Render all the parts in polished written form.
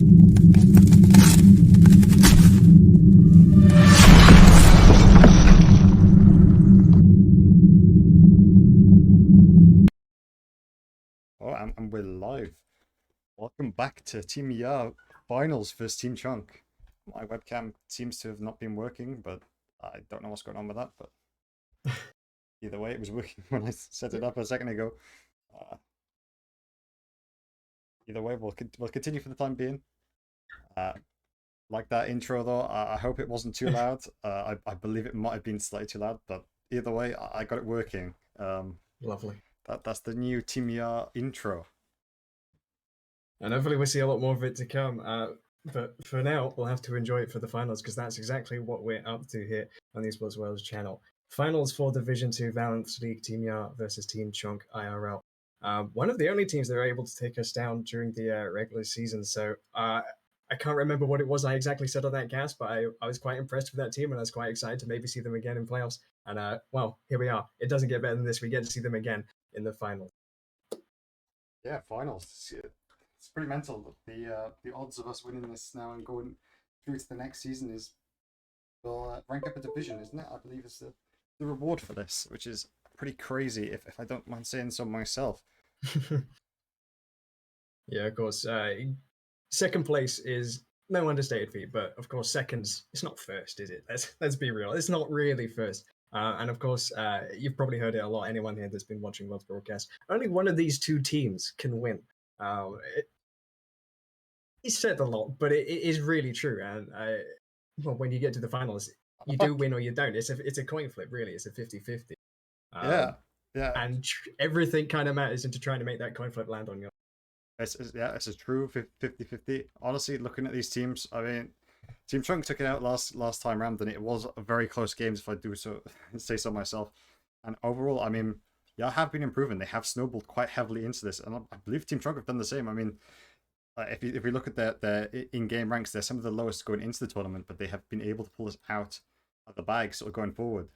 Oh, and we're live. Welcome back to Team ER Finals versus Team Chunk. My webcam seems to have not been working, but I don't know what's going on with that. But either way, it was working when I set it up a second ago. Uh, Either way, we'll continue for the time being. Like that intro though, I hope it wasn't too loud. I believe it might have been slightly too loud, but either way, I got it working. Lovely. That's the new Team ER intro. And hopefully we'll see a lot more of it to come. But for now, we'll have to enjoy it for the finals because that's exactly what we're up to here on the Esports World's channel. Finals for Division 2 Valence League Team YAR versus Team Chunk IRL. One of the only teams that were able to take us down during the regular season. So I can't remember what it was I exactly said on that cast, but I was quite impressed with that team and I was quite excited to maybe see them again in playoffs. And well, here we are. It doesn't get better than this. We get to see them again in the finals. Yeah, finals. It's pretty mental. The odds of us winning this now and going through to the next season is we'll rank up a division, isn't it? I believe is the reward for this, which is pretty crazy if I don't mind saying so myself. Yeah, of course. Second place is no understated feat, but of course, second's it's not first, is it? Let's be real. It's not really first. And of course, you've probably heard it a lot. Anyone here that's been watching World's broadcast, only one of these two teams can win. It's said a lot, but it is really true. And well, when you get to the finals, you do win or you don't. It's a coin flip, really. It's a 50-50. Yeah. And everything kind of matters into trying to make that coin flip land on you. It's a true 50-50. Honestly, looking at these teams, I mean, Team Chunk took it out last time round, and it was a very close games if I do so say so myself. And overall, I mean, yeah, have been improving. They have snowballed quite heavily into this, and I believe Team Chunk have done the same. I mean, if we look at their in-game ranks, they're some of the lowest going into the tournament, but they have been able to pull us out of the bag sort of going forward.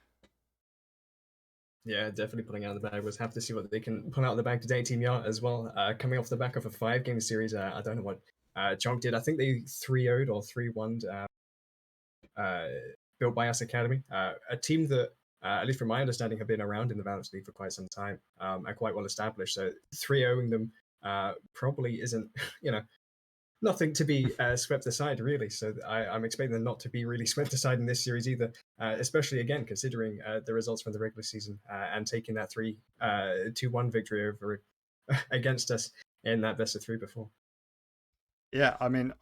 Yeah, definitely pulling out of the bag. We'll have to see what they can pull out of the bag today, Team YAR as well. Coming off the back of a 5-game series, I don't know what Chunk did. I think they 3-0'd or 3-1'd Built by Us Academy, a team that, at least from my understanding, have been around in the Valence League for quite some time and quite well established. So 3-0ing them probably isn't, nothing to be swept aside, really. So I'm expecting them not to be really swept aside in this series either, especially, again, considering the results from the regular season and taking that 2-1 victory over against us in that best of 3 before. Yeah, I mean,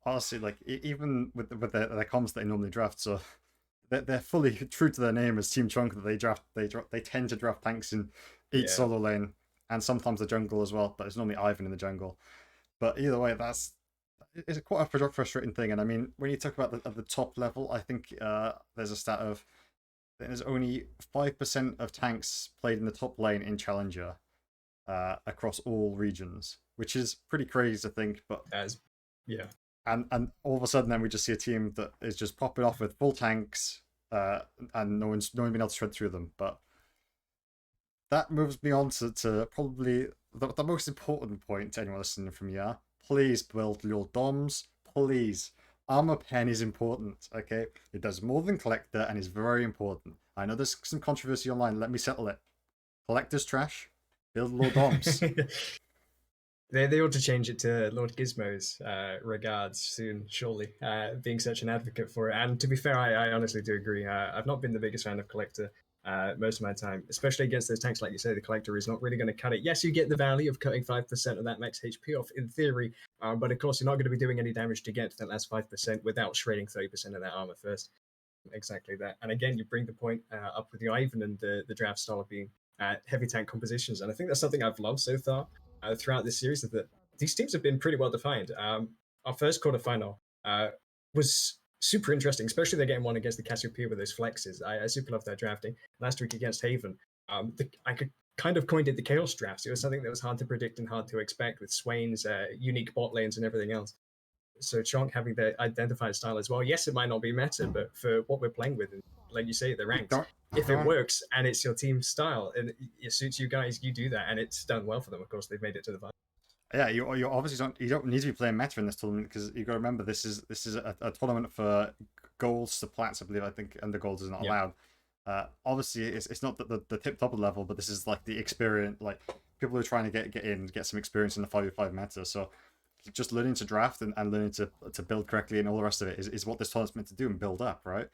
honestly, like, even with their comms that they normally draft, so they're fully true to their name as Team Chunk, that they tend to draft tanks in each solo lane, and sometimes the jungle as well, but it's normally Ivan in the jungle. But either way, it's quite a frustrating thing. And I mean, when you talk about at the top level, I think there's a stat of there's only 5% of tanks played in the top lane in Challenger across all regions, which is pretty crazy to think. But yeah, and all of a sudden, then we just see a team that is just popping off with full tanks, and no one's been able to shred through them. But that moves me on to probably the most important point to anyone listening from here. Please build your DOMs, please. Armor pen is important, okay? It does more than collector and is very important. I know there's some controversy online, let me settle it. Collector's trash, build Lord DOMs. They ought to change it to Lord Gizmo's regards soon, surely, being such an advocate for it. And to be fair, I honestly do agree. I've not been the biggest fan of collector most of my time, especially against those tanks. Like you say, the collector is not really going to cut it. Yes, you get the value of cutting 5% of that max HP off in theory, but of course you're not going to be doing any damage to get to that last 5% without shredding 30% of that armor first. Exactly that. And again, you bring the point up with the Ivan and the draft style of being heavy tank compositions, and I think that's something I've loved so far throughout this series, that these teams have been pretty well defined. Our first quarterfinal was super interesting, especially the game one against the Cassiopeia with those flexes. I super love their drafting. Last week against Haven, I could kind of coined it the chaos drafts. It was something that was hard to predict and hard to expect with Swain's unique bot lanes and everything else. So Chunk having their identified style as well. Yes, it might not be meta, but for what we're playing with, and like you say, the ranks, if it works and it's your team's style and it suits you guys, you do that, and it's done well for them. Of course, they've made it to the final. Yeah, you obviously don't need to be playing meta in this tournament because you got to remember this is a tournament for golds to plats, I believe. I think under golds is not Yeah. allowed. Obviously it's not the tip top of the level, but this is like the experience, like people who are trying to get some experience in the 5v5 meta. So just learning to draft and learning to build correctly and all the rest of it is what this tournament's meant to do and build up, right?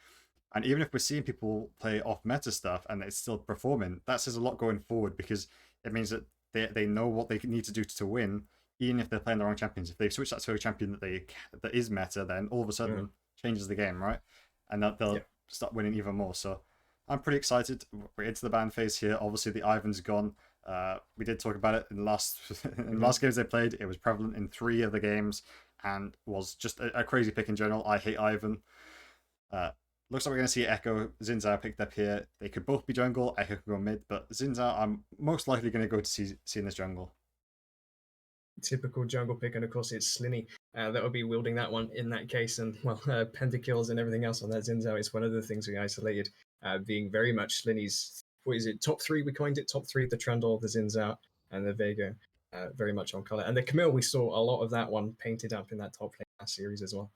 And even if we're seeing people play off meta stuff and it's still performing, that says a lot going forward because it means that they know what they need to do to win, even if they're playing the wrong champions. If they switch that to a champion that is meta, then all of a Mm. sudden changes the game, right? And that they'll Yeah. start winning even more. So I'm pretty excited. We're into the ban phase here. Obviously, the Ivan's gone. We did talk about it in the last in the last games they played. It was prevalent in 3 of the games and was just a crazy pick in general. I hate Ivan. Uh, Looks like we're going to see Echo, Xin Zhao picked up here. They could both be jungle. Echo could go mid, but Xin Zhao, I'm most likely going to go to see in this jungle. Typical jungle pick, and of course it's Slinny that will be wielding that one in that case. And well, pentakills and everything else on that Xin Zhao is one of the things we isolated, being very much Slinny's. What is it? Top 3 we coined it. Top 3: the Trundle, the Xin Zhao, and the Vega. Very much on color. And the Camille, we saw a lot of that one painted up in that top lane last series as well.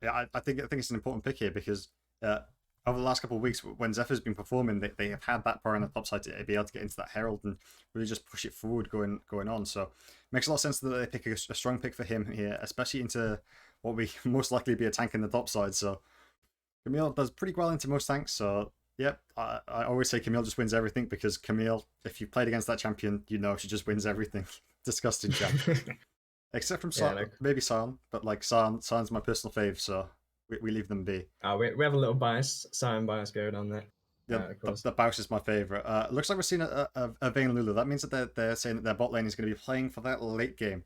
Yeah, I think it's an important pick here because uh, over the last couple of weeks, when Zephyr's been performing, they have had that power on the top side to be able to get into that Herald and really just push it forward going on. So it makes a lot of sense that they pick a strong pick for him here, especially into what we most likely be a tank in the top side. So Camille does pretty well into most tanks. So yep, I always say Camille just wins everything because Camille, if you played against that champion, you know she just wins everything. Disgusting champ. Except from Yeah, no. maybe Sion, but like Sion's my personal fave, so we leave them be. We have a little bias, Sion bias going on there, Yeah, of course. the Baus is my favorite. Looks like we're seeing a Vayne Lulu. That means that they're saying that their bot lane is going to be playing for that late game.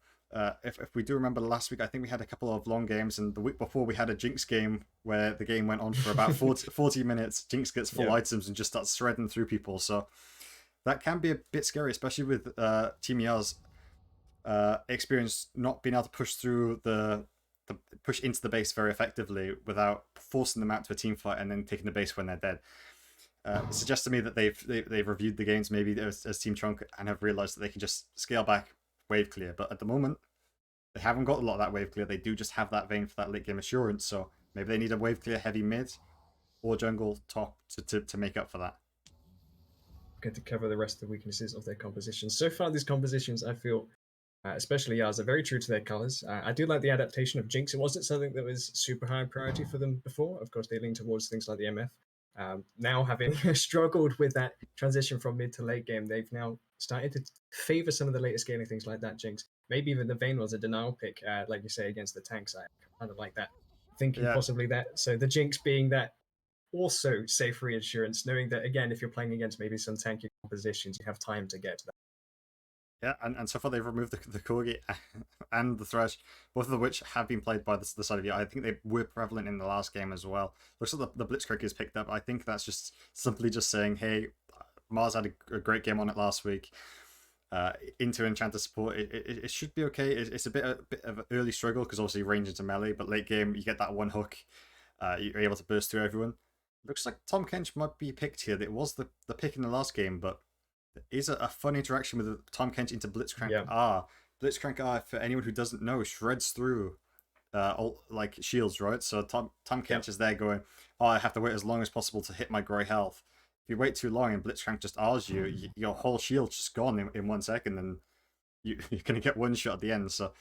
If we do remember last week, I think we had a couple of long games, and the week before we had a Jinx game where the game went on for about 40 minutes. Jinx gets full items and just starts shredding through people. So that can be a bit scary, especially with Team Yar's experience not being able to push through the push into the base very effectively without forcing them out to a team fight and then taking the base when they're dead. It suggests to me that they've reviewed the games maybe as Team Chunk and have realized that they can just scale back wave clear. But at the moment, they haven't got a lot of that wave clear. They do just have that Vayne for that late game assurance. So maybe they need a wave clear heavy mid or jungle top to make up for that. Going to cover the rest of the weaknesses of their compositions. So far, these compositions, I feel, especially ours, are very true to their colors. I do like the adaptation of Jinx. It wasn't something that was super high priority for them before. Of course, they lean towards things like the MF. Now, having struggled with that transition from mid to late game, they've now started to favor some of the later scaling things like that Jinx. Maybe even the Vayne was a denial pick, like you say, against the tanks. I kind of like that. Thinking possibly that. So the Jinx being that also safe reinsurance, knowing that, again, if you're playing against maybe some tanky compositions, you have time to get to that. Yeah, and so far they've removed the Corgi and the Thresh, both of which have been played by the side of you. I think they were prevalent in the last game as well. Looks like the Blitzcrank is picked up. I think that's just simply just saying, hey, Mars had a great game on it last week. Into Enchanter support, it should be okay. It's a bit of an early struggle because obviously range into melee, but late game you get that one hook, you're able to burst through everyone. Looks like Tom Kench might be picked here. It was the pick in the last game, but is a fun interaction with Tom Kench into Blitzcrank R. Blitzcrank R, for anyone who doesn't know, shreds through all, like shields, right? So Tom Kench is there going, oh, I have to wait as long as possible to hit my grey health. If you wait too long and Blitzcrank just R's you, your whole shield's just gone in 1 second, and you're going to get one shot at the end. So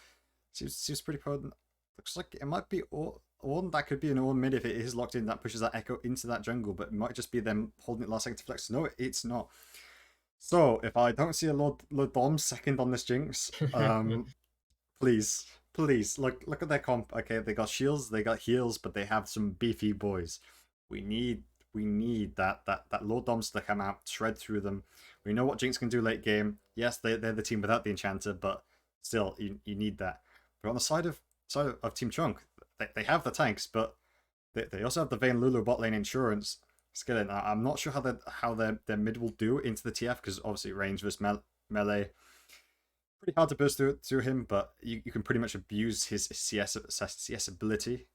seems pretty potent. Looks like it might be Ornn. That could be an Ornn mid if it is locked in. That pushes that Echo into that jungle, but it might just be them holding it last second to flex. No, it's not. So if I don't see a Lord Dom second on this Jinx, please look at their comp. Okay, they got shields, they got heals, but they have some beefy boys. We need that Lord Doms to come out, shred through them. We know what Jinx can do late game. Yes, they're the team without the enchanter, but still you need that. But on the side of Team Chunk, they have the tanks, but they also have the Vayne Lulu bot lane insurance. Skilling. I'm not sure how their mid will do into the TF because obviously range versus melee. Pretty hard to burst through him, but you can pretty much abuse his CS ability.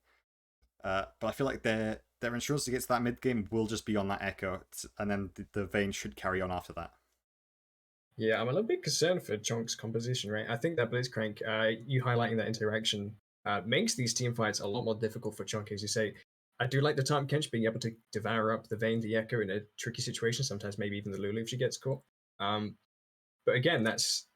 But I feel like their insurance to get to that mid game will just be on that Echo, and then the Vayne should carry on after that. Yeah, I'm a little bit concerned for Chonk's composition, right? I think that Blitzcrank, you highlighting that interaction, makes these team fights a lot more difficult for Chonk, as you say. I do like the Time Kench being able to devour up the Vayne, the Echo in a tricky situation, sometimes maybe even the Lulu if she gets caught. Um, but again, that's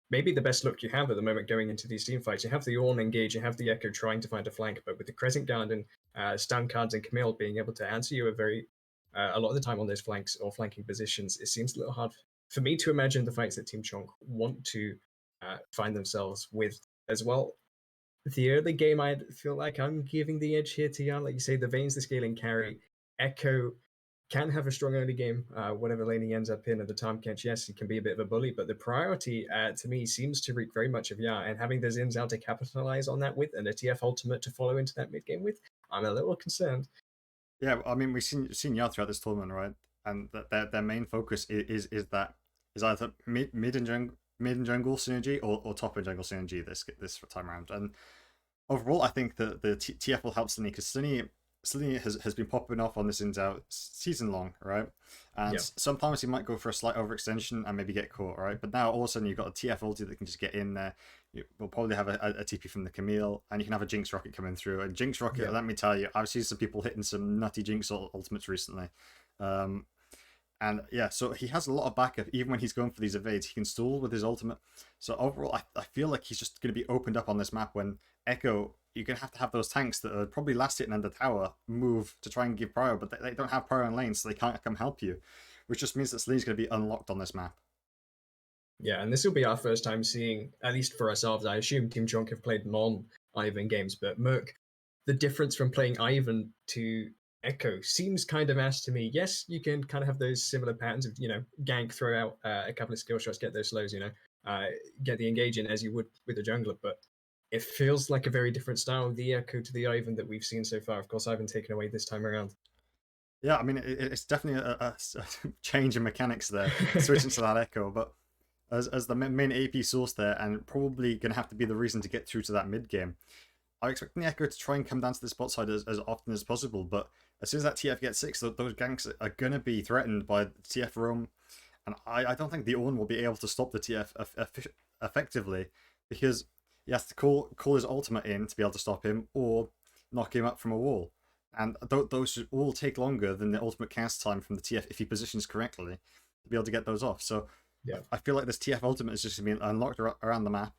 maybe the best look you have at the moment going into these team fights. You have the Ornn engage, you have the Echo trying to find a flank, but with the Crescent Guard and Stun Cards and Camille being able to answer you a lot of the time on those flanks or flanking positions, it seems a little hard for me to imagine the fights that Team Chonk want to find themselves with as well. The early game, I feel like I'm giving the edge here to Jan. Like you say, the Vayne's the scaling carry. Echo can have a strong early game, whatever lane he ends up in at the time catch. Yes, he can be a bit of a bully, but the priority to me seems to reek very much of Ya. And having the Zins out to capitalize on that with and a TF ultimate to follow into that mid game with, I'm a little concerned. Yeah, I mean we've seen Yard throughout this tournament, right? And that their main focus is either mid and jungle synergy or top and jungle synergy this time around. And overall, I think that the TF will help Slinny because Slinny has been popping off on this ins out season long, right? And Yeah. sometimes he might go for a slight overextension and maybe get caught, right? But now all of a sudden you've got a TF ulti that can just get in there. We'll probably have a TP from the Camille, and you can have a Jinx Rocket coming through. And Jinx Rocket, Yeah. let me tell you, I've seen some people hitting some nutty Jinx ultimates recently. Um, and yeah, so he has a lot of backup. Even when he's going for these evades, he can stall with his ultimate. So overall, I feel like he's just going to be opened up on this map when Echo, you're going to have those tanks that are probably last hitting under tower move to try and give prio, but they don't have prio in lane, so they can't come help you. Which just means that Slee's going to be unlocked on this map. Yeah, and this will be our first time seeing, at least for ourselves, I assume Team Chonk have played non-Ivan games, but Merc, the difference from playing Ivan to Echo seems kind of ass to me. Yes, you can kind of have those similar patterns of, gank, throw out a couple of skill shots, get those slows, uh, get the engage in as you would with a jungler, but it feels like a very different style of the Echo to the Ivan that we've seen so far. Of course, Ivan taken away this time around. Yeah, I mean, it's definitely a change in mechanics there, switching to that Echo, but as the main AP source there, and probably going to have to be the reason to get through to that mid game. I'm expecting the Echo to try and come down to the spot side as often as possible, but as soon as that TF gets 6, those ganks are going to be threatened by the TF roam, and I don't think the Ornn will be able to stop the TF effectively, because he has to call his ultimate in to be able to stop him, or knock him up from a wall. And those should all take longer than the ultimate cast time from the TF if he positions correctly to be able to get those off. So Yeah. I feel like this TF ultimate is just going to be unlocked around the map.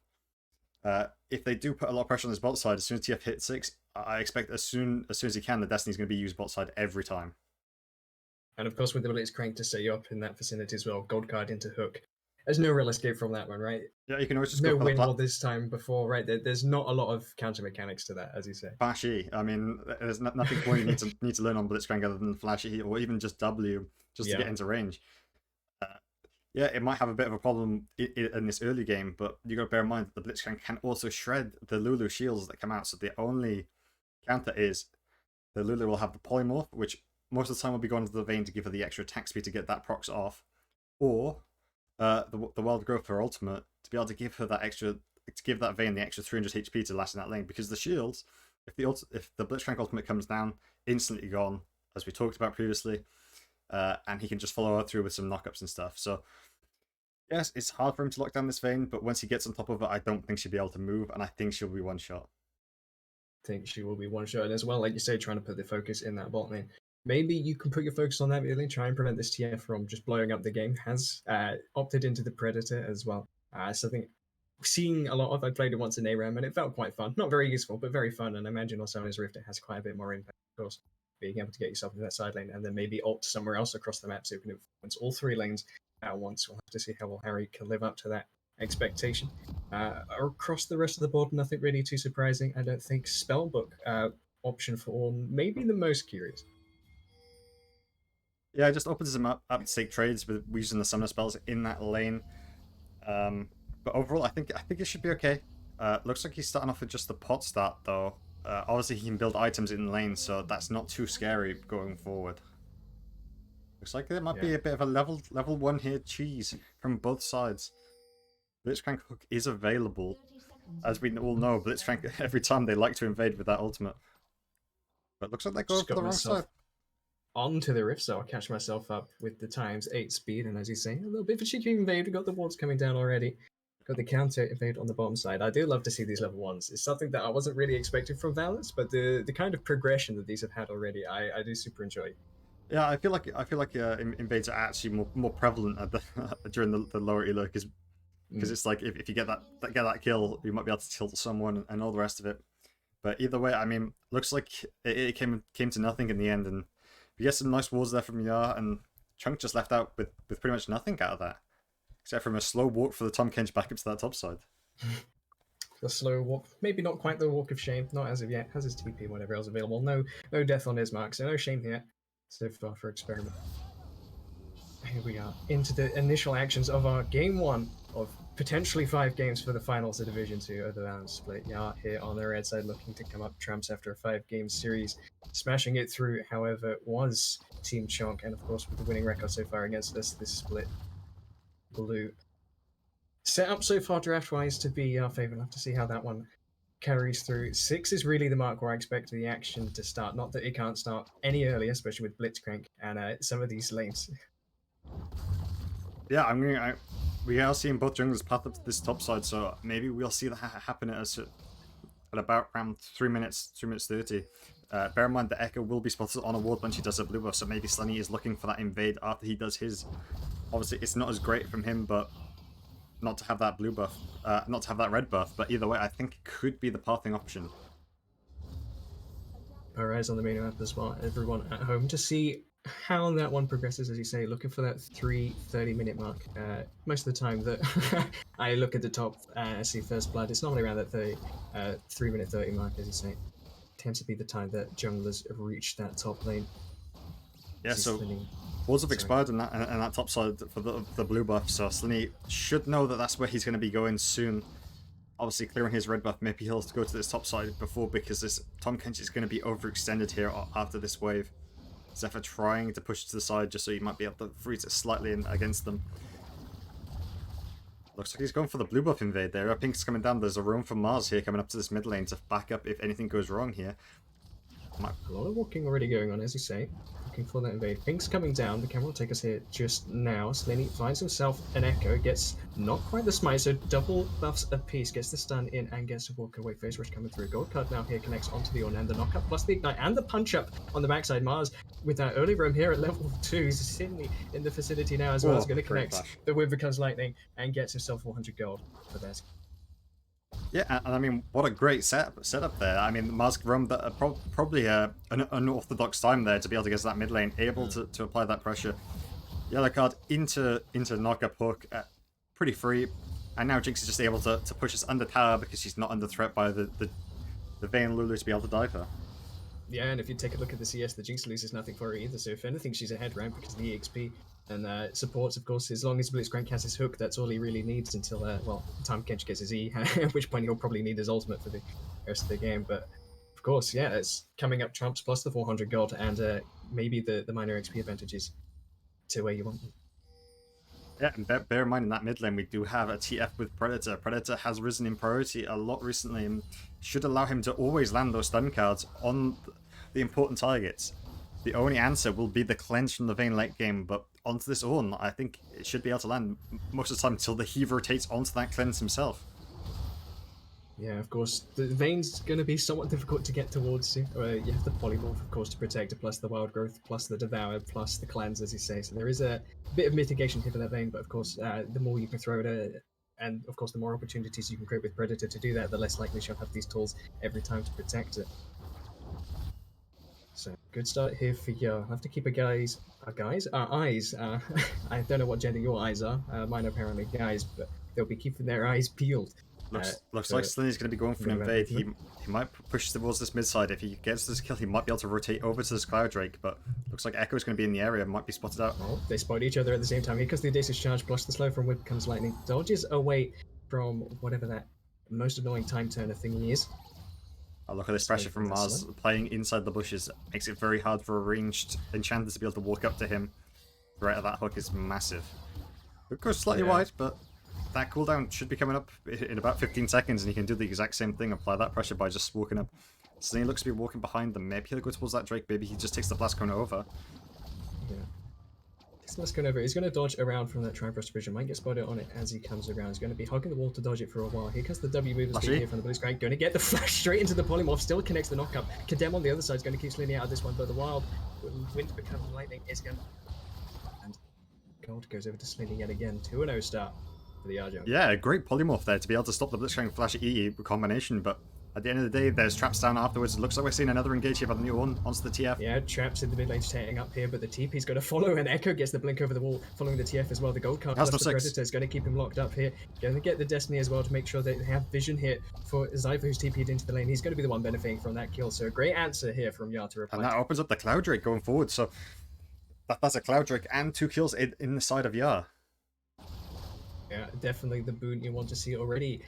If they do put a lot of pressure on his bot side, as soon as TF hits 6, I expect as soon as he can, the Destiny's going to be used bot side every time. And of course, with the Blitzcrank to set you up in that vicinity as well, Gold Card into Hook. There's no real escape from that one, right? Yeah, you can always just No go for the win wall this time before, right? There's not a lot of counter mechanics to that, as you say. flashy. I mean, there's nothing more you need to learn on Blitzcrank other than flashy or even just W just to get into range. Uh, yeah, it might have a bit of a problem in this early game, but you got to bear in mind that the Blitzcrank can also shred the Lulu shields that come out. So the only counter is the Lulu will have the polymorph, which most of the time will be going to the Vayne to give her the extra attack speed to get that procs off, or the Wild Growth for ultimate to be able to give her that extra, to give that Vayne the extra 300 HP to last in that lane, because the shields, if the Blitzcrank ultimate comes down, instantly gone, as we talked about previously, and he can just follow her through with some knockups and stuff. So yes, it's hard for him to lock down this Vayne, but once he gets on top of it, I don't think she'll be able to move, and I think she'll be one shot. Think she will be one shot as well, like you say, trying to put the focus in that bot lane. Maybe you can put your focus on that really, try and prevent this TF from just blowing up the game. Has opted into the Predator as well. So I think seeing a lot of, I played it once in ARAM and it felt quite fun. Not very useful, but very fun. And I imagine also on his Rift it has quite a bit more impact, of course, being able to get yourself into that side lane and then maybe ult somewhere else across the map so you can influence all 3 lanes at once. We'll have to see how well Harry can live up to that expectation. Across the rest of the board, nothing really too surprising. I don't think Spellbook option for Ornn maybe the most curious. Yeah, it just opens him up to take trades with using the summoner spells in that lane. But overall, I think it should be okay. Looks like he's starting off with just the pot start though. Obviously, he can build items in lane, so that's not too scary going forward. Looks like there might be a bit of a level 1 here cheese from both sides. Blitzcrank Hook is available. As we all know, Blitzcrank, every time they like to invade with that ultimate. But looks like they're going for the wrong side. onto the rift, so I'll catch myself up with the times 8 speed. And as you say, a little bit of a cheeky invade. We got the wards coming down already. Got the counter invade on the bottom side. I do love to see these level ones. It's something that I wasn't really expecting from Valence, but the kind of progression that these have had already, I do super enjoy. Yeah, I feel like invades are actually more prevalent at the during the lower elo because Mm. it's like if you get that kill, you might be able to tilt someone and all the rest of it. But either way, I mean, looks like it came to nothing in the end, and we get some nice walls there from Yar, and Chunk just left out with pretty much nothing out of that, except from a slow walk for the Tom Kench back up to that top side. The slow walk, maybe not quite the walk of shame, not as of yet. Has his TP, whatever else available. No death on his mark, so no shame here so far for experiment. Here we are into the initial actions of our game one of potentially 5 games for the finals of Division 2 of the Valence split. Yar here on the red side looking to come up trumps after a 5-game series, smashing it through. However, it was Team Chonk, and of course with the winning record so far against this split, blue set up so far draft-wise to be our favourite. We'll have to see how that one carries through. 6 is really the mark where I expect the action to start. Not that it can't start any earlier, especially with Blitzcrank and some of these lanes. Yeah, we are seeing both junglers path up to this top side, so maybe we'll see that happen at about around 3 minutes 30. Bear in mind the Echo will be spotted on a ward when she does a blue buff, so maybe Slenny is looking for that invade after he does his. Obviously, it's not as great from him, but not to have that blue buff, not to have that red buff. But either way, I think it could be the pathing option. Perez on the main map as well. Everyone at home to see how that one progresses, as you say, looking for that 3:30-minute mark. Most of the time that I look at the top, I see first blood. It's normally around that 3-minute 30 mark, as you say. It tends to be the time that junglers have reached that top lane. Yeah, so walls have expired in that top side for the blue buff, so Slenny should know that that's where he's going to be going soon. Obviously, clearing his red buff, maybe he'll go to this top side before, because this Tom Kench is going to be overextended here after this wave. Zephyr trying to push to the side just so he might be able to freeze it slightly in against them. Looks like he's going for the blue buff invade there. Pink's coming down. There's a roam from Mars here coming up to this mid lane to back up if anything goes wrong here. A lot of walking already going on, as you say. Looking for that invade. Pink's coming down. The camera will take us here just now. Slenny finds himself an Echo. Gets not quite the smite, so double buffs a piece. Gets the stun in and gets to walk away. Face rush coming through. Gold card now here connects onto the Ornn, and the knockup plus the ignite and the punch up on the backside. Mars with that early roam here at level 2. Sydney in the vicinity now as well. Is going to connect. The wind becomes lightning and gets himself 400 gold for that. Yeah, and I mean, what a great setup there. I mean, Mars roamed probably an unorthodox time there to be able to get to that mid lane, able to apply that pressure. Yellow card into knockup hook, pretty free, and now Jinx is just able to push us under tower because she's not under threat by the Vayne Lulu to be able to dive her. Yeah, and if you take a look at the CS, the Jinx loses nothing for her either, so if anything, she's ahead rank because of the EXP. And supports, of course, as long as Blitzcrank has his hook, that's all he really needs until, Tom Kench gets his E, at which point he'll probably need his ultimate for the rest of the game. But, of course, yeah, it's coming up trumps plus the 400 gold and maybe the minor XP advantages to where you want them. Yeah, and bear in mind in that mid lane we do have a TF with Predator. Predator has risen in priority a lot recently and should allow him to always land those stun cards on the important targets. The only answer will be the cleanse from the Vayne late game, but onto this Ornn, I think it should be able to land most of the time until the Heave rotates onto that cleanse himself. Yeah, of course. The Vayne's going to be somewhat difficult to get towards you. You have the Polymorph, of course, to protect it, plus the Wild Growth, plus the Devour, plus the Cleanse, as you say. So there is a bit of mitigation here for that Vayne, but of course, the more you can throw it, and of course, the more opportunities you can create with Predator to do that, the less likely she'll have these tools every time to protect it. So, good start here for you. I'll have to keep our eyes. I don't know what gender your eyes are. Mine are apparently guys, but they'll be keeping their eyes peeled. Looks like Slenny's going to be going for an invade. He might push towards this mid side. If he gets this kill, he might be able to rotate over to this Cloud Drake, but looks like Echo's going to be in the area, might be spotted out. Oh, they spot each other at the same time. Here comes the Audacious Charge, plus the slow from Whip comes Lightning. Dodges away from whatever that most annoying time turner thingy is. Oh, look at this pressure from Mars. Playing inside the bushes makes it very hard for a ranged enchanter to be able to walk up to him. The rate of that hook is massive. It goes slightly wide, but that cooldown should be coming up in about 15 seconds, and he can do the exact same thing, apply that pressure by just walking up. Slenny looks to be walking behind them. Maybe he'll go towards that Drake, maybe he just takes the blast cone over. Yeah. Let's go over. He's going to dodge around from that Triforce Vision. Might get spotted on it as he comes around. He's going to be hugging the wall to dodge it for a while. Here comes the W movement speed here from the Blue Sky. Going to get the flash straight into the polymorph. Still connects the knockup. Condemn on the other side is going to keep slinging out of this one, but the wild wind becomes lightning is going to. And gold goes over to Slinny yet again. 2-0 start for the Arjo. Yeah, a great polymorph there to be able to stop the Blitzcrank Flash EE combination, but at the end of the day, there's traps down afterwards. It looks like we're seeing another engage here by the new one onto the TF. Yeah, traps in the mid lane setting up here, but the TP's going to follow, and Echo gets the blink over the wall, following the TF as well. The gold card plus the Predator is going to keep him locked up here. Going to get the Destiny as well to make sure they have vision here for Zypher, who's TP'd into the lane. He's going to be the one benefiting from that kill, so a great answer here from Yar to reply. And that opens up the Cloud Drake going forward, so that's a Cloud Drake and 2 kills in the side of Yar. Yeah, definitely the boon you want to see already.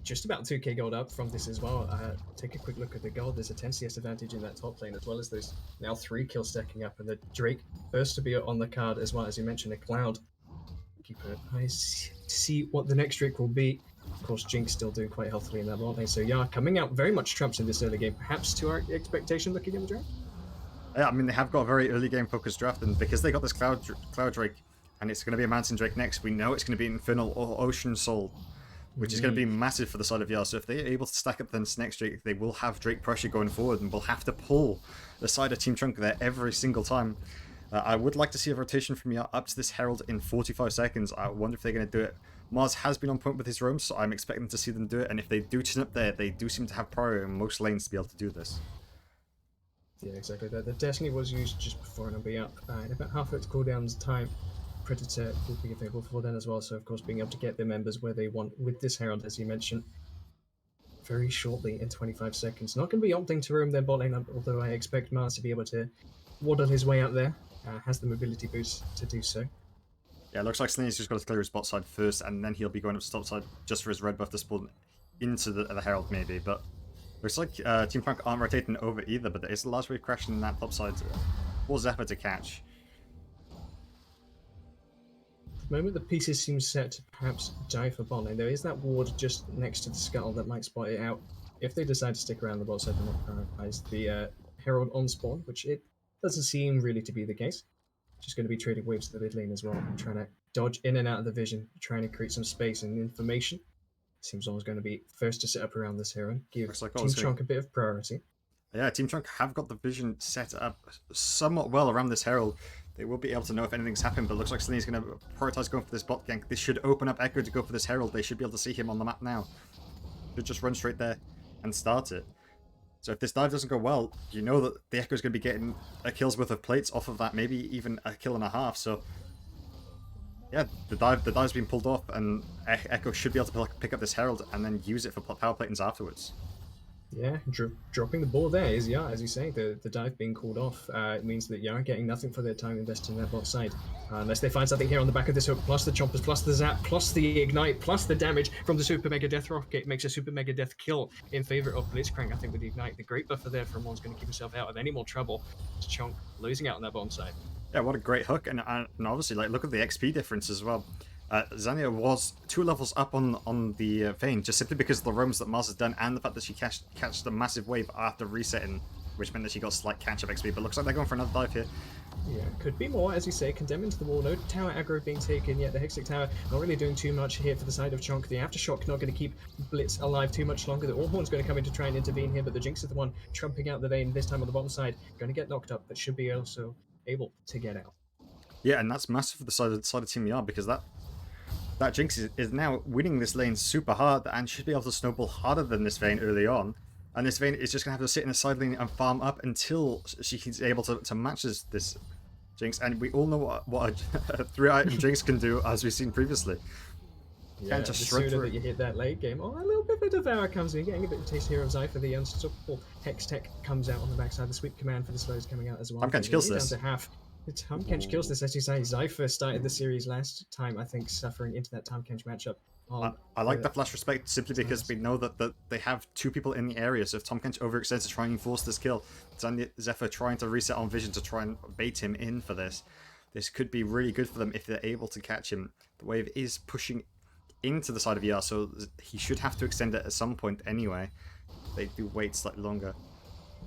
Just about 2k gold up from this as well. Take a quick look at the gold. There's a 10 CS advantage in that top lane, as well as those now 3 kills stacking up, and the Drake first to be on the card as well, as you mentioned, a Cloud. Keep an eye to see what the next Drake will be. Of course, Jinx still doing quite healthily in that bot lane, so yeah, coming out very much trumps in this early game, perhaps to our expectation looking at the draft. Yeah, I mean, they have got a very early game focused draft, and because they got this Cloud Drake, and it's going to be a Mountain Drake next, we know it's going to be Infernal or Ocean Soul, which is going to be massive for the side of Yar. So if they're able to stack up this next Drake, they will have Drake pressure going forward, and will have to pull the side of Team Chunk there every single time. I would like to see a rotation from Yar up to this Herald in 45 seconds. I wonder if they're going to do it. Mars has been on point with his roams, so I'm expecting to see them do it, and if they do turn up there, they do seem to have priority in most lanes to be able to do this. Yeah, exactly. The Destiny was used just before an be up, in about half its cooldown's time. Predator will be available for then as well, so of course being able to get their members where they want with this Herald, as you mentioned, very shortly in 25 seconds. Not going to be opting to roam their bot lane up, although I expect Mars to be able to waddle his way out there. Has the mobility boost to do so. Yeah, it looks like Slinny's just got to clear his bot side first, and then he'll be going up to top side just for his red buff to spawn into the Herald maybe, but looks like Team Punk aren't rotating over either, but there is a large wave crashing in that top side for Zephyr to catch. At the moment the pieces seem set to perhaps die for bot lane. There is that ward just next to the scuttle that might spot it out. If they decide to stick around the bot side, they're not prioritized the Herald on spawn, which it doesn't seem really to be the case. Just going to be trading waves to the mid lane as well, trying to dodge in and out of the vision, trying to create some space and information. Seems always going to be first to set up around this hero, give like Team Chunk a bit of priority. Yeah, Team Chunk have got the vision set up somewhat well around this Herald. They will be able to know if anything's happened, but it looks like Slinny's going to prioritize going for this bot gank. This should open up Echo to go for this Herald. They should be able to see him on the map now. Should just run straight there and start it. So if this dive doesn't go well, you know that the Echo's going to be getting a kill's worth of plates off of that, maybe even a kill and a half. So yeah, the dive's been pulled off, and Echo should be able to pick up this Herald and then use it for power platings afterwards. Yeah, dropping the ball there is as you say, the dive being called off. It means that Yara getting nothing for their time invested in that bot side. Unless they find something here on the back of this hook, plus the chompers, plus the zap, plus the ignite, plus the damage from the Super Mega Death Rocket makes a Super Mega Death kill in favor of Blitzcrank. I think with the ignite, the great buffer there from one's going to keep himself out of any more trouble. It's Chunk losing out on that bottom side. Yeah, what a great hook, and obviously, like, look at the XP difference as well. Zania was 2 levels up on the Vayne, just simply because of the roams that Mars has done, and the fact that she catched a massive wave after resetting, which meant that she got slight catch-up XP, but looks like they're going for another dive here. Yeah, could be more, as you say, condemn into the wall, no tower aggro being taken yet, the Hextech Tower not really doing too much here for the side of Chunk. The Aftershock not going to keep Blitz alive too much longer. The Orhorn's going to come in to try and intervene here, but the Jinx is the one trumping out the Vayne, this time on the bottom side, going to get knocked up, but should be also able to get out. Yeah, and that's massive for the side of Team Yard, because that Jinx is now winning this lane super hard and should be able to snowball harder than this Vayne early on. And this Vayne is just going to have to sit in the side lane and farm up until she's able to match this Jinx. And we all know what a 3-item Jinx can do, as we've seen previously. Yeah, the sooner that you hit that late game, a little bit of Devour comes in, getting a bit of taste here of Zypher. The unstoppable Hextech comes out on the backside. The sweep command for the slows coming out as well. Tahm Kench kills this. Down to half. Tahm Kench kills this, as you say. Zypher started the series last time, I think, suffering into that Tahm Kench matchup. I like the flash respect simply because we know that they have 2 people in the area, so if Tahm Kench overextends to try and force this kill, Zephyr trying to reset on vision to try and bait him in for this could be really good for them if they're able to catch him. The wave is pushing into the side of ER, so he should have to extend it at some point anyway. They do wait slightly longer.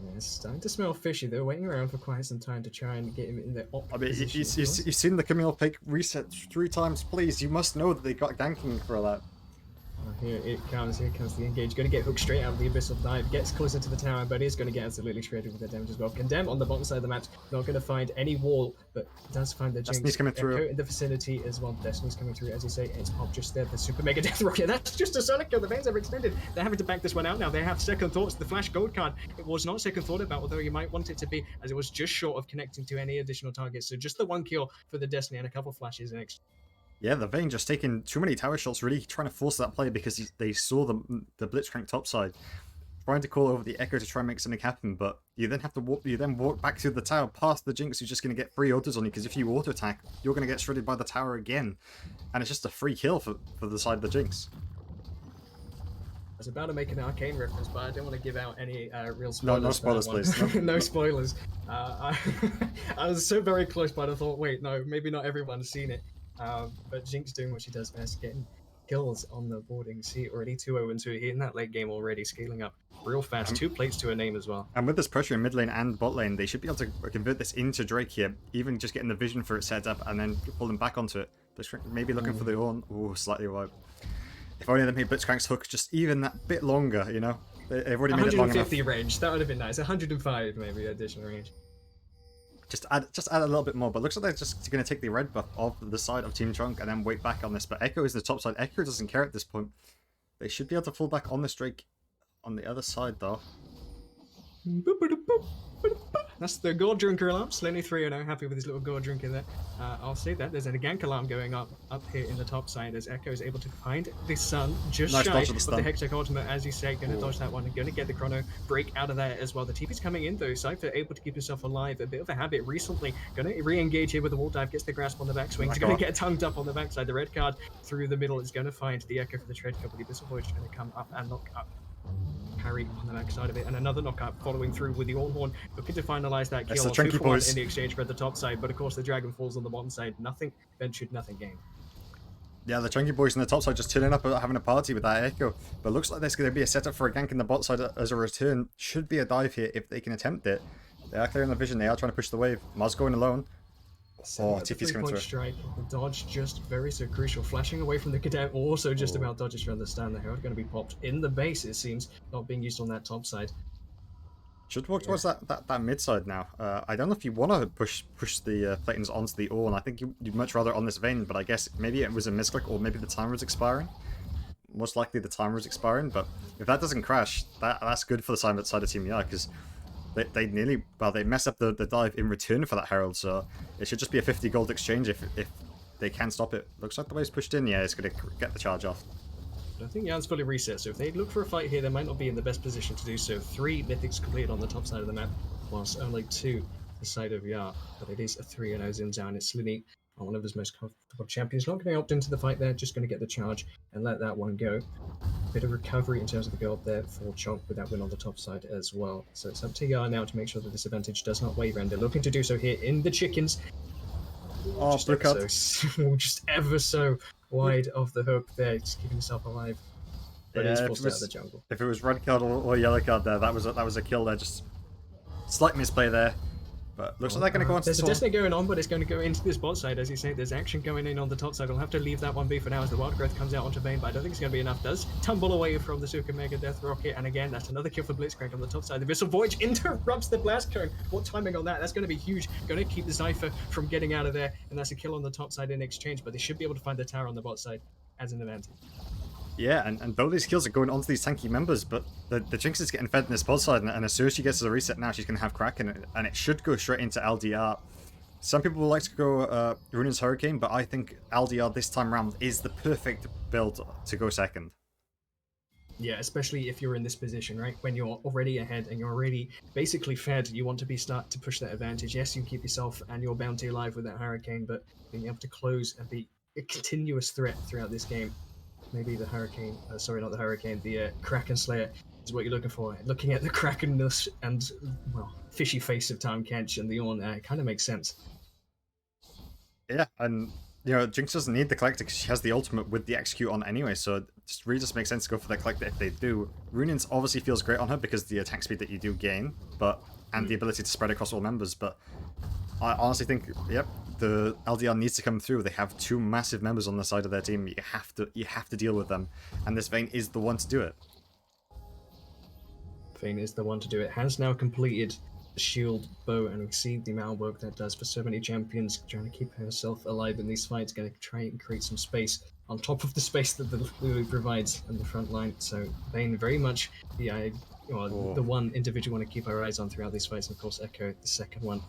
Yeah, it's starting to smell fishy. They're waiting around for quite some time to try and get him in the op I mean, position. you've seen the communal pick reset 3 times, please. You must know that they got ganking for that. Here it comes, here comes the engage. Going to get hooked straight out of the abyssal dive. Gets closer to the tower, but is going to get absolutely shredded with the damage as well. Condemn on the bottom side of the map. Not going to find any wall, but does find the Jinx. Destiny's coming through. Echo in the vicinity as well. Destiny's coming through, as you say. It's Pop just there. The Super Mega Death Rocket. That's just a sonic kill. The veins are extended. They're having to back this one out now. They have second thoughts. The Flash Gold card. It was not second thought about, although you might want it to be, as it was just short of connecting to any additional targets. So just the one kill for the Destiny and a couple flashes next. Yeah, the Vayne just taking too many tower shots, really trying to force that play because they saw the Blitzcrank topside, trying to call over the Echo to try and make something happen, but you then have to walk. You then walk back to the tower past the Jinx, who's just going to get free autos on you because if you auto attack, you're going to get shredded by the tower again, and it's just a free kill for the side of the Jinx. I was about to make an arcane reference, but I don't want to give out any real spoilers. No spoilers, please. No, no spoilers. I was so very close, but I thought, wait, no, maybe not everyone's seen it. But Jinx doing what she does best, getting kills on the boarding. See, already 2-0-2 here in that late game already, scaling up real fast. 2 plates to a name as well. And with this pressure in mid lane and bot lane, they should be able to convert this into Drake here, even just getting the vision for it set up and then pulling back onto it. Maybe looking for the Ornn. Ooh, slightly wide. If only they made Blitzcrank's hook just even that bit longer, you know? They've already made it long enough. 150 range, that would have been nice. 105 maybe additional range. Just add a little bit more, but looks like they're just going to take the red buff off the side of Team Chunk and then wait back on this. But Echo is the top side. Echo doesn't care at this point. They should be able to fall back on this Drake on the other side, though. That's the gold drinker alarm. Slenny 3-0, happy with his little gold drinker there. I'll say that. There's a gank alarm going up here in the top side as Echo is able to find the sun just nice shy of the the Hextech ultimate, as you say. Going to dodge that one and going to get the chrono break out of there as well. The TP's coming in though. Cypher able to keep himself alive. A bit of a habit recently. Going to re-engage here with the wall dive. Gets the grasp on the backswing. He's going to get tongued up on the backside. The red card through the middle is going to find the Echo for the tread couple. The Abyssal Voyage going to come up and knock up. Parry on the back side of it, and another knockup following through with the Ornn, looking to finalize that kill. 2-for-1 in the exchange for the top side, but of course the Dragon falls on the bottom side. Nothing ventured, nothing gained. Yeah, the Chunky Boys on the top side just turning up having a party with that Echo. But looks like there's going to be a setup for a gank in the bot side as a return. Should be a dive here if they can attempt it. They are clearing the vision, they are trying to push the wave. Maz going alone. Oh, Tiffy's coming through. Strike. The dodge just very so crucial. Flashing away from the cadet also just about dodges to understand the Herald going to be popped in the base, it seems, not being used on that top side. Should walk towards that mid side now. I don't know if you want to push the Platons onto the Ornn. I think you'd much rather on this Vayne, but I guess maybe it was a misclick or maybe the timer was expiring. Most likely the timer was expiring, but if that doesn't crash, that's good for the side of Team ER because they nearly, well, they mess up the dive in return for that Herald, so it should just be a 50 gold exchange if they can stop it. Looks like the wave's pushed in, yeah, it's going to get the charge off. I think Jan's fully reset, so if they look for a fight here, they might not be in the best position to do so. 3 mythics completed on the top side of the map, whilst only 2 the side of Yar. But it is a 3-0 Zinzao, and it's Slinny, one of his most comfortable champions. Not going to opt into the fight there, just going to get the charge and let that one go. Bit of recovery in terms of the gold there for Chonk with that win on the top side as well. So it's up to Yar now to make sure that this advantage does not waver, and they're looking to do so here in the chickens. Oh, blue card. Just ever so wide of the hook there, just keeping himself alive. But he's forced out of the jungle. If it was red card or yellow card there, that was a kill there. Just slight misplay there. But looks like they're going to go on to There's a Destiny going on, but it's going to go into this bot side, as you say. There's action going in on the top side. We'll have to leave that one be for now as the Wild Growth comes out onto Vayne, but I don't think it's going to be enough. Does tumble away from the Super Mega Death Rocket, and again, that's another kill for Blitzcrank on the top side. The Abyssal Voyage interrupts the blast cone. What timing on that? That's going to be huge. Going to keep the Cypher from getting out of there, and that's a kill on the top side in exchange, but they should be able to find the tower on the bot side as an advantage. Yeah, and both these kills are going onto these tanky members, but the Jinx is getting fed in this pod side, and as soon as she gets a reset now, she's going to have Kraken, and it should go straight into LDR. Some people would like to go Runaan's Hurricane, but I think LDR this time around is the perfect build to go second. Yeah, especially if you're in this position, right? When you're already ahead and you're already basically fed, you want to start to push that advantage. Yes, you keep yourself and your bounty alive with that Hurricane, but being able to close and be a continuous threat throughout this game. Maybe the Hurricane, sorry, not the Hurricane, the Kraken Slayer is what you're looking for. Looking at the Krakenness and, well, fishy face of Tahm Kench and the Ornn, it kind of makes sense. Yeah, and Jinx doesn't need the collector because she has the ultimate with the execute on anyway, so it really just makes sense to go for the collector if they do. Runin's obviously feels great on her because the attack speed that you do gain, and the ability to spread across all members, but I honestly think, yep, the LDR needs to come through. They have two massive members on the side of their team. You have to deal with them, and this Vayne is the one to do it. Vayne is the one to do it. Has now completed the shield bow, and we see the amount of work that does for so many champions, trying to keep herself alive in these fights, going to try and create some space on top of the space that the Lulu provides in the front line. So Vayne very much the one individual want to keep our eyes on throughout these fights, and of course Echo, the second one.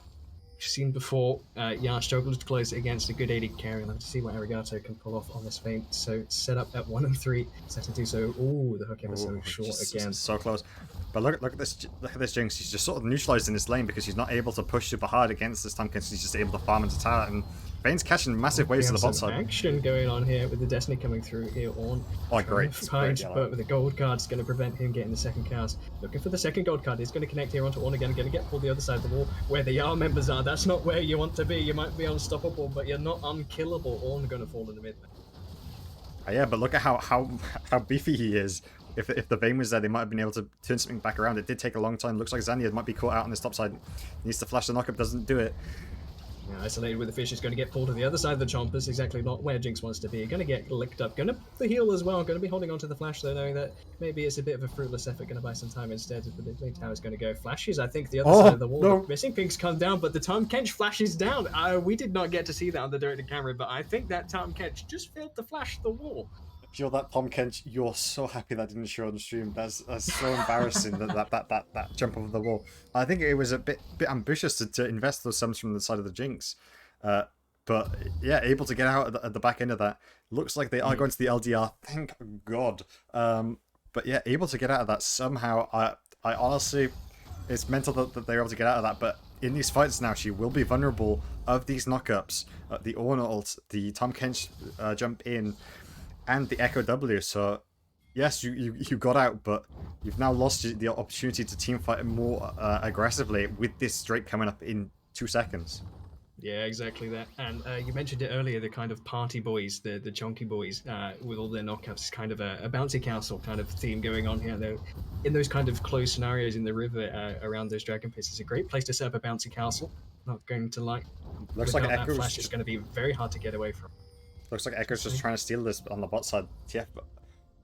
We've seen before, Yar struggles to close against a good AD carry. I'll have to see what Arigato can pull off on this Vayne. So set up at 1 and 3, set to do so. Ooh, the hook ever so short again. So close. But look at this Jinx. He's just sort of neutralized in this lane because he's not able to push super hard against this tank, and he's just able to farm into tower. And Vayne's catching massive waves to the bot side. Action going on here with the Destiny coming through here on. Oh, great. But with the gold card, it's going to prevent him getting the second cast. Looking for the second gold card. He's going to connect here onto Ornn again. Going to get pulled the other side of the wall where the Yar members are. That's not where you want to be. You might be unstoppable, but you're not unkillable. Ornn going to fall in the mid. Yeah, but look at how beefy he is. If the Vayne was there, they might have been able to turn something back around. It did take a long time. Looks like Zanya might be caught out on this top side. Needs to flash the knockup, doesn't do it. Yeah, isolated with the fish is going to get pulled to the other side of the chompers, exactly not where Jinx wants to be. Going to get licked up, going to the heal as well, going to be holding onto the flash though, knowing that maybe it's a bit of a fruitless effort, going to buy some time instead. The mid lane tower is going to go. Flashes, I think, the other side of the wall. No. Missing Pinks come down, but the Tahm Kench flashes down. We did not get to see that on the directed camera, but I think that Tahm Kench just failed to flash the wall. If you're that Tahm Kench, you're so happy that didn't show on stream. That's so embarrassing that jump over the wall. I think it was a bit ambitious to invest those sums from the side of the Jinx. But yeah, able to get out at the back end of that. Looks like they are going to the LDR, thank God. But yeah, able to get out of that somehow. I honestly, it's mental that they're able to get out of that. But in these fights now, she will be vulnerable of these knockups, the Ornn ult, the Tahm Kench jump in, and the Echo W. So yes, you got out, but you've now lost the opportunity to team fight more aggressively with this Drake coming up in 2 seconds. Yeah, exactly that. And you mentioned it earlier, the kind of party boys, the chunky boys, with all their knockups, kind of a bouncy castle kind of theme going on here. Though, in those kind of closed scenarios in the river around those dragon pits, it's a great place to set up a bouncy castle. Not going to lie. Looks like that flash, it's going to be very hard to get away from. Looks like Echo's just trying to steal this on the bot side. TF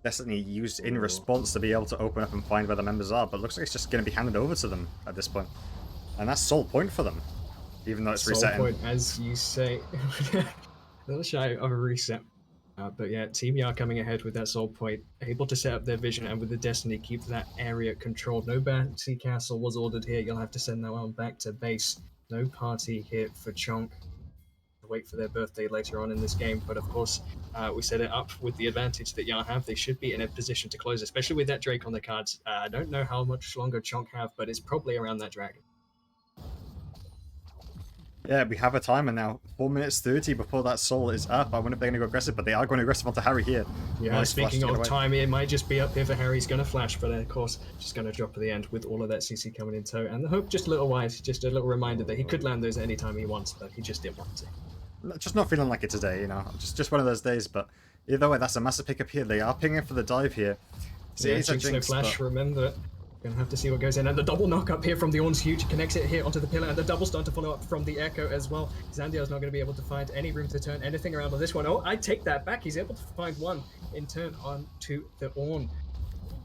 Destiny used in response to be able to open up and find where the members are, but looks like it's just going to be handed over to them at this point. And that's sole point for them. Even though it's resetting. Point, as you say, a little shy of a reset. But yeah, Team Yar coming ahead with that soul point, able to set up their vision, and with the Destiny keep that area controlled. No bouncy castle was ordered here. You'll have to send that one back to base. No party here for Chonk. Wait for their birthday later on in this game, but of course we set it up with the advantage that Yar have. They should be in a position to close, especially with that Drake on the cards. I don't know how much longer Chonk have, but it's probably around that dragon. Yeah, we have a timer now. 4 minutes 30 before that soul is up. I wonder if they're going to go aggressive, but they are going aggressive onto Harry here. Yeah, nice. Speaking of time, it might just be up here for Harry. He's going to flash, but of course, just going to drop at the end with all of that CC coming in tow. And the hook just a little wide, just a little reminder that he could land those any time he wants, but he just didn't want to. Just not feeling like it today, you know. Just one of those days, but either way, that's a massive pickup here. They are pinging for the dive here. So yeah, Jinx, no flash, but... remember. Gonna have to see what goes in, and the double knock up here from the Ornn's huge, connects it here onto the pillar, and the double stun to follow up from the Echo as well. Zandiar's not going to be able to find any room to turn anything around on this one. Oh, I take that back. He's able to find one in turn onto the Ornn.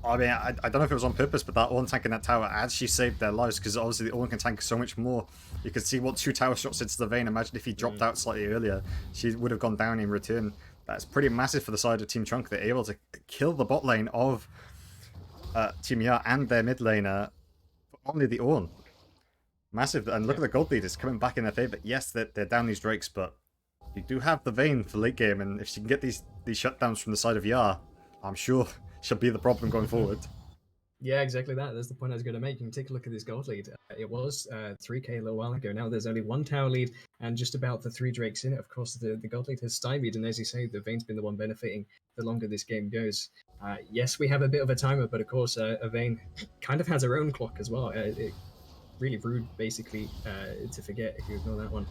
I mean, I don't know if it was on purpose, but that Ornn tanking that tower actually saved their lives, because obviously the Ornn can tank so much more. You can see what 2 tower shots into the Vayne. Imagine if he dropped out slightly earlier, she would have gone down in return. That's pretty massive for the side of Team Chunk. They're able to kill the bot lane of Team Yar and their mid laner. Only the Ornn. Massive. And look at the gold leaders coming back in their favour. Yes, they're down these Drakes, but you do have the Vayne for late game, and if she can get these shutdowns from the side of Yar, I'm sure she'll be the problem going forward. Yeah, exactly that. That's the point I was going to make. You can take a look at this gold lead. It was 3k a little while ago. Now there's only 1 tower lead and just about the 3 Drakes in it. Of course, the gold lead has stymied, and as you say, the Vayne's been the one benefiting the longer this game goes. Yes, we have a bit of a timer, but of course, a Vayne kind of has her own clock as well. Really rude, basically, to forget if you ignore that one.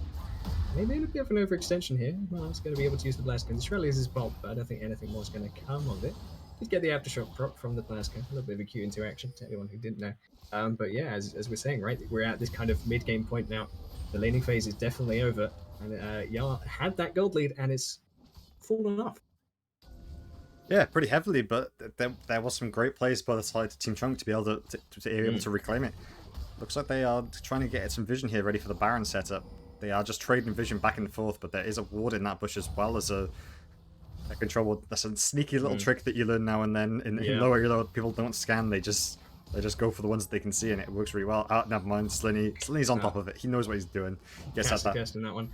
maybe a bit of an overextension here. Mars going to be able to use the blast gun. This rally is his bomb, but I don't think anything more is going to come of it. Did get the aftershock prop from the blast gun. A little bit of a cute interaction to anyone who didn't know. But yeah, as we're saying, right, we're at this kind of mid-game point now. The laning phase is definitely over, and Yar had that gold lead, and it's fallen off. Yeah, pretty heavily, but there was some great plays by the side of Team Chunk to be able to reclaim it. Looks like they are trying to get some vision here, ready for the Baron setup. They are just trading vision back and forth, but there is a ward in that bush as well as a control ward. That's a sneaky little trick that you learn now and then. In lower elo, people don't scan; they just go for the ones that they can see, and it works really well. Never mind, Slinny's on top of it. He knows what he's doing. Gets that. In that one.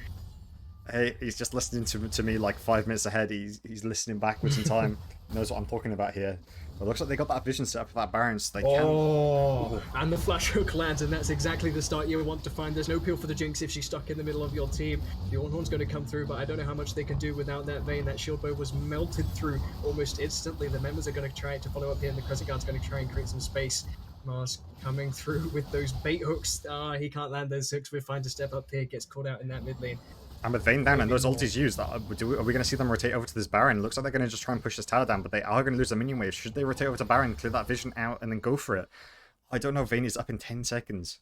Hey, he's just listening to me like 5 minutes ahead. He's listening backwards in time. He knows what I'm talking about here. But it looks like they got that vision set up for that Baron, so they can. And the flash hook lands, and that's exactly the start you want to find. There's no peel for the Jinx if she's stuck in the middle of your team. The Ornhorn's going to come through, but I don't know how much they can do without that Vayne. That shield bow was melted through almost instantly. The members are going to try to follow up here, and the Crescent Guard's going to try and create some space. Mars coming through with those bait hooks. He can't land those hooks. We're fine to step up here. Gets caught out in that mid lane. And with Vayne down and those ultis used, are we going to see them rotate over to this Baron? It looks like they're going to just try and push this tower down, but they are going to lose the minion wave. Should they rotate over to Baron, clear that vision out, and then go for it? I don't know. Vayne is up in 10 seconds.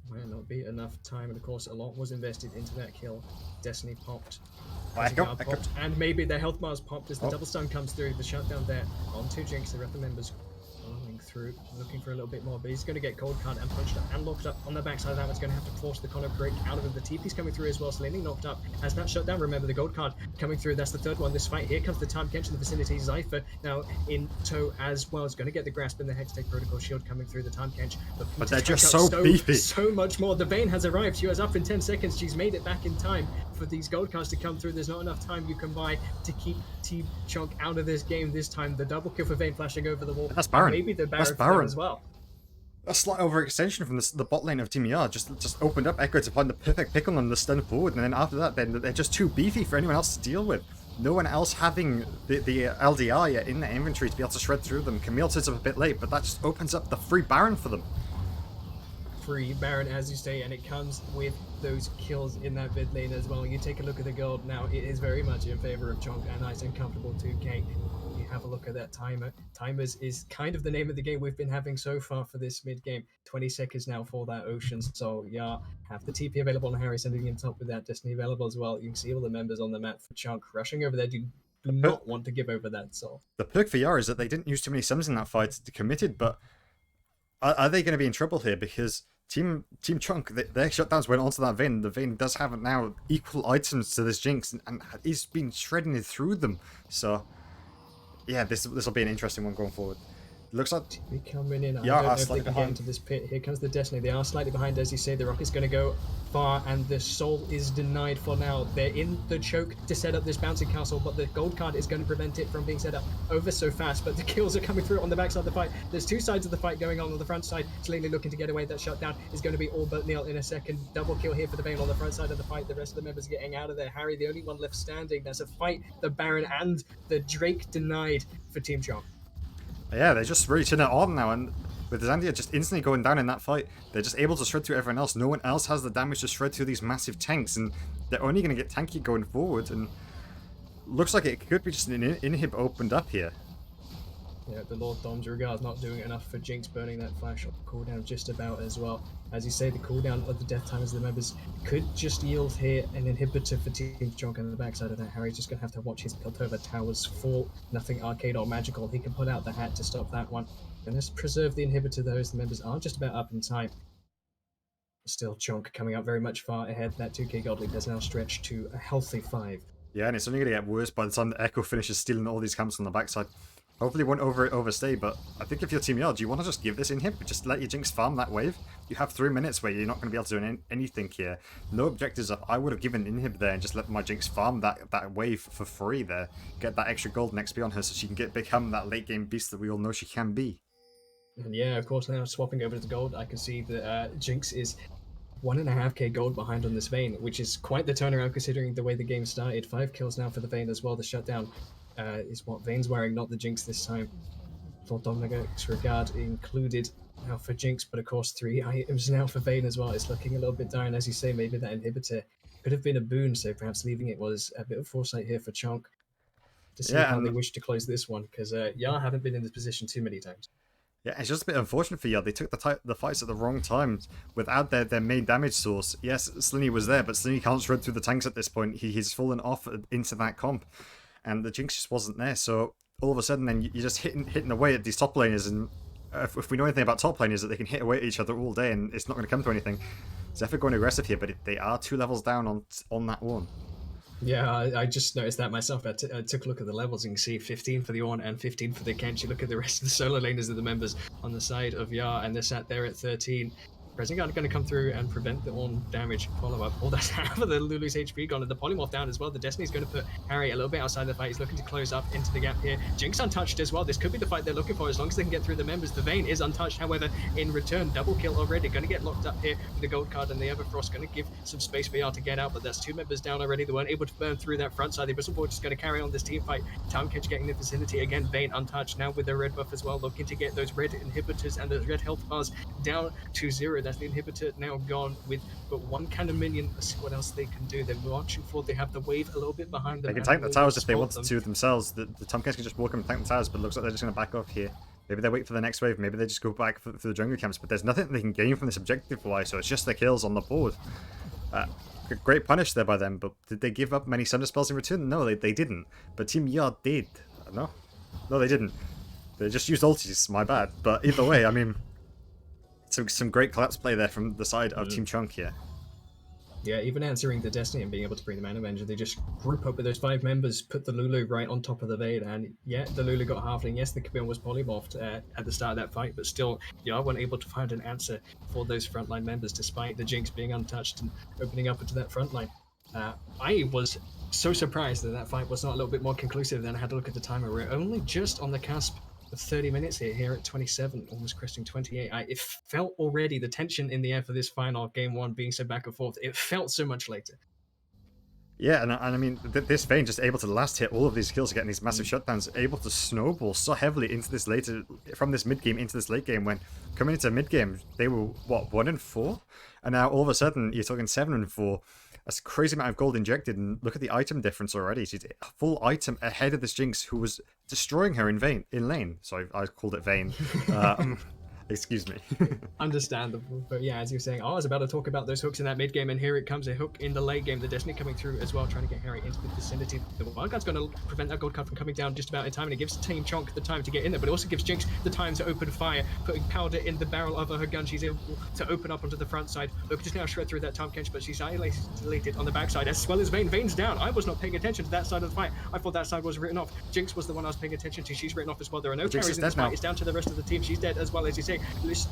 Might not be enough time, and of course, a lot was invested into that kill. Destiny popped. Popped, and maybe the health bars popped as the double stun comes through. The shutdown there onto Jinx. The rest of the members following through, looking for a little bit more, but he's going to get cold card and punched up and locked up on the backside of that. One's going to have to force the Connor break out of it. The TP's coming through as well. Slinny knocked up as that shut down. Remember the gold card coming through. That's the third one. This fight here comes the time catch in the vicinity. Zypher now in tow as well. Is going to get the grasp in the Hextech Protocol shield coming through the time catch. But they're just so beefy. So much more. The Vayne has arrived. She was up in 10 seconds. She's made it back in time for these gold cards to come through. There's not enough time you can buy to keep Team Chunk out of this game this time. The double kill for Vayne flashing over the wall. That's Baron. Maybe the Baron as well. A slight overextension from the bot lane of Team ER just opened up Echo to find the perfect pick on them, the stun forward, and then after that, then they're just too beefy for anyone else to deal with. No one else having the LDR yet in their inventory to be able to shred through them. Camille sits up a bit late, but that just opens up the free Baron for them. Free Baron, as you say, and it comes with those kills in that mid lane as well. You take a look at the gold now, it is very much in favor of Chonk, and nice and comfortable 2k. You have a look at that timer. Timers is kind of the name of the game we've been having so far for this mid game. 20 seconds now for that Ocean. So yeah, have the TP available on Harry, sending him top with that Destiny available as well. You can see all the members on the map for Chunk rushing over there. Do not want to give over that soul. The perk for Yara is that they didn't use too many summons in that fight. They committed, but are they going to be in trouble here? Because Team Chunk, their shutdowns went onto that Vayne. The Vayne does have now equal items to this Jinx, and he's been shredding it through them. So yeah, this will be an interesting one going forward. Looks like we coming in. I don't know if they can get into this pit. Here comes the Destiny. They are slightly behind, as you say. The Rocket's going to go far, and the soul is denied for now. They're in the choke to set up this bouncing castle, but the gold card is going to prevent it from being set up over so fast. But the kills are coming through on the backside of the fight. There's two sides of the fight going on the front side. Selene looking to get away. That shutdown is going to be all but nil in a second. Double kill here for the Vayne on the front side of the fight. The rest of the members are getting out of there. Harry, the only one left standing. There's a fight. The Baron and the Drake denied for Team Chong. Yeah, they're just really turning it on now, and with Zandia just instantly going down in that fight, they're just able to shred through everyone else. No one else has the damage to shred through these massive tanks, and they're only going to get tanky going forward, and looks like it could be just an inhib opened up here. Yeah, the Lord Dom's regards not doing enough for Jinx, burning that flash cooldown just about as well. As you say, the cooldown of the death timers of the members could just yield here an inhibitor for Team Chonk on the backside of that. Harry's just going to have to watch his Piltover towers fall. Nothing arcade or magical. He can put out the hat to stop that one. And let's preserve the inhibitor though, as the members are just about up in time. Still, Chonk coming up very much far ahead. That 2k gold lead has now stretched to a healthy 5. Yeah, and it's only going to get worse by the time the Echo finishes stealing all these camps on the backside. Hopefully it won't overstay, but I think if you're Team Yard, do you want to just give this inhib? Just let your Jinx farm that wave? You have 3 minutes where you're not going to be able to do anything here. No objectives up. I would have given inhib there and just let my Jinx farm that wave for free there. Get that extra gold and XP on her so she can become that late game beast that we all know she can be. And yeah, of course, now swapping over to gold, I can see that Jinx is 1.5k gold behind on this Vayne, which is quite the turnaround considering the way the game started. 5 kills now for the Vayne as well. The shutdown is what Vayne's wearing, not the Jinx this time. Lord Dominic's regard included now for Jinx, but of course 3 items now for Vayne as well. It's looking a little bit down, as you say. Maybe that inhibitor could have been a boon. So perhaps leaving it was a bit of foresight here for Chonk to see Yeah, how they and wish to close this one, because Yar haven't been in this position too many times. yeah, it's just a bit unfortunate for Yard. They took the fights at the wrong times without their main damage source. Yes, Slinny was there, but Slinny can't shred through the tanks at this point. He's fallen off into that comp, and the Jinx just wasn't there. So all of a sudden, then you're just hitting away at these top laners, and if we know anything about top laners, that they can hit away at each other all day, and it's not going to come to anything. Zephyr going aggressive here, but they are 2 levels down on that one. Yeah, I just noticed that myself. I took a look at the levels and you can see 15 for the Ornn and 15 for the Kench. You look at the rest of the solo laners of the members on the side of Yar, and they're sat there at 13. Present Guard going to come through and prevent the Ornn damage follow-up. All that's half of the Lulu's HP gone, and the Polymorph down as well. The Destiny's going to put Harry a little bit outside the fight. He's looking to close up into the gap here. Jinx untouched as well. This could be the fight they're looking for as long as they can get through the members. The Vayne is untouched, however, in return, double kill already. Going to get locked up here with the gold card, and the Everfrost going to give some space for Yar to get out, but that's 2 members down already. They weren't able to burn through that front side. The Abyssal Void is going to carry on this team fight. Time Catch getting in the vicinity again. Vayne untouched now with their red buff as well, looking to get those red inhibitors and those red health bars down to 0. That's the inhibitor now gone with but 1 kind of minion. Let's see what else they can do. They're marching forward. They have the wave a little bit behind them. They can tank the towers if they wanted to themselves. The Tomcats can just walk in and tank the towers, but it looks like they're just going to back off here. Maybe they wait for the next wave. Maybe they just go back for the jungle camps. But there's nothing they can gain from this objective-wise, so it's just their kills on the board. Great punish there by them, but did they give up many Sunder spells in return? No, they didn't. But Team Yard did. No, they didn't. They just used ultis. My bad. But either way, I mean, some great collapse play there from the side of Team Chunk here. Yeah, even answering the Destiny and being able to bring the Mana Avenger, they just group up with those 5 members, put the Lulu right on top of the Vayne, and yeah, the Lulu got halfling. Yes, the Camille was polymorphed at the start of that fight, but still, Yar weren't able to find an answer for those frontline members, despite the Jinx being untouched and opening up into that frontline. I was so surprised that fight was not a little bit more conclusive. Then I had to look at the timer. We're only just on the cusp of 30 minutes here at 27, almost cresting 28. It felt already the tension in the air for this final game 1 being so back and forth. It felt so much later. Yeah, and I mean, this Vayne just able to last hit all of these kills, getting these massive shutdowns, able to snowball so heavily into this from this mid game into this late game. When coming into mid game, they were what 1-4, and now all of a sudden you're talking 7-4. That's a crazy amount of gold injected, and look at the item difference already. She's a full item ahead of this Jinx, who was destroying her in lane. Sorry, I called it Vayne. Excuse me. Understandable, but yeah, as you're saying, I was about to talk about those hooks in that mid game, and here it comes, a hook in the late game. The Destiny coming through as well, trying to get Harry into the vicinity. The Wildcard's going to prevent that gold card from coming down just about in time, and it gives Team Chonk the time to get in there, but it also gives Jinx the time to open fire, putting powder in the barrel of her gun. She's able to open up onto the front side. Look, just now shred through that Tom Kench, but she's isolated on the backside as well as Vayne. Vayne's down. I was not paying attention to that side of the fight. I thought that side was written off. Jinx was the one I was paying attention to. She's written off as well. There are no carries in this fight. It's down to the rest of the team. She's dead as well, as you say.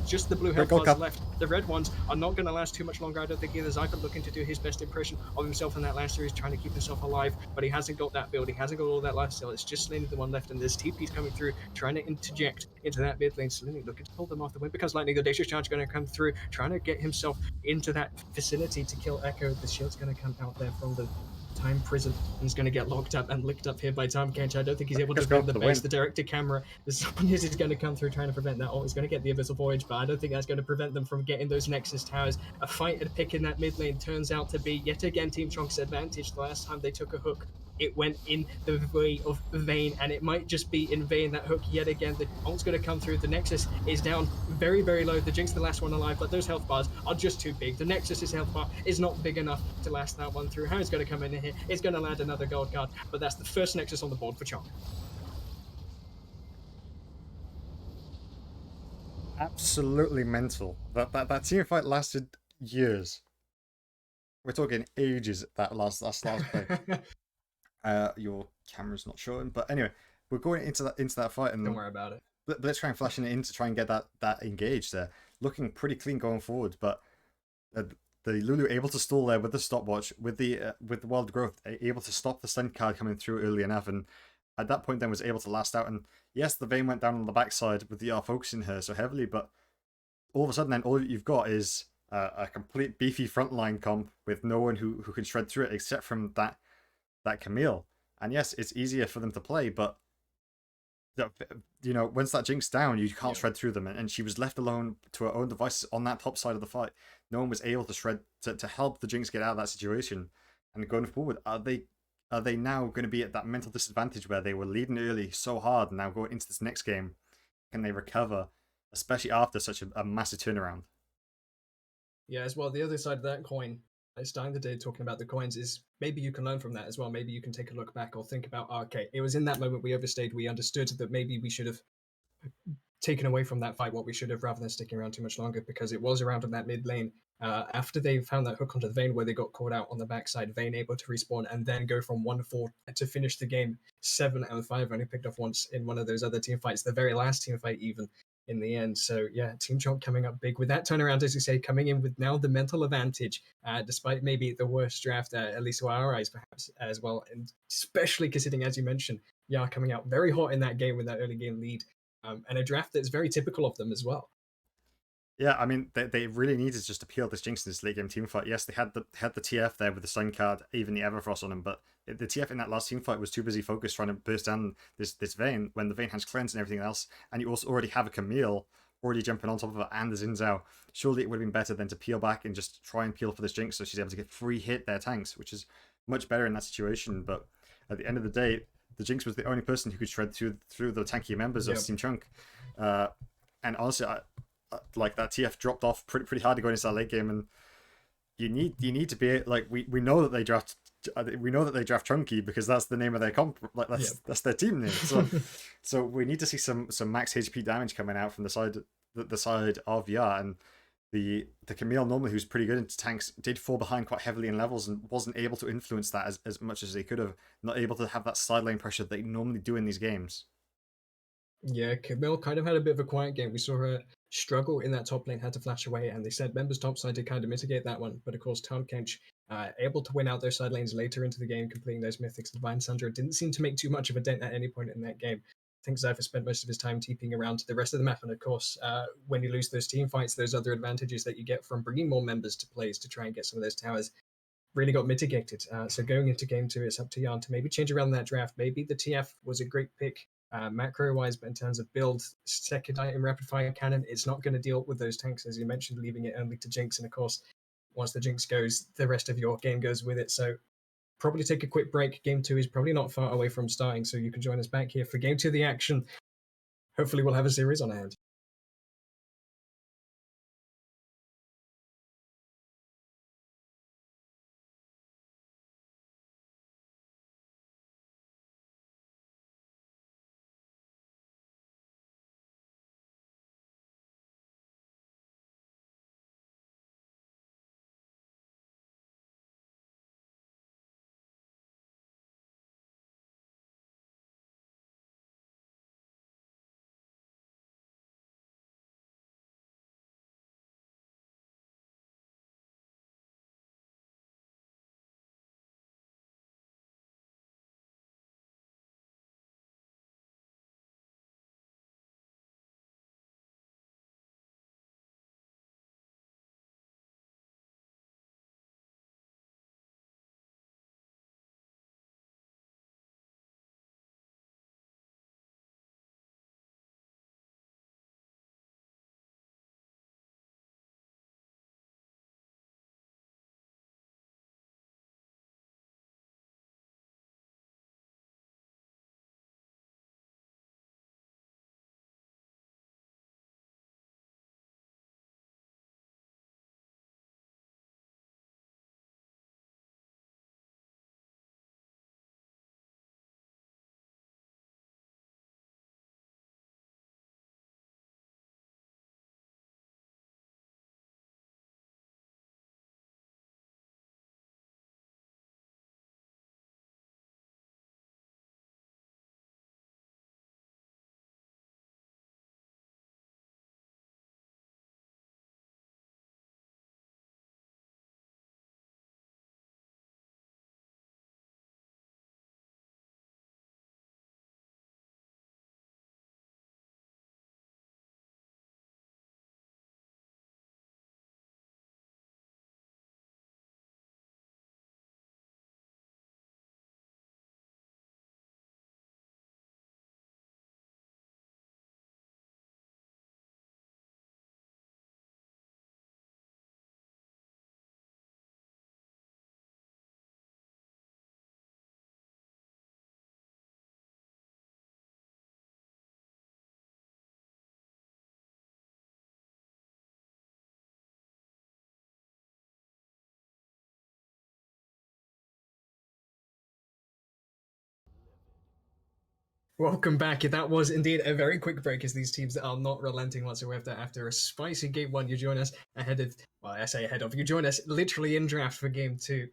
Just the blue health bars left. The red ones are not going to last too much longer. I don't think either. Zypher looking to do his best impression of himself in that last series, trying to keep himself alive, but he hasn't got that build. He hasn't got all that lifesteal. It's just Slinny the one left, and there's TP's coming through, trying to interject into that mid lane. Slinny looking to pull them off the win because lightning. The Dacious Charge going to come through, trying to get himself into that vicinity to kill Echo. The shield's going to come out there from the time prison, and he's going to get locked up and licked up here by Tom Kench. I don't think he's able to grab the base. The director camera, the someone is going to come through trying to prevent that. He's going to get the Abyssal Voyage, but I don't think that's going to prevent them from getting those Nexus towers. A fight at pick in that mid lane turns out to be yet again Team Chonk's advantage. The last time they took a hook, it went in the way of Vayne, and it might just be in vain. That hook yet again. The ult's going to come through. The Nexus is down very, very low. The Jinx, the last one alive, but those health bars are just too big. The Nexus's health bar is not big enough to last that one through. Harry's going to come in here. It's going to land another gold card, but that's the first Nexus on the board for Chonk. Absolutely mental. That team fight lasted years. We're talking ages. That last play. Your camera's not showing, but anyway, we're going into that fight, and don't worry about it. Let's try and flashing it in to try and get that engaged there. Looking pretty clean going forward, but the Lulu able to stall there with the stopwatch, with the wild growth, able to stop the stun card coming through early enough, and at that point then was able to last out. And yes, the Vayne went down on the backside with the R focusing her so heavily, but all of a sudden then all you've got is a complete beefy frontline comp with no one who can shred through it except from that Camille. And yes, it's easier for them to play, but you know, once that Jinx down, you can't shred through them, and she was left alone to her own devices on that top side of the fight. No one was able to shred to help the Jinx get out of that situation. And going forward, are they now going to be at that mental disadvantage where they were leading early so hard, and now going into this next game, can they recover, especially after such a massive turnaround? Yeah, as well. The other side of that coin, starting the day talking about the coins, is maybe you can learn from that as well. Maybe you can take a look back or think about, okay, it was in that moment we overstayed. We understood that maybe we should have taken away from that fight what we should have rather than sticking around too much longer because it was around in that mid lane. After they found that hook onto the Vayne where they got caught out on the backside, Vayne able to respawn and then go from 1-4 to finish the game 7-5, only picked off once in one of those other team fights, the very last team fight even in the end. So yeah, Team Chomp coming up big with that turnaround, as you say, coming in with now the mental advantage, despite maybe the worst draft, at least to our eyes perhaps as well, and especially considering, as you mentioned, yeah, coming out very hot in that game with that early game lead, and a draft that's very typical of them as well. Yeah, I mean, they really needed just to peel this Jinx in this late game team fight. Yes, they had the TF there with the Sun card, even the Everfrost on him, but the TF in that last team fight was too busy focused trying to burst down this Vayne when the Vayne has cleansed and everything else, and you also already have a Camille already jumping on top of it and the Xin Zhao. Surely it would have been better than to peel back and just try and peel for this Jinx so she's able to get free hit their tanks, which is much better in that situation. But at the end of the day, the Jinx was the only person who could shred through the tanky members of Yep. Team Chunk. Uh, and honestly, like that TF dropped off pretty hard to go into that late game, and you need to be like we know that they draft Chunky because that's the name of their comp, like Yep. that's their team name. So we need to see some max HP damage coming out from the side of Ya, and the Camille normally, who's pretty good into tanks, did fall behind quite heavily in levels and wasn't able to influence that as much as they could have, not able to have that side lane pressure they normally do in these games. Yeah, Camille kind of had a bit of a quiet game. We saw her struggle in that top lane, had to flash away, and they said members topside to kind of mitigate that one. But of course, Tom Kench able to win out those side lanes later into the game, completing those mythics. Divine Sandra didn't seem to make too much of a dent at any point in that game. I think Zypher spent most of his time TPing around to the rest of the map, and of course, when you lose those team fights, those other advantages that you get from bringing more members to plays to try and get some of those towers really got mitigated. So going into game two, it's up to Jan to maybe change around that draft. Maybe the TF was a great pick macro wise, but in terms of build, second item rapid fire cannon, it's not going to deal with those tanks, as you mentioned, leaving it only to Jinx. And of course, once the Jinx goes, the rest of your game goes with it. So probably take a quick break. Game two is probably not far away from starting, so you can join us back here for game two of the action. Hopefully, we'll have a series on hand. Welcome back. That was indeed a very quick break as these teams are not relenting whatsoever. After a spicy game one, you join us ahead of, well, I say ahead of, you join us literally in draft for game two.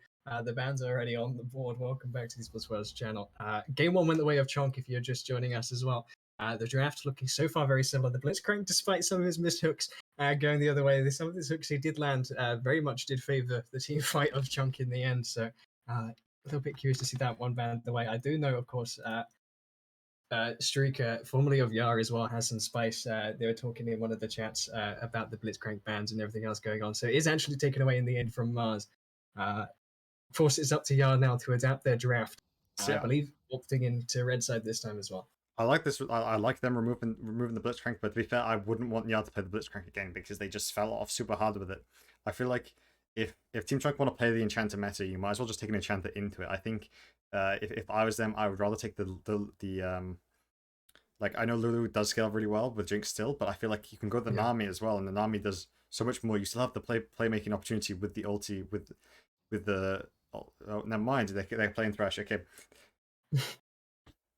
The bands are already on the board. Welcome back to the Esports Worlds channel. Game one went the way of Chonk if you're just joining us as well. The draft looking so far very similar. The Blitzcrank, despite some of his missed hooks, going the other way, some of his hooks he did land very much did favor the team fight of Chonk in the end. So a little bit curious to see that one band the way. I do know, of course, Streaker, formerly of Yar as well, has some spice. They were talking in one of the chats about the Blitzcrank bans and everything else going on. So it is actually taken away in the end from Mars. Of course, it's up to Yar now to adapt their draft. So I yeah, believe opting into red side this time as well. I like this. I like them removing the Blitzcrank, but to be fair, I wouldn't want Yard to play the Blitzcrank again because they just fell off super hard with it. I feel like if Team Trunk want to play the Enchanter meta, you might as well just take an Enchanter into it. I think if I was them, I would rather take the like I know Lulu does scale really well with Jinx still, but I feel like you can go the Yeah. Nami as well, and the Nami does so much more. You still have the playmaking opportunity with the ulti with the oh, never mind, they're playing Thresh. Okay,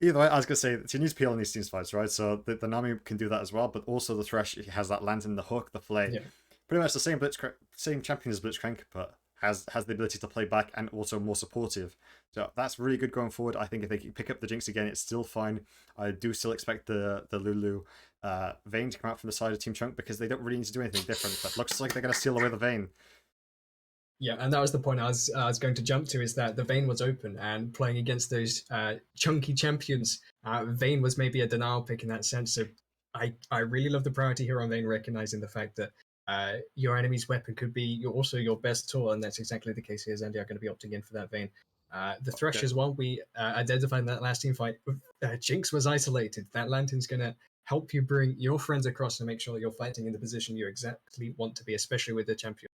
either way, I was gonna say she needs peel in these teams fights, right? So the Nami can do that as well, but also the Thresh has that lantern, the hook, the flay, Yeah. pretty much the same champion as Blitzcrank, but has the ability to play back and also more supportive. So that's really good going forward. I think if they pick up the Jinx again, it's still fine. I do still expect the Lulu Vayne to come out from the side of Team Chunk because they don't really need to do anything different. But looks like they're gonna steal away the Vayne. Yeah, and that was the point I was going to jump to is that the Vayne was open and playing against those chunky champions. Vayne was maybe a denial pick in that sense. So I really love the priority here on Vayne, recognizing the fact that your enemy's weapon could be also your best tool, and that's exactly the case here. Zandy are going to be opting in for that Vayne. The Thresh Okay. as well, we identified in that last team fight. Jinx was isolated. That Lantern's going to help you bring your friends across and make sure you're fighting in the position you exactly want to be, especially with the champion.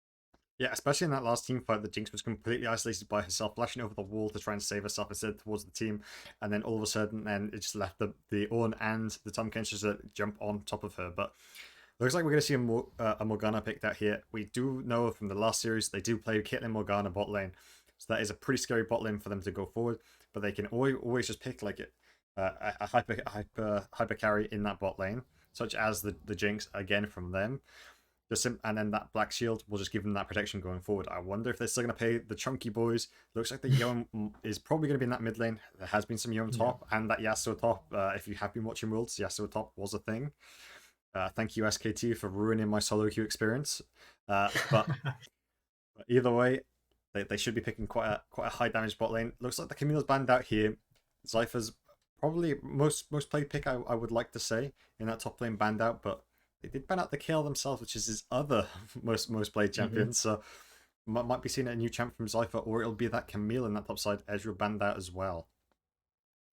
Yeah, especially in that last team fight, the Jinx was completely isolated by herself, flashing over the wall to try and save herself instead towards the team, and then all of a sudden, then it just left the Ornn and the Tom Kench to jump on top of her. But looks like we're going to see a Morgana picked out here. We do know from the last series they do play Caitlyn Morgana bot lane, so that is a pretty scary bot lane for them to go forward. But they can always just pick like a hyper carry in that bot lane, such as the Jinx again from them. And then that Black Shield will just give them that protection going forward. I wonder if they're still going to play the chunky boys. Looks like the Yone is probably going to be in that mid lane. There has been some Yone top and that Yasuo top. If you have been watching Worlds, Yasuo top was a thing. Thank you, SKT, for ruining my solo queue experience. But either way, they should be picking quite a high damage bot lane. Looks like the Camille's banned out here. Zypher's probably most played pick I would like to say in that top lane banned out, but they did ban out the Kale themselves, which is his other most played champion. So might be seeing a new champ from Zypher, or it'll be that Camille in that top side. Ezreal banned out as well.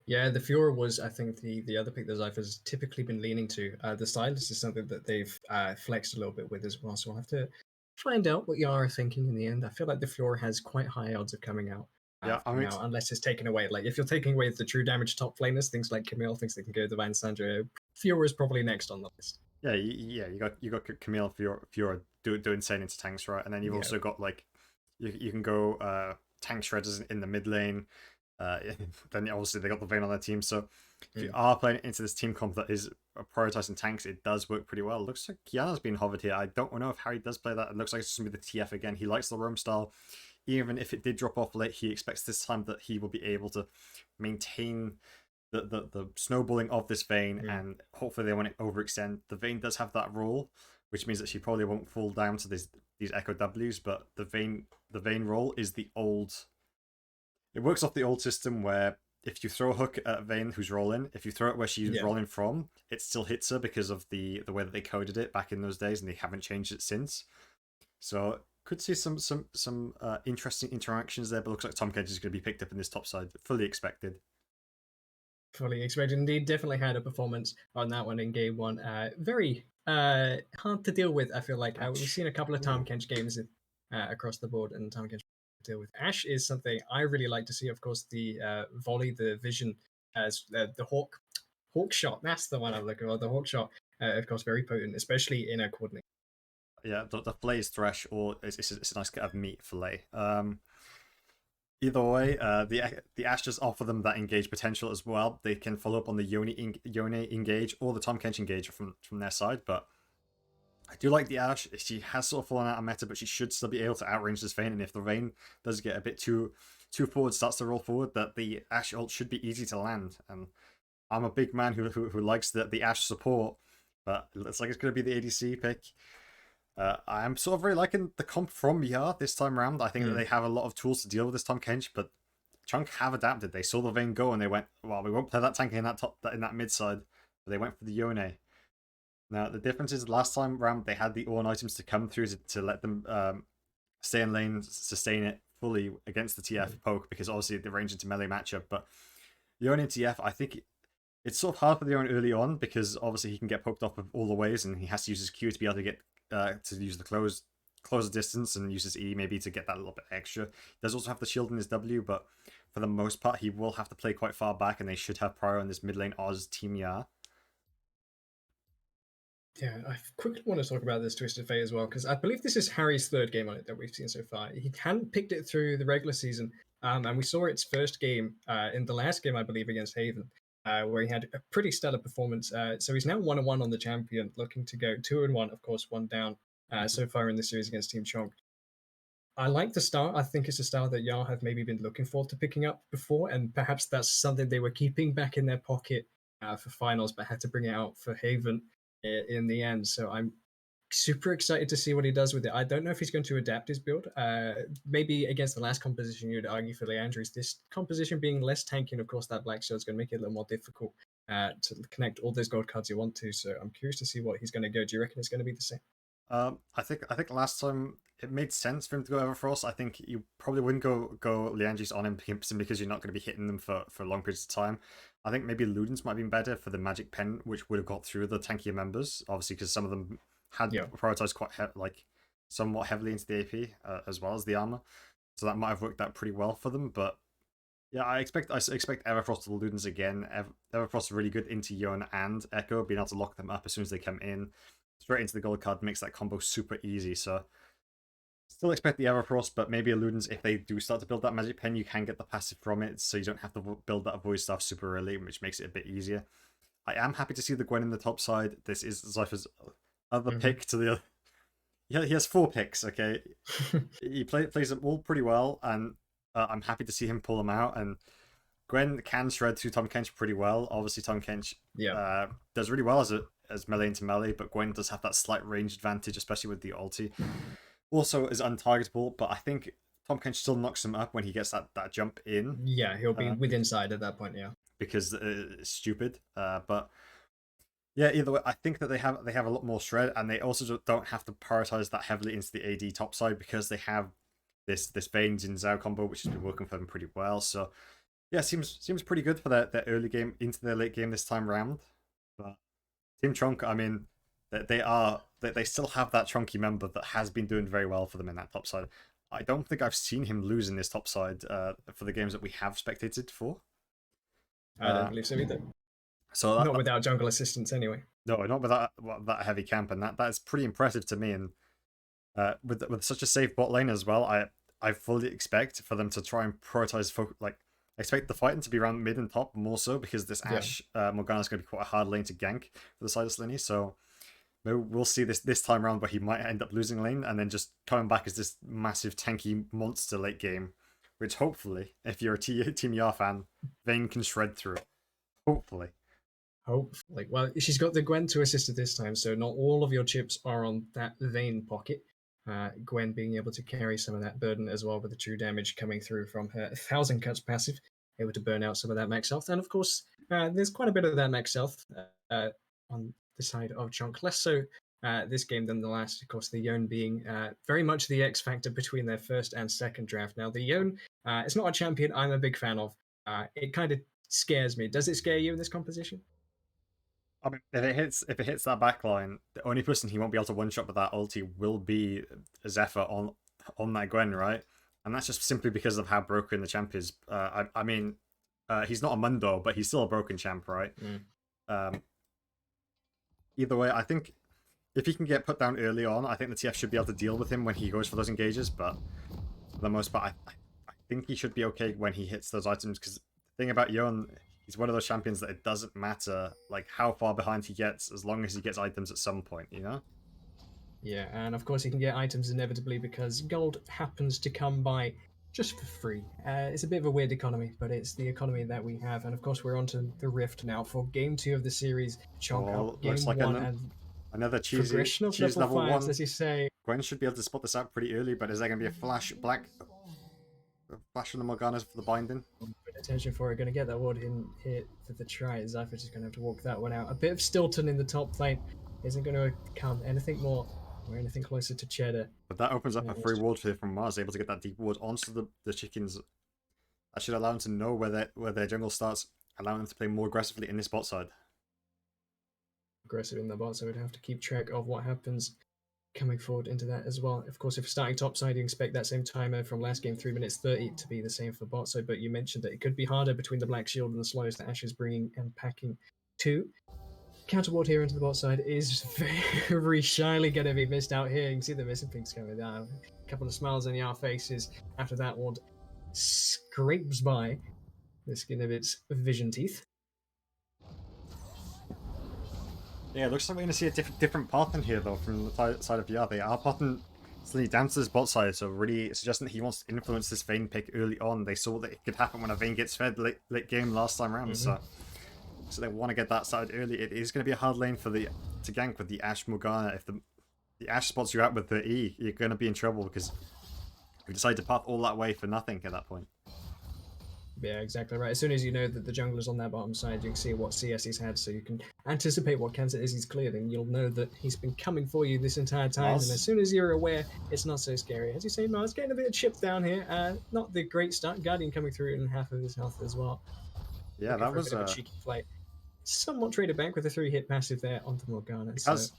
Yeah, the Fiora was, I think, the other pick that Zypher's typically been leaning to. The Stylus is something that they've flexed a little bit with as well, so we'll have to find out what you are thinking in the end. I feel like the Fiora has quite high odds of coming out Yeah, for now, unless it's taken away. Like, if you're taking away the true damage top laners, things like Camille, things that can go Divine Sandra, Fiora is probably next on the list. yeah, you got Camille Fiora do insane into tanks, right? And then you've Yeah. also got like you can go tank shredders in the mid lane. Then obviously they got the Vayne on their team. So if you are playing into this team comp that is prioritizing tanks, it does work pretty well. It looks like Kiana's been hovered here. I don't know if Harry does play that. It looks like it's just gonna be the TF again. He likes the roam style. Even if it did drop off late, he expects this time that he will be able to maintain the snowballing of this Vayne, and hopefully they won't overextend. The Vayne does have that role, which means that she probably won't fall down to these Echo Ws, but the Vayne role is the old. It works off the old system where if you throw a hook at Vayne who's rolling, if you throw it where she's rolling from, it still hits her because of the way that they coded it back in those days, and they haven't changed it since. So could see some interesting interactions there, but looks like Tom Kedge is going to be picked up in this top side, fully expected. Fully expected. Indeed, definitely had a performance on that one in game one. Very hard to deal with, I feel like. We've seen a couple of Tom Kench games across the board, and Tom Kench to deal with. Ash is something I really like to see. Of course, the volley, the vision, as the hawk shot. That's the one I'm looking for. The hawk shot, of course, very potent, especially in a coordinate. Yeah, the flay's Thresh, or it's a nice cut of meat fillet. Either way, the Ashe just offer them that engage potential as well. They can follow up on the Yone engage or the Tom Kench engage from their side, but I do like the Ashe. She has sort of fallen out of meta, but she should still be able to outrange this Vayne. And if the Vayne does get a bit too forward, starts to roll forward, that the Ashe ult should be easy to land. And I'm a big man who likes the Ashe support, but it looks like it's going to be the ADC pick. I'm sort of really liking the comp from Yar this time around. I think that they have a lot of tools to deal with this Tom Kench, but Chunk have adapted. They saw the Vayne go and they went, well, we won't play that tank in that mid side. But they went for the Yone. Now the difference is last time round they had the Ornn items to come through to let them stay in lane, sustain it fully against the TF poke, because obviously the range into melee matchup. But Yone in TF, I think it's sort of hard for the Yone early on because obviously he can get poked off of all the ways and he has to use his Q to be able to get to use the close the distance and use his E maybe to get that little bit extra. He does also have the shield in his W, but for the most part he will have to play quite far back, and they should have prior on this mid lane Oz Team Yar. Yeah, I quickly want to talk about this Twisted Fate as well, because I believe this is Harry's third game on it that we've seen so far. He hadn't picked it through the regular season, and we saw its first game in the last game, I believe, against Haven, where he had a pretty stellar performance. So he's now 1-1 on the champion, looking to go 2-1, of course, one down so far in the series against Team Chonk. I like the start. I think it's a style that Yar have maybe been looking forward to picking up before, and perhaps that's something they were keeping back in their pocket for finals, but had to bring it out for Haven in the end. So I'm super excited to see what he does with it. I don't know if he's going to adapt his build. Maybe against the last composition, you'd argue for Leandri's. This composition being less tanky, and of course that black shield is going to make it a little more difficult to connect all those gold cards you want to. So I'm curious to see what he's going to go. Do you reckon it's going to be the same? I think last time it made sense for him to go Everfrost. I think you probably wouldn't go Leandris on him simply because you're not going to be hitting them for long periods of time. I think maybe Ludens might have been better for the Magic Pen, which would have got through the tankier members, obviously because some of them had prioritized quite somewhat heavily into the AP as well as the armor, so that might have worked out pretty well for them. But yeah, I expect Everfrost to Ludens again. Everfrost really good into Yon and Echo, being able to lock them up as soon as they come in. Straight into the gold card makes that combo super easy. So still expect the Everfrost, but maybe a Ludens, if they do start to build that Magic Pen, you can get the passive from it, so you don't have to build that Void Staff super early, which makes it a bit easier. I am happy to see the Gwen in the top side. This is Zypher's other pick to the other. Yeah, he has 4 picks, okay? He plays them all pretty well, and I'm happy to see him pull them out. And Gwen can shred through Tom Kench pretty well. Obviously, Tom Kench does really well as melee into melee, but Gwen does have that slight range advantage, especially with the ulti. Also is untargetable, but I think Tom Kench still knocks him up when he gets that jump in. Yeah, he'll be within side at that point, because it's stupid. But yeah, either way, I think that they have a lot more shred, and they also don't have to prioritize that heavily into the AD top side because they have this Vayne Jin Zhao combo, which has been working for them pretty well. So yeah, seems pretty good for their early game into their late game this time round. But Team Chunk, I mean, they still have that chunky member that has been doing very well for them in that top side. I don't think I've seen him lose in this top side for the games that we have spectated for. I don't believe so either. So not without jungle assistance anyway. No, not without that heavy camp, and that is pretty impressive to me. And with such a safe bot lane as well, I fully expect for them to try and prioritize I expect the fighting to be around mid and top more so because this Ashe Morgana is going to be quite a hard lane to gank for the Silas Linny. So maybe we'll see this time around where he might end up losing lane and then just coming back as this massive tanky monster late game, which hopefully, if you're a Team Yar fan, Vayne can shred through. Hopefully. Hopefully. Well, she's got the Gwen to assist her this time, so not all of your chips are on that Vayne pocket. Gwen being able to carry some of that burden as well with the true damage coming through from her 1,000 cuts passive, able to burn out some of that max health. And of course, there's quite a bit of that max health on the side of Chunk. Less so this game than the last, of course, the Yone being very much the X factor between their first and second draft. Now, the Yone, it's not a champion I'm a big fan of. It kind of scares me. Does it scare you in this composition? I mean, if it hits that backline, the only person he won't be able to one shot with that ulti will be Zephyr on that Gwen, right? And that's just simply because of how broken the champ is. I mean, he's not a Mundo, but he's still a broken champ, right? Either way, I think if he can get put down early on, I think the TF should be able to deal with him when he goes for those engages. But for the most part, I think he should be okay when he hits those items, because the thing about Yon, he's one of those champions that it doesn't matter like how far behind he gets as long as he gets items at some point, you know? Yeah, and of course he can get items inevitably because gold happens to come by just for free. It's a bit of a weird economy, but it's the economy that we have. And of course we're on to the Rift now for Game 2 of the series, Chonk Oh, Up, looks Game like 1, and another cheesy progression of cheese level level 5s, 1. as you say. Gwen should be able to spot this out pretty early, but is there going to be a flash on the Morganas for the binding? Put attention for it, going to get that ward in here for the try. Zypher just going to have to walk that one out. A bit of Stilton in the top lane isn't going to come anything more or anything closer to Cheddar. But that opens up a free ward here from Mars, able to get that deep ward onto the chickens. That should allow them to know where their jungle starts, allowing them to play more aggressively in this bot side. Aggressive in the bot, so we'd have to keep track of what happens coming forward into that as well. Of course, if we're starting top side, you expect that same timer from last game, 3 minutes 30, to be the same for bot side, but you mentioned that it could be harder between the Black Shield and the slows that Ash is bringing and packing too. Counter ward here into the bot side is very shyly going to be missed out here. You can see the missing pinks coming down. A couple of smiles on our faces after that ward scrapes by the skin of its vision teeth. Yeah, it looks like we're going to see a different path in here, though, from the side of VR. They are potting Slinny down to this bot side, so really suggesting that he wants to influence this Vayne pick early on. They saw that it could happen when a Vayne gets fed late game last time around, so they want to get that started early. It is going to be a hard lane for to gank with the Ashe Morgana. If the Ashe spots you out with the E, you're going to be in trouble, because we decide to path all that way for nothing at that point. Yeah, exactly right. As soon as you know that the jungler's on that bottom side, you can see what CS he's had, so you can anticipate what cancer is he's cleared, and you'll know that he's been coming for you this entire time. Mars. And as soon as you're aware, it's not so scary. As you say, Mars getting a bit of chipped down here. Not the great start. Guardian coming through in half of his health as well. Yeah, that was a cheeky play. Somewhat traded back with a 3-hit passive there onto Morgana.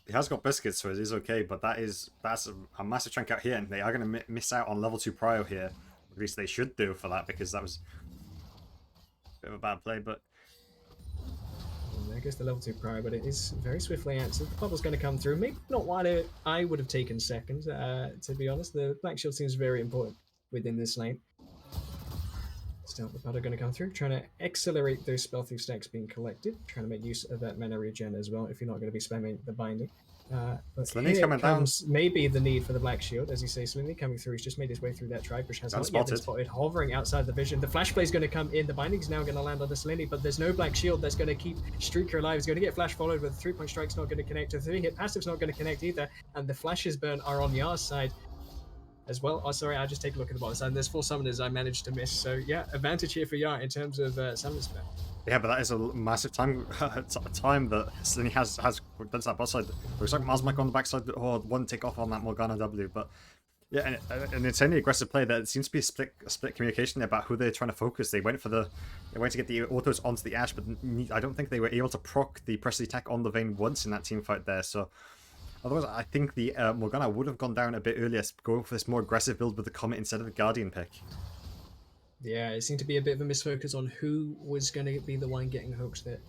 He has got biscuits, so it is okay, but that's a massive chunk out here, and they are going to miss out on level 2 prio here. At least they should do for that, because that was a bit of a bad play, but there goes the level 2 prio, but it is very swiftly answered. The bubble's going to come through. Maybe not what I would have taken second, to be honest. The Black Shield seems very important within this lane. Still, the putter going to come through, trying to accelerate those spell thief stacks being collected, trying to make use of that mana regen as well if you're not going to be spamming the binding. But Slinny's coming down. Maybe the need for the Black Shield, as you say. Slinny coming through. He's just made his way through that Tribush. Has not yet been spotted, hovering outside the vision. The Flash Play is going to come in. The binding's now going to land on the Slinny, but there's no Black Shield that's going to keep Streaker alive. He's going to get Flash followed, but the 3-point strike's not going to connect. The 3-hit passive's not going to connect either, and the Flashes burn are on Yar's side as well. Oh, sorry, I just take a look at the bottom side. There's 4 summoners I managed to miss, so yeah, advantage here for Yar in terms of summon spell. Yeah, but that is a massive time that Slinny has that's that bot side. Looks like Mars might go on the backside, or one take off on that Morgana W, but yeah, and it's only aggressive play. That it seems to be a split communication about who they're trying to focus. They went to get the autos onto the Ashe, but I don't think they were able to proc the press attack on the Vayne once in that team fight there. So otherwise, I think the Morgana would have gone down a bit earlier, going for this more aggressive build with the Comet instead of the Guardian pick. Yeah, it seemed to be a bit of a misfocus on who was going to be the one getting hooked there.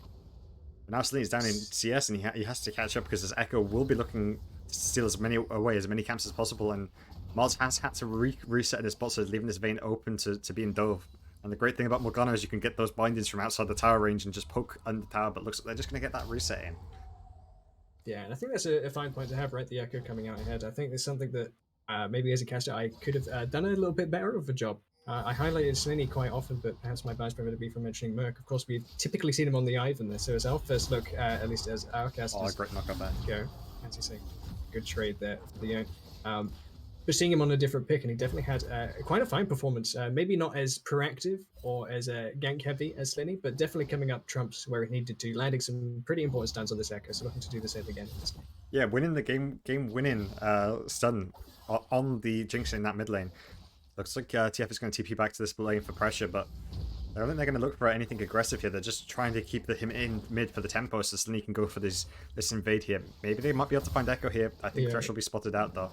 Now Slinny's down in CS, and he has to catch up because his Echo will be looking to steal as many camps as possible, and Mars has had to reset his spot, so leaving this Vayne open to be in Dove. And the great thing about Morgana is you can get those bindings from outside the tower range and just poke under the tower, but looks like they're just going to get that reset in. Yeah, and I think that's a fine point to have, right? The Echo coming out ahead. I think there's something that maybe as a caster I could have done a little bit better of a job. I highlighted Slinny quite often, but perhaps my bias prefer to be from mentioning Merc. Of course, we've typically seen him on the Ivan there, so as our first look, at least as our casters. Oh, great knock up there. Go, as you say, good trade there for the but seeing him on a different pick, and he definitely had quite a fine performance. Maybe not as proactive or as gank heavy as Slinny, but definitely coming up trumps where he needed to, landing some pretty important stuns on this Echo, so looking to do the same again in this game. Yeah, winning the game winning stun on the Jinx in that mid lane. Looks like TF is going to TP back to this lane for pressure, but I don't think they're going to look for anything aggressive here. They're just trying to keep him in mid for the tempo, so Slinny can go for this invade here. Maybe they might be able to find Echo here. I think Thresh will be spotted out though.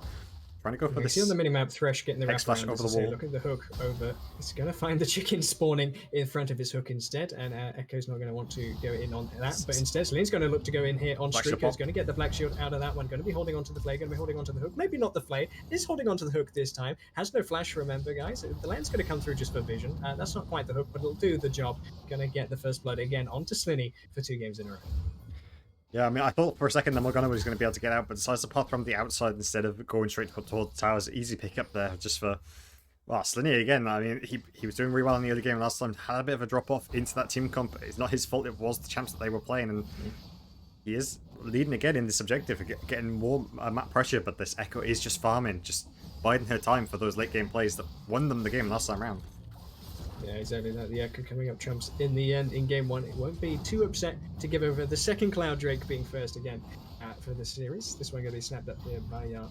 Trying to go for You this. see on the minimap, Thresh getting the Hex flash wraparound. over As the I say, wall. look at the hook over. He's going to find the chicken spawning in front of his hook instead, and Echo's not going to want to go in on that. But instead, Celine's going to look to go in here on Streaker. He's going to get the Black Shield out of that one. Going to be holding onto the Flay. Going to be holding onto the hook. Maybe not the Flay. Is holding onto the hook this time. Has no flash, remember, guys. The land's going to come through just for vision. That's not quite the hook, but it'll do the job. Going to get the first blood again onto Slinny for 2 games in a row. Yeah, I mean, I thought for a second that Morgana was going to be able to get out, but decides to pop from the outside instead of going straight toward the towers. Easy pick up there, just for... Well, Slinny again, I mean, he was doing really well in the early game last time, had a bit of a drop-off into that team comp. It's not his fault, it was the champs that they were playing, and he is leading again in this objective, getting more map pressure, but this Echo is just farming, just biding her time for those late game plays that won them the game last time round. Yeah, exactly that. The Echo coming up trumps in the end in game 1. It won't be too upset to give over the second Cloud Drake being first again for the series. This one going to be snapped up here by Yar.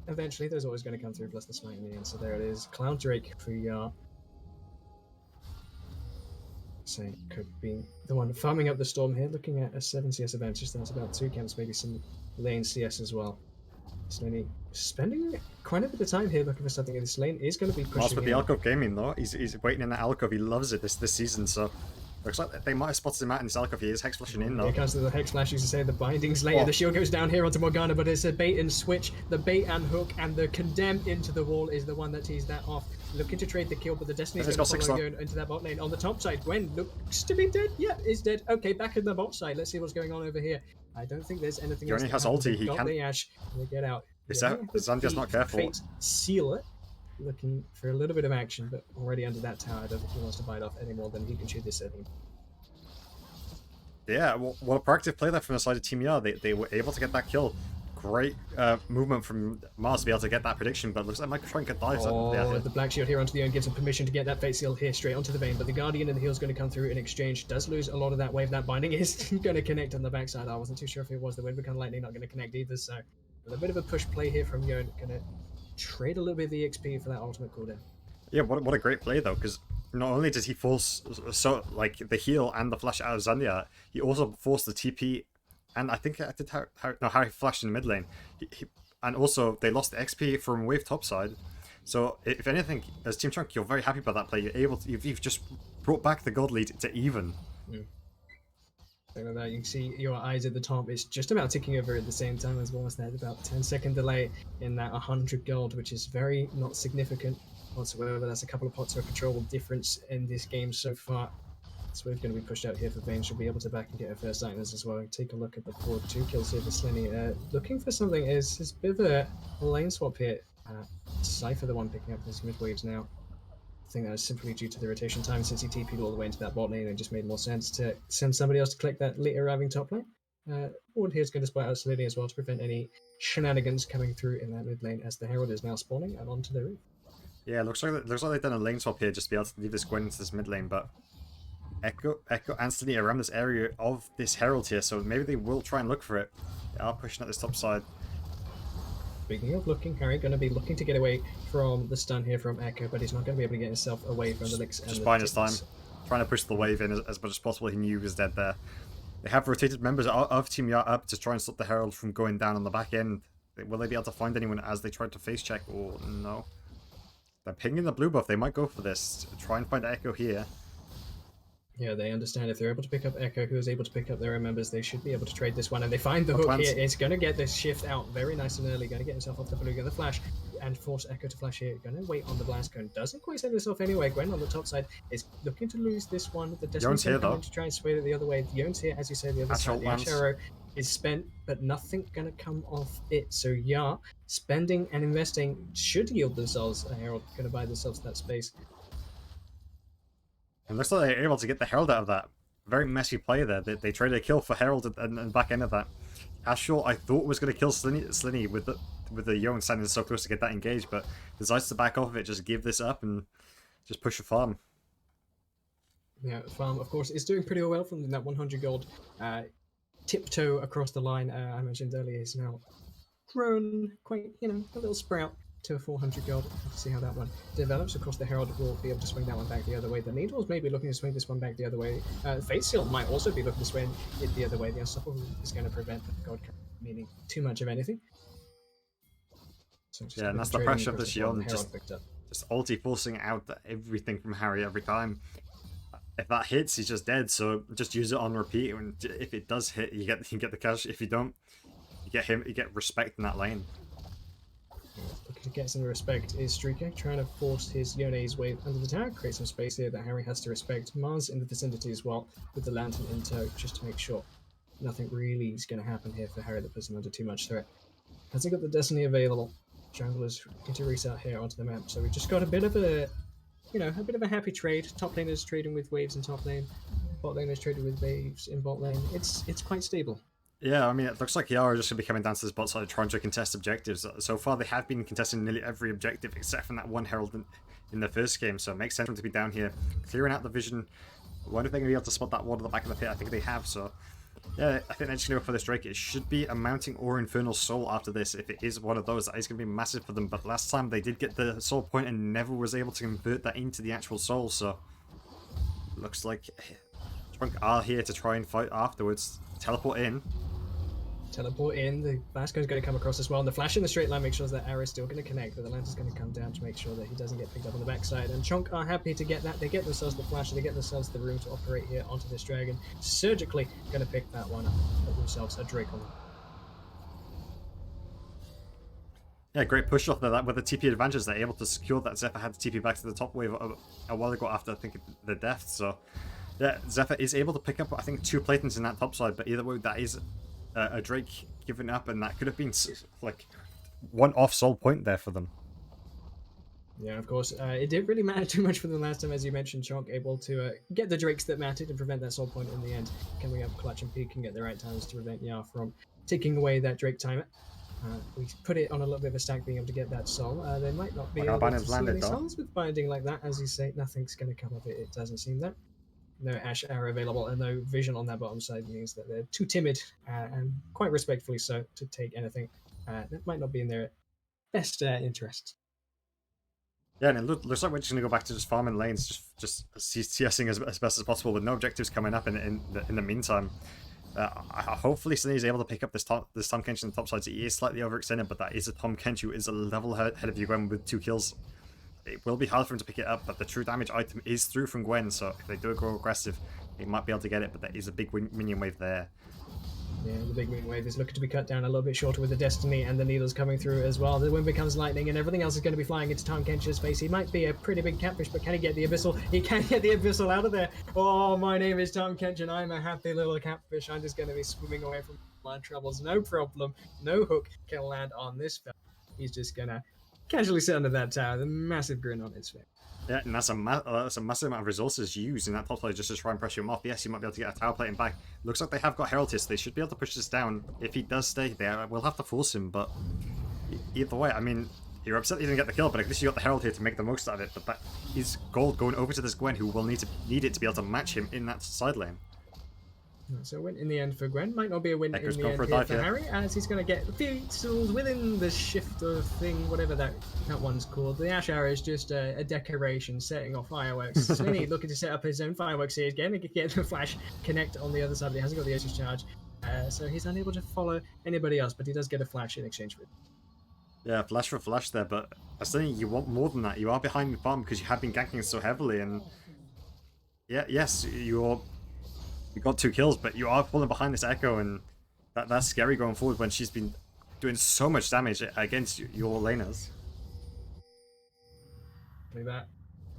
Eventually, there's always going to come through, plus the smite in the end. So there it is. Cloud Drake for Yar. So could be the one farming up the storm here, looking at a 7 CS advantage. That's about 2 camps, maybe some lane CS as well. Slinny spending quite a bit of time here looking for something in this lane. Is going to be pushing. Last with the Alcove gaming though, he's waiting in the Alcove. He loves it this season. So looks like they might have spotted him out in this Alcove. He is hex flashing in though. Here comes the hex flash. As I say, the bindings later. The shield goes down here onto Morgana, but it's a bait and switch. The bait and hook and the condemn into the wall is the one that teased that off. Looking to trade the kill, but the Destiny's going to follow going into that bot lane. On the top side, Gwen looks to be dead. Yeah, is dead. Okay, back in the bot side. Let's see what's going on over here. I don't think there's anything else. He only has ulti. He got the Ash. They get out. Zandia's not careful. Fate Sealer looking for a little bit of action, but already under that tower. I don't think he wants to bite off any more than he can shoot this at him. Yeah, what a proactive play there from the side of Team Yar. They were able to get that kill. Great movement from Mars to be able to get that prediction, but looks like Microtron could dive. The Black Shield here onto the Own gives him permission to get that Fate Seal here straight onto the Vayne, but the Guardian in the heal is going to come through in exchange. Does lose a lot of that wave. That binding is going to connect on the backside. I wasn't too sure if it was the Wind Become Lightning, not going to connect either, so a bit of a push play here from Yon. Going to trade a little bit of the XP for that ultimate cooldown. Yeah, what a great play though, because not only did he force the heal and the flash out of Zandia, he also forced the TP, and I think I did how he flashed in the mid lane. And also they lost the XP from wave topside. So if anything, as Team Chunk, you're very happy about that play. You've just brought back the God lead to even. Like that, you can see your eyes at the top. It's just about ticking over at the same time as well as that. About 10-second delay in that 100 gold, which is very not significant whatsoever. That's a couple of pots of control difference in this game so far. So we're going to be pushed out here for Vayne. She'll be able to back and get her first items as well. Take a look at the board. 2 kills here for Slinny. Looking for something is a bit of a lane swap here. Cypher the one picking up his mid waves now. I think that was simply due to the rotation time since he TP'd all the way into that bot lane. It just made more sense to send somebody else to collect that late arriving top lane. Ward here is going to split out Slinny as well to prevent any shenanigans coming through in that mid lane as the Herald is now spawning and onto the roof. Yeah, looks like they've done a lane swap here just to be able to leave this Gwen into this mid lane, but Echo and Slinny around this area of this Herald here, so maybe they will try and look for it. They are pushing at this top side. Speaking of looking, Harry going to be looking to get away from the stun here from Echo, but he's not going to be able to get himself away from the licks. Just buying his time, trying to push the wave in as much as possible. He knew he was dead there. They have rotated members of Team Yar up to try and stop the Herald from going down on the back end. Will they be able to find anyone as they try to face check, or no? They're pinging the blue buff. They might go for this. Try and find Echo here. Yeah, they understand if they're able to pick up Echo, who is able to pick up their own members, they should be able to trade this one. And they find the hook here. It's going to get this shift out very nice and early. Going to get himself off the blue, get the flash, and force Echo to flash here. Going to wait on the blast cone. Doesn't quite save himself anyway. Gwen on the top side is looking to lose this one. The Destiny's going to try and sway it the other way. Yone's here, as you say, the other side. The Ash Arrow is spent, but nothing going to come off it. So Yar, spending and investing should yield themselves a Herald. Going to buy themselves that space. And looks like they're able to get the Herald out of that. Very messy play there. They traded a kill for Herald and back end of that. Ashore, I thought was going to kill Slinny with the Yone standing so close to get that engaged, but decides to back off of it, just give this up and just push the farm. Yeah, farm, of course, is doing pretty well from that 100 gold. Tiptoe across the line, I mentioned earlier, he's now grown quite, a little sprout to a 400 gold. See how that one develops. Of course, the Herald will be able to swing that one back the other way. The Needles may be looking to swing this one back the other way. Fate Seal might also be looking to swing it the other way. The Unstoppable is going to prevent God meaning too much of anything. So just Yeah, and with that's the trading pressure of the across board, Shion, Herald picked up. just ulti forcing out everything from Harry every time. If that hits, he's just dead. So just use it on repeat, and if it does hit, you get the cash. If you don't, you get respect in that lane. Looking to get some respect is Streaker, trying to force his Yone's wave under the tower, create some space here that Harry has to respect. Mars in the vicinity as well, with the lantern in tow, just to make sure nothing really is going to happen here for Harry that puts him under too much threat. Has he got the Destiny available? Junglers need to reset here onto the map, so we've just got a bit of a, a bit of a happy trade. Top lane is trading with waves in top lane, bot lane is trading with waves in bot lane. It's quite stable. Yeah, I mean, it looks like Yara are just going to be coming down to this bot side trying to contest objectives. So far, they have been contesting nearly every objective except from that one Herald in the first game. So it makes sense for them to be down here, clearing out the vision. I wonder if they're going to be able to spot that ward at the back of the pit. I think they have. So yeah, I think they're just going to go for this Drake. It should be a Mounting or Infernal Soul after this. If it is one of those, that is going to be massive for them. But last time they did get the Soul Point and never was able to convert that into the actual Soul. So looks like Trunk are here to try and fight afterwards. Teleport in. Teleport in, the Vasco is going to come across as well, and the flash in the straight line makes sure that arrow is still going to connect, but the lantern's going to come down to make sure that he doesn't get picked up on the backside. And Chonk are happy to get that. They get themselves the flash, they get themselves the room to operate here onto this dragon. Surgically going to pick that one up, put themselves a Drake on them. Yeah, great push off there. That with the TP advantage, they're able to secure that. Zephyr had to TP back to the top wave a while ago after, I think, the death. So yeah, Zephyr is able to pick up, I think, 2 Platons in that top side, but either way, that is a Drake giving up, and that could have been like one off soul point there for them. Yeah, of course. It didn't really matter too much for them last time, as you mentioned. Chonk able to get the Drakes that mattered and prevent that soul point in the end. Coming up clutch and peeking at the right times to prevent Yar from taking away that Drake timer. We put it on a little bit of a stack, being able to get that soul. They might not be able to see any souls with binding like that. As you say, nothing's going to come of it. It doesn't seem that. No Ash arrow available, and no vision on that bottom side means that they're too timid, and quite respectfully so, to take anything that might not be in their best interest. Yeah, and it looks like we're just going to go back to just farming lanes, just CSing as best as possible with no objectives coming up in the meantime. Hopefully Sunny is able to pick up this Tom Kench on the top side. So he is slightly overextended, but that is a Tom Kench who is a level ahead of you, Gwen, with 2 kills. It will be hard for him to pick it up, but the true damage item is through from Gwen, so if they do go aggressive, he might be able to get it, but there is a big minion wave there. Yeah, the big minion wave is looking to be cut down a little bit shorter with the Destiny and the needles coming through as well. The wind becomes lightning and everything else is going to be flying into Tom Kench's face. He might be a pretty big catfish, but can he get the Abyssal? He can get the Abyssal out of there. Oh, my name is Tom Kench and I'm a happy little catfish. I'm just going to be swimming away from my troubles. No problem. No hook can land on this fella. He's just going to casually sit under that tower, the massive grin on his face. Yeah, and that's a massive amount of resources used in that top side just to try and pressure him off. Yes, you might be able to get a tower plating back. Looks like they have got Heraldist. They should be able to push this down. If he does stay there, we'll have to force him, but either way, I mean, you're upset you didn't get the kill, but at least you got the Herald here to make the most out of it. But that is gold going over to this Gwen, who will need it to be able to match him in that side lane. So a win in the end for Gwen. Might not be a win Echo's in the end for here for Harry, as he's going to get a few souls within the shifter thing, whatever that one's called. The Ash Arrow is just a decoration setting off fireworks. Slinny looking to set up his own fireworks here again. He can get the flash connect on the other side, but he hasn't got the Ocean charge. So he's unable to follow anybody else, but he does get a flash in exchange for it. Yeah, flash for flash there, but I think you want more than that. You are behind the farm because you have been ganking so heavily, and yeah, yes, you got 2 kills, but you are falling behind this Echo, and that's scary going forward when she's been doing so much damage against your laners. Like that.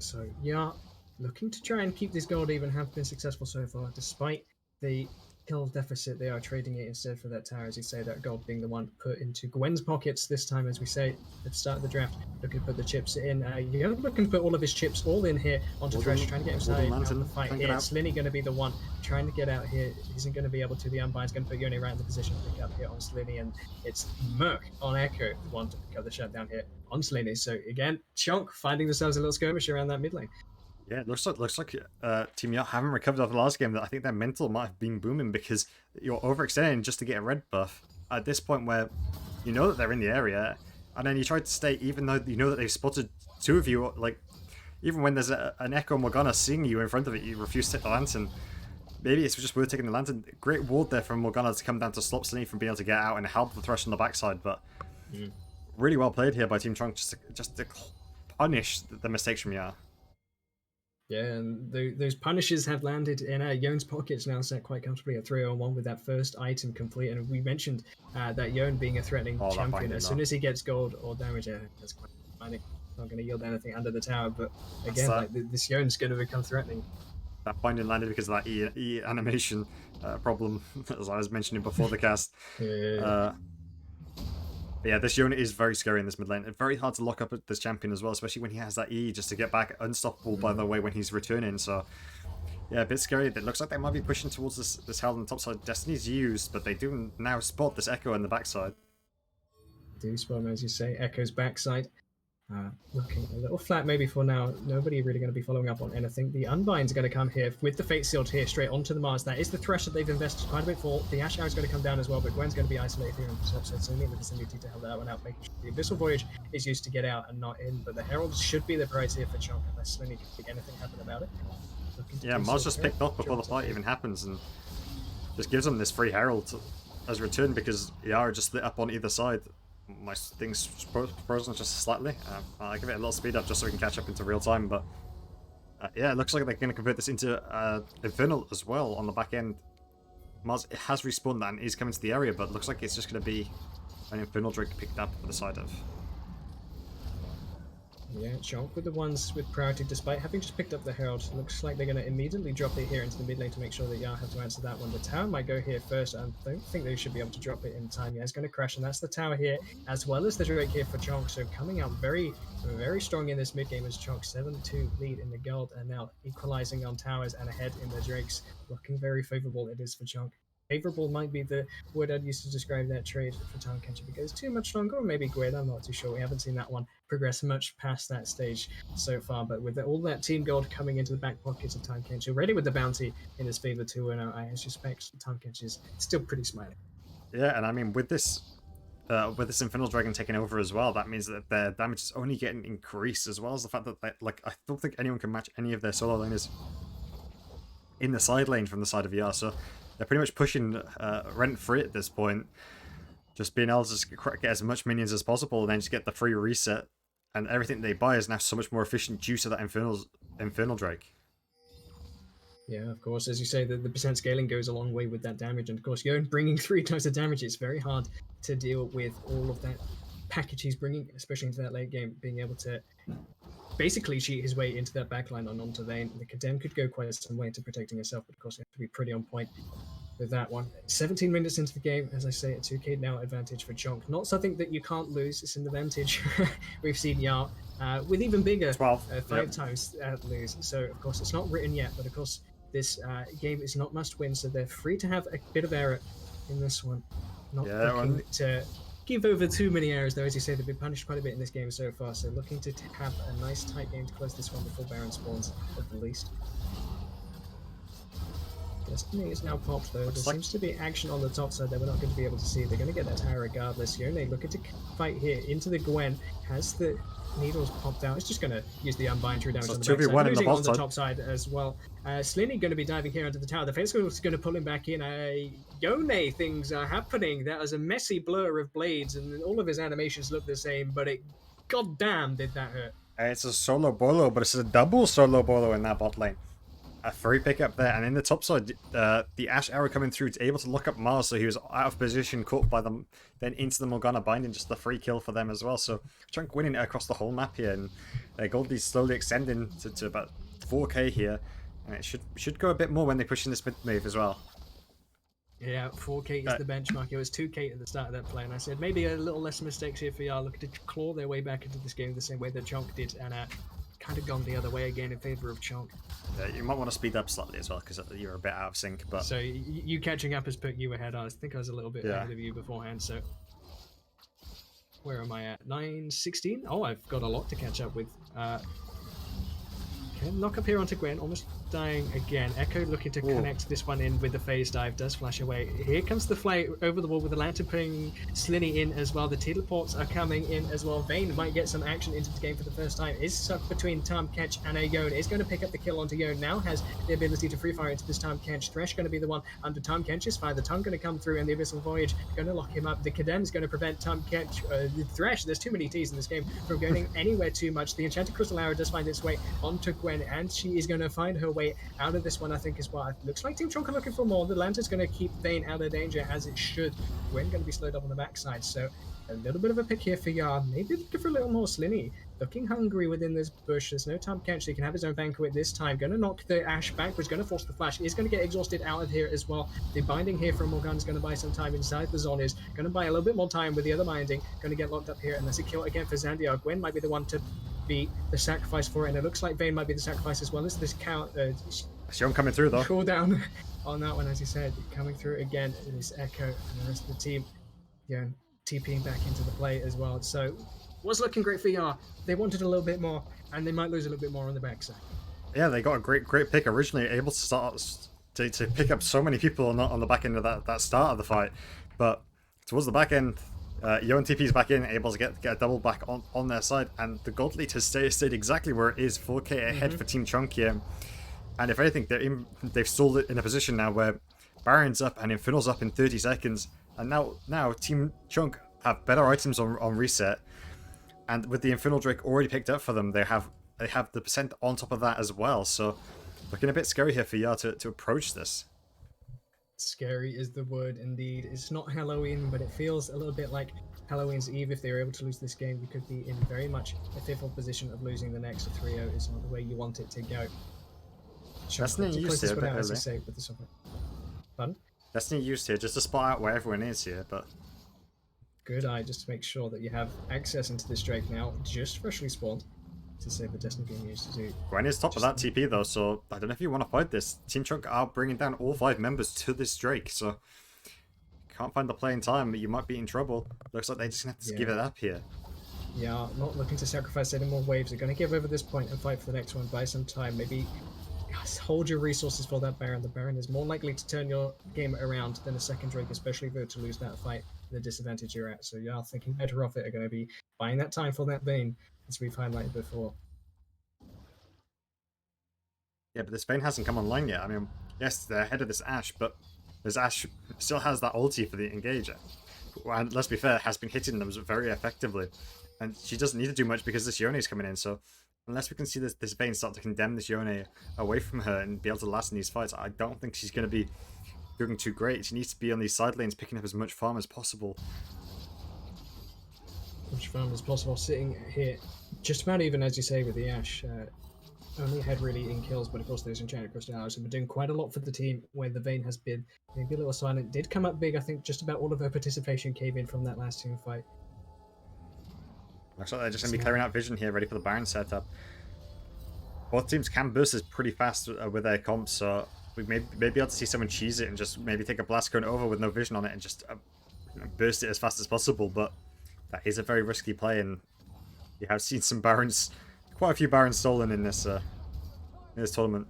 So yeah, looking to try and keep this gold even, have been successful so far, despite the kill deficit. They are trading it instead for that tower, as you say, that gold being the one put into Gwen's pockets this time, as we say at the start of the draft. Looking to put the chips in. Young looking to put all of his chips all in here onto Thresh, trying to get him started out of the fight here. Slinny going to be the one trying to get out here. He isn't going to be able to. The Unbind's going to put Yone right in the position to pick up here on Slinny, and it's Merc on Echo, the one to pick up the shutdown here on Slinny. So again, Chonk finding themselves a little skirmish around that mid lane. Yeah, it looks like Team Yacht haven't recovered after the last game. That I think their mental might have been booming because you're overextending just to get a red buff at this point where you know that they're in the area, and then you try to stay even though you know that they've spotted 2 of you. Like even when there's an Echo Morgana seeing you in front of it, you refuse to take the lantern. Maybe it's just worth taking the lantern. Great ward there from Morgana to come down to stop Slinny from being able to get out and help the Thresh on the backside, but really well played here by Team Trunk, just to punish the mistakes from Yar. Yeah, and those punishes have landed in Yon's pockets now, set quite comfortably at 3-on-1 with that first item complete. And we mentioned that Yon being a threatening Oh, that champion. binding As though. soon as he gets gold or damage, that's quite finding. Not going to yield anything under the tower, but That's again, that. like this Yon's going to become threatening. That binding landed because of that E animation problem, as I was mentioning before the cast. Yeah. Uh, but yeah, this unit is very scary in this mid lane. It's very hard to lock up this champion as well, especially when he has that E just to get back unstoppable, by the way, when he's returning. So yeah, a bit scary. It looks like they might be pushing towards this Hell on the top side. Destiny's used, but they do now spot this Echo in the backside. Do spot, as you say, Echo's backside. Looking a little flat maybe for now. Nobody really going to be following up on anything. The Unbind's going to come here with the Fate Sealed here straight onto the Mars. That is the thresh that they've invested quite a bit for. The Ash Hour is going to come down as well, but Gwen's going to be isolated here on the top side, so we need the vicinity to help that one out, making sure the Abyssal Voyage is used to get out and not in. But the Herald should be the prize here for Chonk, unless Slinny can make anything happen about it. Yeah, Mars just picked up before the fight even happens and just gives them this free Herald as a return because Yara just lit up on either side. My thing's frozen just slightly. I'll give it a little speed up just so we can catch up into real time, but yeah, it looks like they're going to convert this into Infernal as well on the back end. Mars has respawned that and is coming to the area, but it looks like it's just going to be an Infernal Drake picked up for the side of. Yeah, Chonk with the ones with priority, despite having just picked up the Herald. Looks like they're going to immediately drop it here into the mid lane to make sure that Yar have to answer that one. The tower might go here first. I don't think they should be able to drop it in time. Yeah, it's going to crash, and that's the tower here, as well as the Drake here for Chonk. So coming out very, very strong in this mid game as Chonk 7-2 lead in the gold, and now equalizing on towers and ahead in the Drakes. Looking very favorable it is for Chonk. Favorable might be the word I'd use to describe that trade for Town Catcher, because too much stronger, or maybe Gwen, I'm not too sure. We haven't seen that one progress much past that stage so far, but with all that team gold coming into the back pockets of Time Catcher, ready with the bounty in his favor too, and I suspect Time Catcher is still pretty smiling. Yeah, and I mean with this Infernal Dragon taking over as well, that means that their damage is only getting increased, as well as the fact that I don't think anyone can match any of their solo laners in the side lane from the side of ER, so they're pretty much pushing rent free at this point. Just being able to just get as much minions as possible and then just get the free reset, and everything they buy is now so much more efficient due to that Infernal Drake. Yeah, of course, as you say, the percent scaling goes a long way with that damage, and of course, Yon bringing 3 times the damage, it's very hard to deal with all of that package he's bringing, especially into that late game, being able to basically cheat his way into that backline on onto Vayne. The Condemn could go quite some way to protecting yourself, but of course you have to be pretty on point with that one. 17 minutes into the game, as I say, a 2k now advantage for Chonk. Not something that you can't lose, it's an advantage. We've seen Yar with even bigger 12. 5 times lose. So of course it's not written yet, but of course this game is not must win, so they're free to have a bit of error in this one. Not looking to give over too many errors, though. As you say, they've been punished quite a bit in this game so far, so looking to have a nice tight game to close this one before Baron spawns at the least. Destiny is now popped, though. There seems to be action on the top side that we're not going to be able to see. They're going to get that tower regardless. Yone looking to fight here into the Gwen. Has the needles popped out? It's just going to use the Unbind true damage on the backside. Losing on the top side as well. Slinny going to be diving here under the tower. The Fence is going to pull him back in. Yone things are happening. That was a messy blur of blades, and all of his animations look the same, but goddamn did that hurt. It's a solo bolo, but it's a double solo bolo in that bot lane. A free pickup there, and in the top side, the Ash arrow coming through, able to lock up Mars, so he was out of position, caught by them, then into the Morgana binding, just the free kill for them as well. So Chunk winning across the whole map here, and Goldie's slowly extending to about 4k here, and it should go a bit more when they push in this mid move as well. Yeah, 4k is the benchmark. It was 2k at the start of that play, and I said maybe a little less mistakes here for Yar, looking to claw their way back into this game the same way that Chunk did, and kind of gone the other way again in favor of Chonk. Yeah, you might want to speed up slightly as well because you're a bit out of sync. But so you catching up has put you ahead. I think I was a little bit ahead of you beforehand. So where am I at? 9:16. Oh, I've got a lot to catch up with. Okay, knock up here onto Gwen. Almost dying again. Echo looking to Ooh. connect this one in with the phase dive, does flash away. Here comes the flight over the wall with the lantern putting Slinny in as well. The teleports are coming in as well. Vayne might get some action into the game for the first time. Is stuck between Tom Catch and a Yone. Is going to pick up the kill onto Yone. Now has the ability to free fire into this Tom Catch. Thresh going to be the one under Tom Catch's fire. The Tom going to come through and the Abyssal Voyage going to lock him up. The Cadem's going to prevent Tom Catch, the Thresh. There's too many T's in this game from going anywhere too much. The Enchanted Crystal Arrow does find its way onto Gwen, and she is going to find her way out of this one, I think, as well. It looks like Team Chonk are looking for more. The Lantern's going to keep Vayne out of danger, as it should. Gwen going to be slowed up on the backside, so a little bit of a pick here for Yard. Maybe looking for a little more Slinny. Looking hungry within this bush. There's no Tom Catch, so he can have his own banquet this time. Going to knock the Ashe backwards, going to force the flash. He's going to get exhausted out of here as well. The binding here from Morgana is going to buy some time inside the zone. Is going to buy a little bit more time with the other binding. Going to get locked up here, and there's a kill again for Zandiar. Gwen might be the one to be the sacrifice for it, and it looks like Vayne might be the sacrifice as well as this count. Sion coming through though. Cooldown on that one, as you said, coming through again. It is Echo and the rest of the team, TPing back into the play as well. So was looking great for Yar. They wanted a little bit more, and they might lose a little bit more on the backside. Yeah, they got a great pick originally, able to start to pick up so many people on the back end of that start of the fight, but towards the back end, Yon TP's back in, able to get a double back on their side, and the gold lead has stayed exactly where it is, 4k ahead for Team Chunk here. And if anything, they've stalled it in a position now where Baron's up and Infernal's up in 30 seconds, and now Team Chunk have better items on reset, and with the Infernal Drake already picked up for them, they have the percent on top of that as well. So looking a bit scary here for Yar to approach this. Scary is the word indeed. It's not Halloween, but it feels a little bit like Halloween's Eve. If they were able to lose this game, you could be in very much a fearful position of losing the next 3-0. It's not the way you want it to go. Destiny used here a bit early. Pardon? Destiny used here just to spot out where everyone is here, but good eye just to make sure that you have access into this Drake now, just freshly spawned, to save the Destiny being used to do. Gwen is top of that TP though, so I don't know if you want to fight this. Team Chunk are bringing down all 5 members to this Drake, so can't find the play in time, but you might be in trouble. Looks like they just have to give it up here. Yeah, not looking to sacrifice any more waves. They're going to give over this point and fight for the next one. Buy some time. Maybe hold your resources for that Baron. The Baron is more likely to turn your game around than a second Drake, especially if you were to lose that fight, the disadvantage you're at. So yeah, thinking better of it are going to be buying that time for that Vayne, as we've highlighted before. Yeah, but this Vayne hasn't come online yet. I mean, yes, they're ahead of this Ashe, but this Ashe still has that ulti for the engager. And let's be fair, has been hitting them very effectively. And she doesn't need to do much because this Yone is coming in, so unless we can see this Vayne start to condemn this Yone away from her and be able to last in these fights, I don't think she's going to be doing too great. She needs to be on these side lanes picking up as much farm as possible. Much farm as possible, sitting here just about even, as you say, with the Ashe. Only ahead really in kills, but of course there's Enchanted Crystal Arrows have been doing quite a lot for the team where the Vayne has been maybe a little silent. Did come up big. I think just about all of her participation came in from that last team fight. Looks like they're just going to be clearing out vision here, ready for the Baron setup. Both teams can burst this pretty fast with their comps, so we may be able to see someone cheese it and just maybe take a blast cone over with no vision on it and just burst it as fast as possible, but that is a very risky play, and you have seen some Barons, quite a few Barons stolen in this tournament.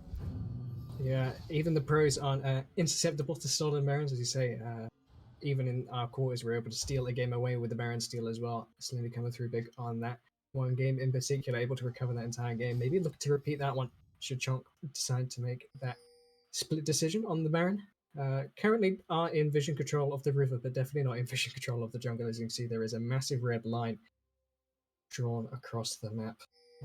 Yeah, even the pros aren't insusceptible to stolen Barons, as you say. Even in our quarters, we're able to steal a game away with the Baron steal as well. Slowly coming through big on that one game in particular, able to recover that entire game. Maybe look to repeat that one should Chonk decide to make that split decision on the Baron. Currently are in vision control of the river, but definitely not in vision control of the jungle. As you can see, there is a massive red line drawn across the map.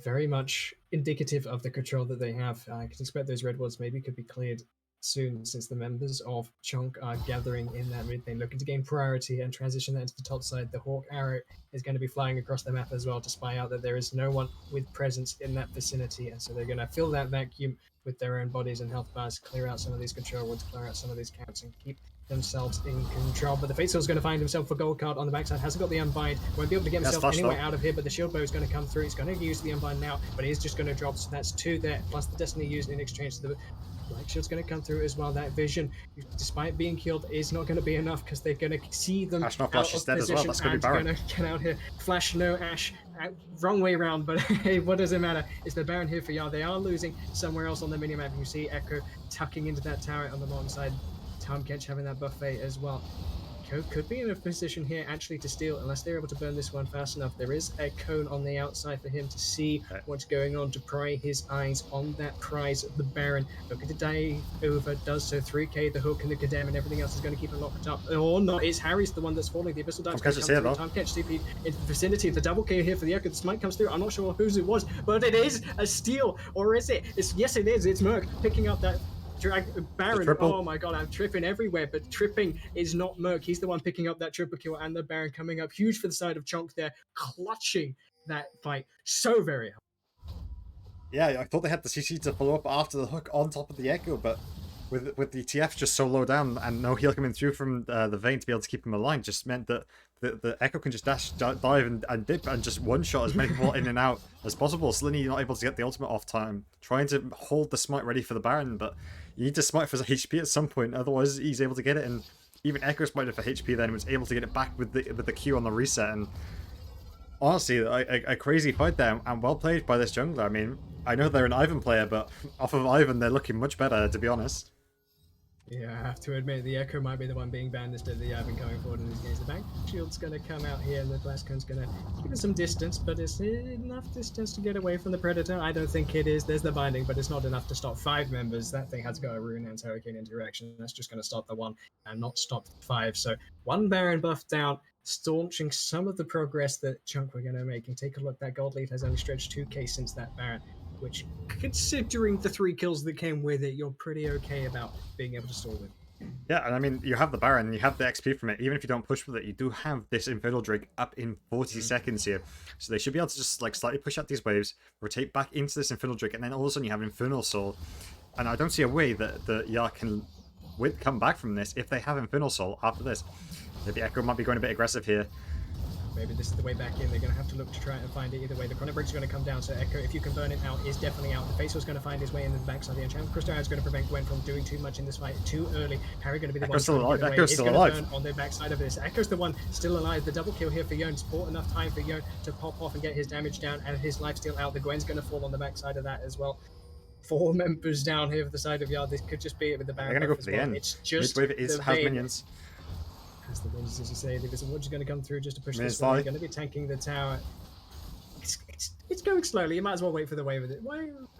Very much indicative of the control that they have. I can expect those red wards maybe could be cleared soon, since the members of Chunk are gathering in that mid lane, looking to gain priority and transition that into the top side. The Hawk Arrow is going to be flying across the map as well to spy out that there is no one with presence in that vicinity, and so they're going to fill that vacuum with their own bodies and health bars, clear out some of these control wards, clear out some of these counts, and keep themselves in control. But the Fateseal is going to find himself a gold card on the backside, hasn't got the Unbind, won't be able to get himself anywhere out of here, but the Shield Bow is going to come through. He's going to use the Unbind now, but he's just going to drop, so that's 2 there, plus the Destiny used in exchange to the Black Shield's going to come through as well. That vision, despite being killed, is not going to be enough because they're going to see them Ash no out Flash is of dead as well. position That's going to and be Baron. going to get out here. Flash, no Ash. Wrong way around, but hey, what does it matter? It's the Baron here for Yar. They are losing somewhere else on the minimap. You see Echo tucking into that tower on the bottom side. Tom Ketch having that buffet as well. Could be in a position here actually to steal unless they're able to burn this one fast enough. There is a cone on the outside for him to see what's going on, to pry his eyes on that prize of the Baron. Looking to dive over, does so. 3k, the hook and the Kadem, and everything else is going to keep it locked up. Or not, it's Harry's the one that's falling. The Abyssal Dive's going to come through. Time Catch TP into the vicinity. The double K here for the Echo. The smite comes through. I'm not sure whose it was, but it is a steal. Or is it? Yes, it is. It's Merc picking up that Baron. Oh my god, I'm tripping everywhere, but tripping is not Merc. He's the one picking up that triple kill, and the Baron coming up huge for the side of Chunk there, clutching that fight so very hard. Yeah, I thought they had the CC to follow up after the hook on top of the Echo, but with the TF just so low down and no heal coming through from the Vayne to be able to keep him aligned, just meant that the Echo can just dash, dive, and dip and just one-shot as many people in and out as possible. Slinny not able to get the ultimate off time, trying to hold the smite ready for the Baron, but you need to smite for HP at some point, otherwise he's able to get it, and even Echo smited for HP then was able to get it back with the Q on the reset, and honestly, a crazy fight there, and well played by this jungler. I mean, I know they're an Ivan player, but off of Ivan, they're looking much better, to be honest. Yeah, I have to admit, the Echo might be the one being banned instead of the Ivan going forward in these games. The back shield's going to come out here, and the Blastcone's going to keep it some distance, but it's enough distance to get away from the Predator. I don't think it is. There's the binding, but it's not enough to stop 5 members. That thing has got a Rune and Hurricane interaction. That's just going to stop the 1 and not stop the 5. So 1 Baron buff down, staunching some of the progress that Chunk were going to make. And take a look, that gold lead has only stretched 2k since that Baron, which, considering the 3 kills that came with it, you're pretty okay about being able to stall with. Yeah, and I mean, you have the Baron, you have the XP from it. Even if you don't push with it, you do have this Infernal Drake up in 40 seconds here. So they should be able to just like slightly push out these waves, rotate back into this Infernal Drake, and then all of a sudden you have Infernal Soul. And I don't see a way that the Yar can come back from this if they have Infernal Soul after this. Maybe Echo might be going a bit aggressive here. Maybe this is the way back in. They're going to have to look to try and find it either way. The Chronic Break's going to come down, so Echo, if you can burn it out, is definitely out. The Facel's going to find his way into the backside of the enchantment. Crystal is going to prevent Gwen from doing too much in this fight too early. Harry going to be the one still alive. Echo's still alive. Burn on the backside of this. Echo's the one still alive. The double kill here for Yon. Bought enough time for Yon to pop off and get his damage down, and his life steal out. The Gwen's going to fall on the backside of that as well. 4 members down here for the side of Yard. This could just be it with the Baron. They're going to go for the end. It's just Midwave has minions. As the Winds, as you say, the Wizard is going to come through just to push this one. They're going to be tanking the tower. It's going slowly. You might as well wait for the wave with it.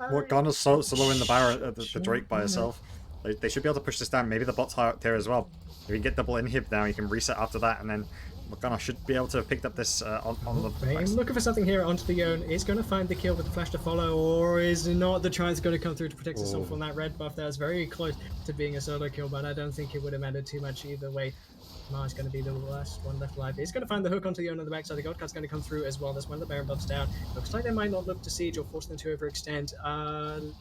Morgana's so low in the Baron, the Drake by herself. They should be able to push this down. Maybe the bot's high up there as well. If you can get double inhib now, you can reset after that, and then Morgana should be able to have picked up this on the... I'm looking for something here onto the Yone. Is going to find the kill with the flash to follow, or is not? The Trine's going to come through to protect itself from that red buff. That was very close to being a solo kill, but I don't think it would have mattered too much either way. Mars going to be the last one left alive. He's going to find the hook onto the Yone on the backside. The God Card's going to come through as well. That's when the Baron buff's down. Looks like they might not look to siege or force them to overextend.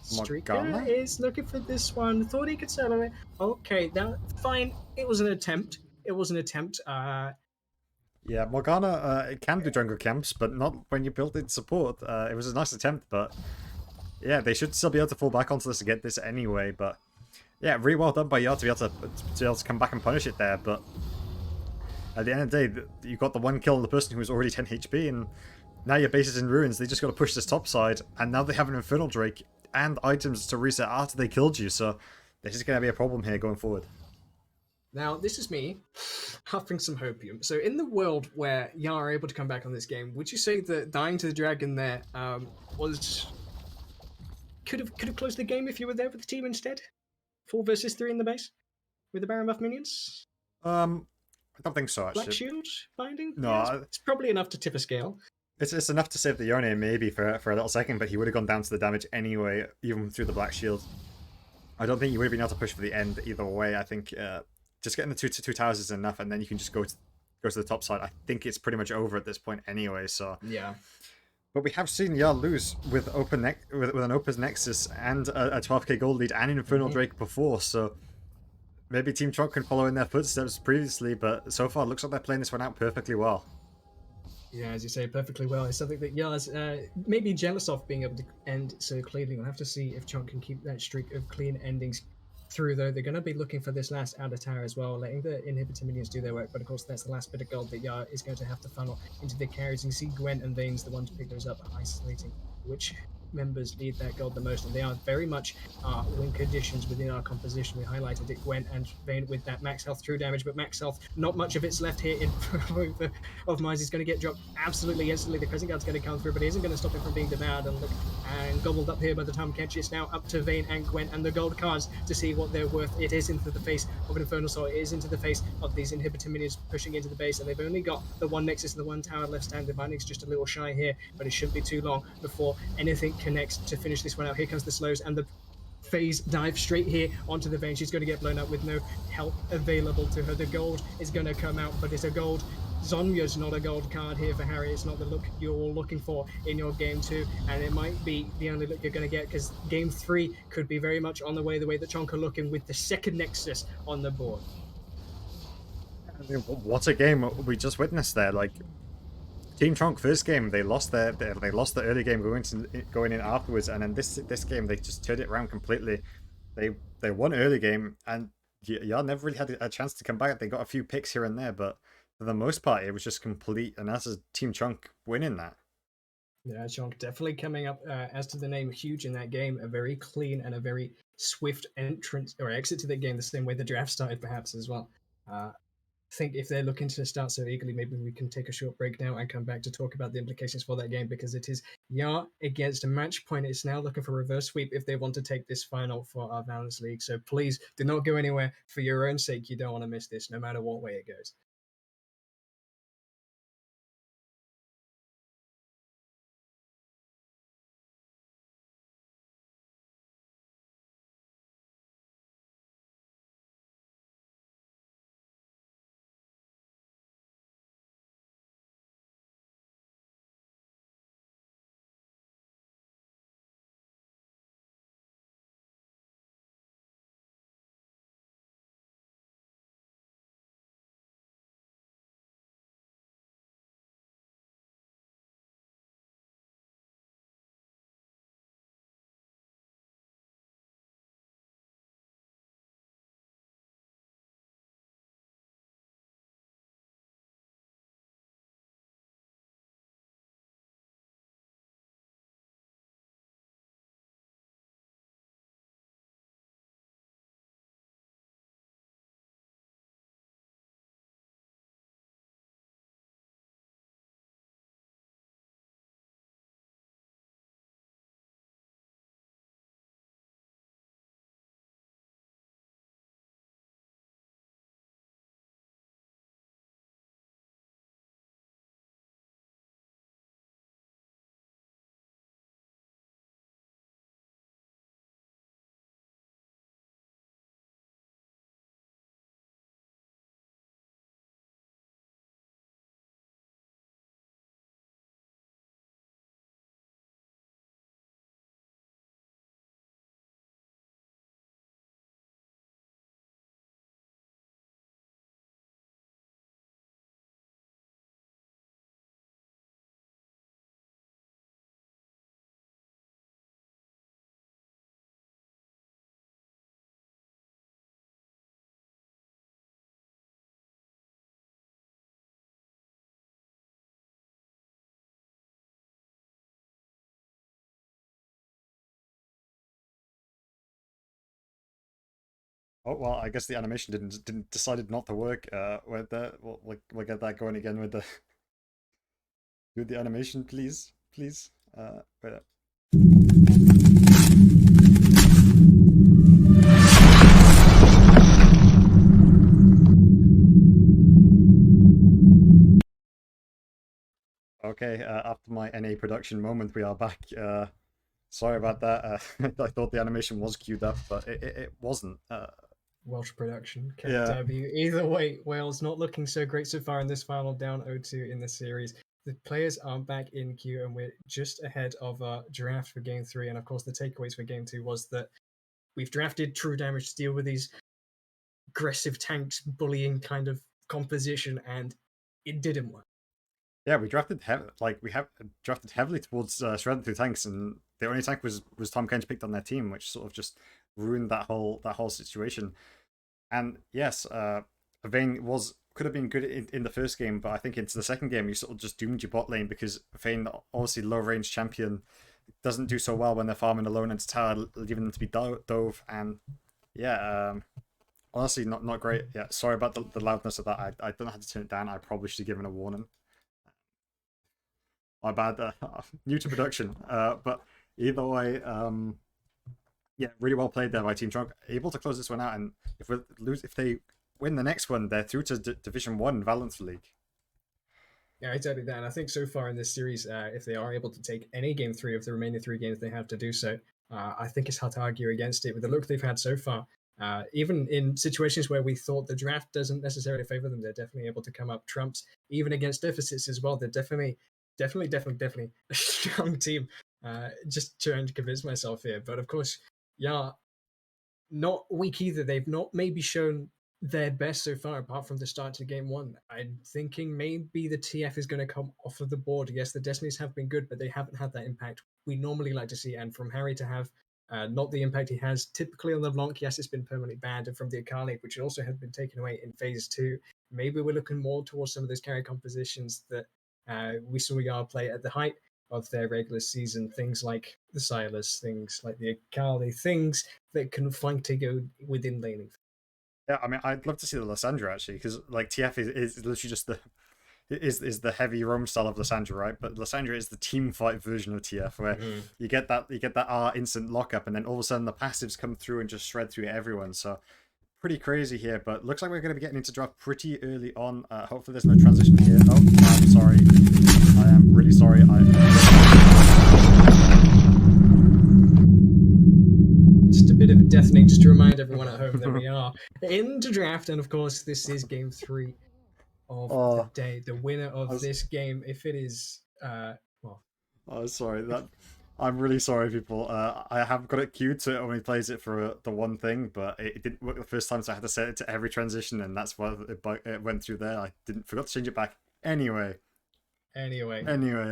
Streaker is looking for this one. Thought he could solo it. Okay, that fine. It was an attempt. Yeah, Morgana it can do jungle camps, but not when you build in support. It was a nice attempt, but yeah, they should still be able to fall back onto this to get this anyway. But yeah, really well done by Yard to be able to come back and punish it there. But at the end of the day, you got the 1 kill on the person who was already 10 HP, and now your base is in ruins. They just got to push this top side, and now they have an Infernal Drake and items to reset after they killed you. So this is going to be a problem here going forward. Now, this is me huffing some hopium. So in the world where Yar are able to come back on this game, would you say that dying to the dragon there could have closed the game if you were there with the team instead? 4 versus 3 in the base with the Baron buff minions? I don't think so, actually. Black Shield binding? No, yeah, it's probably enough to tip a scale. It's enough to save the Yone maybe for a little second, but he would have gone down to the damage anyway, even through the Black Shield. I don't think you would have been able to push for the end either way. I think just getting the two towers is enough, and then you can just go to the top side. I think it's pretty much over at this point anyway. So yeah. But we have seen Yar lose with an open Nexus and a 12k gold lead and an Infernal Drake before. So maybe Team Trunk can follow in their footsteps previously, but so far it looks like they're playing this one out perfectly well. Yeah, as you say, perfectly well. It's something that Yars maybe jealous of being able to end so cleanly. We'll have to see if Chunk can keep that streak of clean endings through, though. They're going to be looking for this last outer tower as well, letting the inhibitor minions do their work. But of course, that's the last bit of gold that Yar is going to have to funnel into the carries. You can see Gwen and Vane's the one to pick those up, isolating which members need that gold the most. And they are very much win conditions within our composition. We highlighted it, Gwen and Vane with that max health true damage, but max health, not much of it's left here in of Mines. He's going to get dropped absolutely instantly. The Crescent Guard's going to come through, but he isn't going to stop him from being devoured and look and gobbled up here by the time Kenshi. It's now up to Vane and Gwen and the gold cards to see what they're worth. It is into the face of an Infernal Soul. It is into the face of these inhibitor minions pushing into the base, and they've only got the one Nexus and the one tower left standing. Binding's just a little shy here, but it shouldn't be too long before anything connects to finish this one out. Here comes the slows and the phase dive straight here onto the Vane. She's going to get blown up with no help available to her. The gold is going to come out, but it's a gold. Zonya's not a gold card here for Harry. It's not the look you're all looking for in your game 2, and it might be the only look you're going to get, because game 3 could be very much on the way that Chonk are looking with the second Nexus on the board. I mean, what a game we just witnessed there! Like, Team Chonk first game they lost they lost the early game going in afterwards, and then this game they just turned it around completely. They won early game, and y'all never really had a chance to come back. They got a few picks here and there, but for the most part it was just complete, and that's a Team Chonk winning that. Yeah, Chonk definitely coming up, as to the name, huge in that game. A very clean and a very swift entrance or exit to the game, the same way the draft started, perhaps, as well. I think if they're looking to start so eagerly, maybe we can take a short break now and come back to talk about the implications for that game, because it is Yar against a match point. It's now looking for reverse sweep if they want to take this final for our Balance League. So please do not go anywhere. For your own sake, you don't want to miss this, no matter what way it goes. Oh well, I guess the animation didn't decided not to work. With the we'll get that going again with the do the animation, please, please. Wait. Okay, after my NA production moment, we are back. Sorry about that. I thought the animation was queued up, but it wasn't. Welsh production can't Yeah. debut. Either way, Wales not looking so great so far in this final, down 0-2 in the series. The players are back in queue, and we're just ahead of our draft for game 3. And of course, the takeaways for game 2 was that we've drafted true damage to deal with these aggressive tanks, bullying kind of composition, and it didn't work. Yeah, we have drafted heavily towards shredding through tanks, and the only tank was Tom Kench picked on their team, which sort of just ruined that whole situation. And yes, Vayne could have been good in the first game, but I think into the second game you sort of just doomed your bot lane because Vayne, obviously low range champion, doesn't do so well when they're farming alone into tower, leaving them to be dove. And yeah, honestly, not great. Yeah, sorry about the loudness of that. I don't know how to turn it down. I probably should have given a warning. My bad. New to production. But either way, yeah, really well played there by Team Trunk. Able to close this one out, and if they win the next one, they're through to Division One Valence League. Yeah, exactly that. And I think so far in this series, if they are able to take any game three of the remaining three games they have to do so, I think it's hard to argue against it with the look they've had so far. Even in situations where we thought the draft doesn't necessarily favor them, they're definitely able to come up trumps, even against deficits as well. They're definitely a strong team. Just trying to convince myself here. But of course, yeah, not weak either. They've not maybe shown their best so far, apart from the start to game one. I'm thinking maybe the TF is going to come off of the board. Yes, the Destinies have been good, but they haven't had that impact we normally like to see. And from Harry to have not the impact he has typically on the Blanc, yes, it's been permanently banned. And from the Akali, which also has been taken away in phase two, maybe we're looking more towards some of those carry compositions that we saw Yar play at the height of their regular season. Things like the Silas, things like the Akali, things that can flank to go within laning. Yeah, I mean, I'd love to see the Lysandra actually, because like TF is literally just the heavy roam style of Lysandra, right? But Lysandra is the team fight version of TF, where you get that R instant lockup, and then all of a sudden the passives come through and just shred through everyone. So pretty crazy here, but looks like we're going to be getting into draft pretty early on. Hopefully there's no transition here. Oh, I'm sorry. I am really sorry. Just a bit of a deafening, just to remind everyone at home that we are into draft, and of course this is game three of the day. The winner of this game, if it is well, oh, sorry. I'm really sorry, people. I have got it queued so it only plays it for the one thing, but it didn't work the first time, so I had to set it to every transition, and that's why it went through there. I forgot to change it back. Anyway,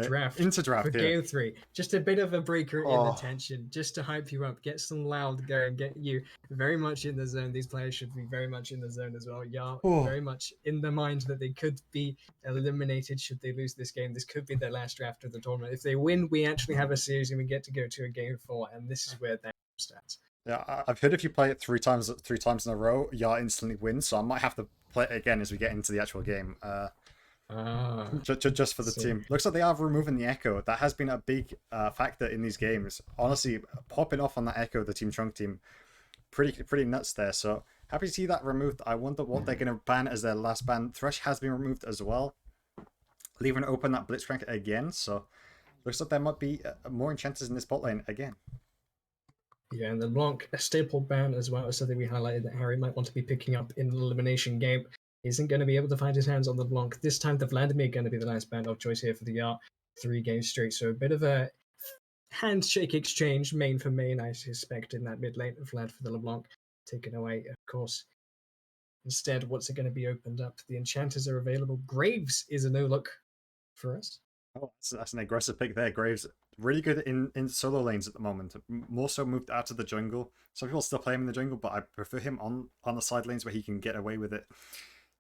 draft into draft for here. game three. Just a bit of a breaker in the tension, just to hype you up, get some loud going, get you very much in the zone. These players should be very much in the zone as well. Yeah, very much in the mind that they could be eliminated should they lose this game. This could be their last draft of the tournament. If they win, we actually have a series and we get to go to a game four, and this is where that starts. Yeah, I've heard if you play it three times in a row, Yar instantly wins. So I might have to play it again as we get into the actual game. Just for the team. Looks like they are removing the echo. That has been a big factor in these games. Honestly, popping off on that echo, the Team Trunk team, pretty nuts there. So happy to see that removed. I wonder what they're going to ban as their last ban. Thresh has been removed as well, leaving open that Blitzcrank again. So looks like there might be more enchanters in this bot lane again. Yeah, and the Blanc, a staple ban as well, is something we highlighted that Harry might want to be picking up in the elimination game. Isn't going to be able to find his hands on the Blanc. This time, the Vladimir going to be the last ban of choice here for the Yar. 3 games straight, so a bit of a handshake exchange, main for main, I suspect, in that mid lane. Vlad for the LeBlanc taken away, of course. Instead, what's it going to be opened up? The enchanters are available. Graves is a no look for us. Oh, that's an aggressive pick there. Graves really good in solo lanes at the moment. More so moved out of the jungle. Some people still play him in the jungle, but I prefer him on the side lanes where he can get away with it,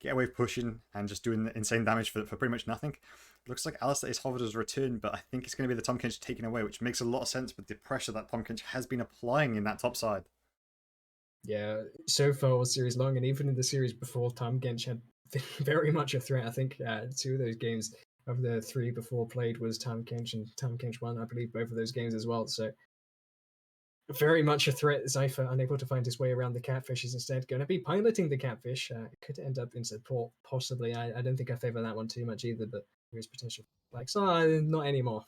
get away pushing and just doing insane damage for pretty much nothing. Looks like Alistair is Hover's return, but I think it's going to be the Tahm Kench taken away, which makes a lot of sense with the pressure that Tahm Kench has been applying in that top side. Yeah, so far series long, and even in the series before, Tahm Kench had very much a threat. I think 2 of those games of the 3 before played was Tahm Kench, and Tahm Kench won, I believe, both of those games as well. So very much a threat. Zypher unable to find his way around the catfish is instead going to be piloting the catfish. Could end up in support, possibly. I don't think I favor that one too much either, but there is potential. Like, so not anymore.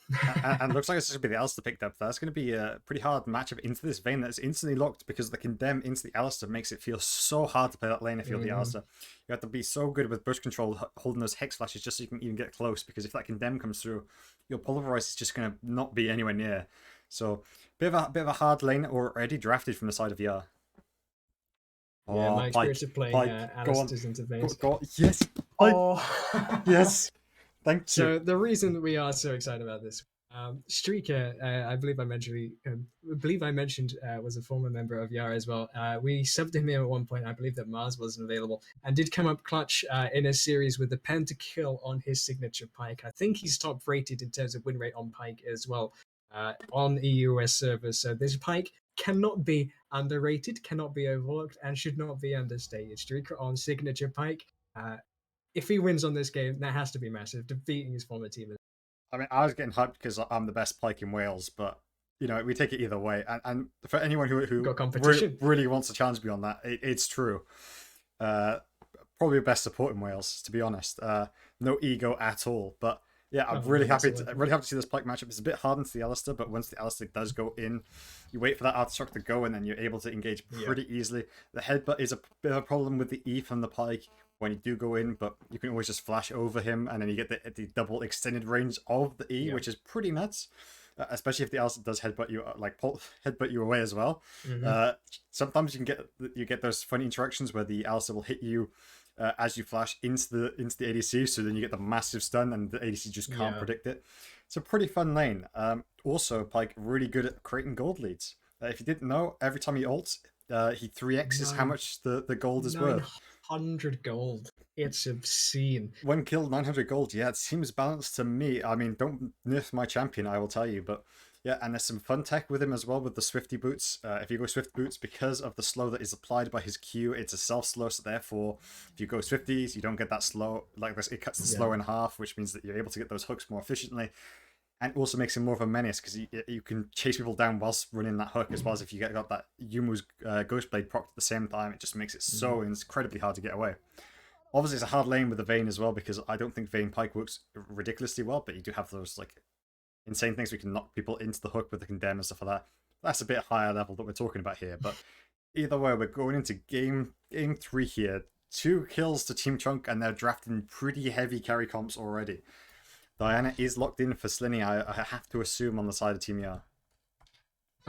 and looks like it's going to be the Alistair picked up. That's going to be a pretty hard matchup into this Vayne that's instantly locked because the condemn into the Alistair makes it feel so hard to play that lane if you're the Alistair. You have to be so good with burst control, holding those hex flashes just so you can even get close, because if that condemn comes through, your pulverize is just going to not be anywhere near. So bit of a hard lane already drafted from the side of Yar. Yeah, my experience of playing Alistairs into Vayne. Yes. Oh, yes. Thank you. So the reason we are so excited about this, Streaker, I believe I mentioned, was a former member of Yara as well. We subbed him in at one point. I believe that Mars wasn't available, and did come up clutch in a series with the pentakill on his signature pike. I think he's top rated in terms of win rate on pike as well, on EUS servers. So this pike cannot be underrated, cannot be overlooked, and should not be understated. Streaker on signature pike. If he wins on this game, that has to be massive. Defeating his former team. I mean, I was getting hyped because I'm the best pike in Wales, but you know, we take it either way. And for anyone who Got competition. really wants to challenge me on that, it's true. Uh, Probably the best support in Wales, to be honest. No ego at all. But yeah, I'm really happy to see this pike matchup. It's a bit hard into the Alistair, but once the Alistair does go in, you wait for that artifact to go, and then you're able to engage pretty easily. The headbutt is a bit of a problem with the E from the pike when you do go in, but you can always just flash over him, and then you get the double extended range of the E, which is pretty nuts. Especially if the Alistair does headbutt you, headbutt you away as well. Sometimes you can get those funny interactions where the Alistair will hit you as you flash into the ADC, so then you get the massive stun, and the ADC just can't predict it. It's a pretty fun lane. Also, Pike really good at creating gold leads. If you didn't know, every time he ults, he 3x's how much the gold is worth. 900 gold. It's obscene. One kill, 900 gold. Yeah, it seems balanced to me. I mean, don't nerf my champion, I will tell you, but yeah, and there's some fun tech with him as well with the Swifty boots. If you go Swift boots, because of the slow that is applied by his Q, it's a self slow. So therefore, if you go Swifties, you don't get that slow like this. It cuts the slow in half, which means that you're able to get those hooks more efficiently, and also makes him more of a menace because you can chase people down whilst running that hook, as well as if you got that Yumu's Ghostblade proc at the same time. It just makes it so incredibly hard to get away. Obviously, it's a hard lane with the Vayne as well, because I don't think Vayne Pike works ridiculously well, but you do have those like insane things we can knock people into the hook with the condemn and stuff like that. That's a bit higher level that we're talking about here, but either way, we're going into game 3 here. 2 kills to Team Chunk, and they're drafting pretty heavy carry comps already. Diana is locked in for Slinny, I have to assume, on the side of Team Yar.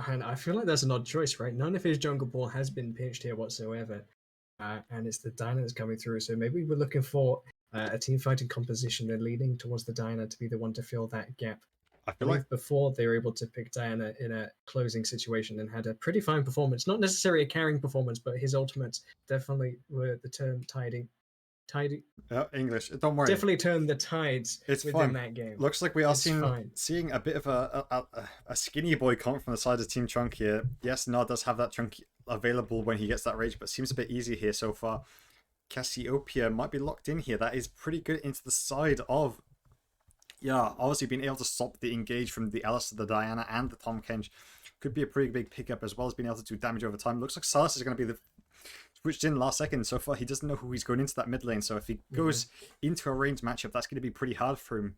And I feel like that's an odd choice, right? None of his jungle ball has been pitched here whatsoever. And it's the Diana that's coming through. So maybe we're looking for a team fighting composition and leading towards the Diana to be the one to fill that gap. I feel like before they were able to pick Diana in a closing situation and had a pretty fine performance. Not necessarily a carrying performance, but his ultimates definitely were the term tiding. English, don't worry. Definitely turned the tides within that game. Looks like we are seeing a bit of a skinny boy comp from the side of Team Chunk here. Yes, Nod does have that Chunk available when he gets that rage, but seems a bit easier here so far. Cassiopeia might be locked in here. That is pretty good into the side of, yeah, obviously being able to stop the engage from the Alistair, the Diana, and the Tom Kench could be a pretty big pickup, as well as being able to do damage over time. Looks like Silas is going to be the switched in last second. So far, he doesn't know who he's going into that mid lane, so if he goes into a ranged matchup, that's going to be pretty hard for him.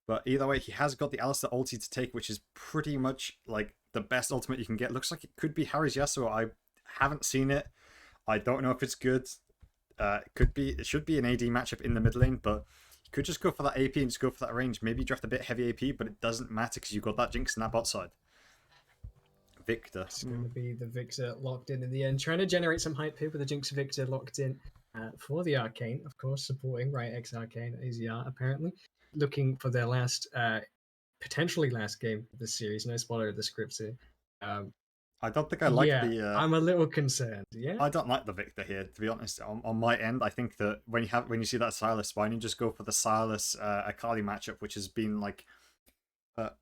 But either way, he has got the Alistair ulti to take, which is pretty much like the best ultimate you can get. Looks like it could be Harry's Yasuo. I haven't seen it. I don't know if it's good. It should be an AD matchup in the mid lane, but you could just go for that AP and just go for that range. Maybe draft a bit heavy AP, but it doesn't matter because you've got that Jinx in that bot side. Victor. It's going to be the Victor locked in the end. Trying to generate some hype here with the Jinx Victor locked in for the Arcane, of course, supporting Right X Arcane, AZR, apparently. Looking for their potentially last game of the series. No spoiler of the scripts here. I don't think I like the. I'm a little concerned. Yeah, I don't like the Victor here, to be honest. On my end, I think that when you see that Silas, why don't you just go for the Silas Akali matchup, which has been like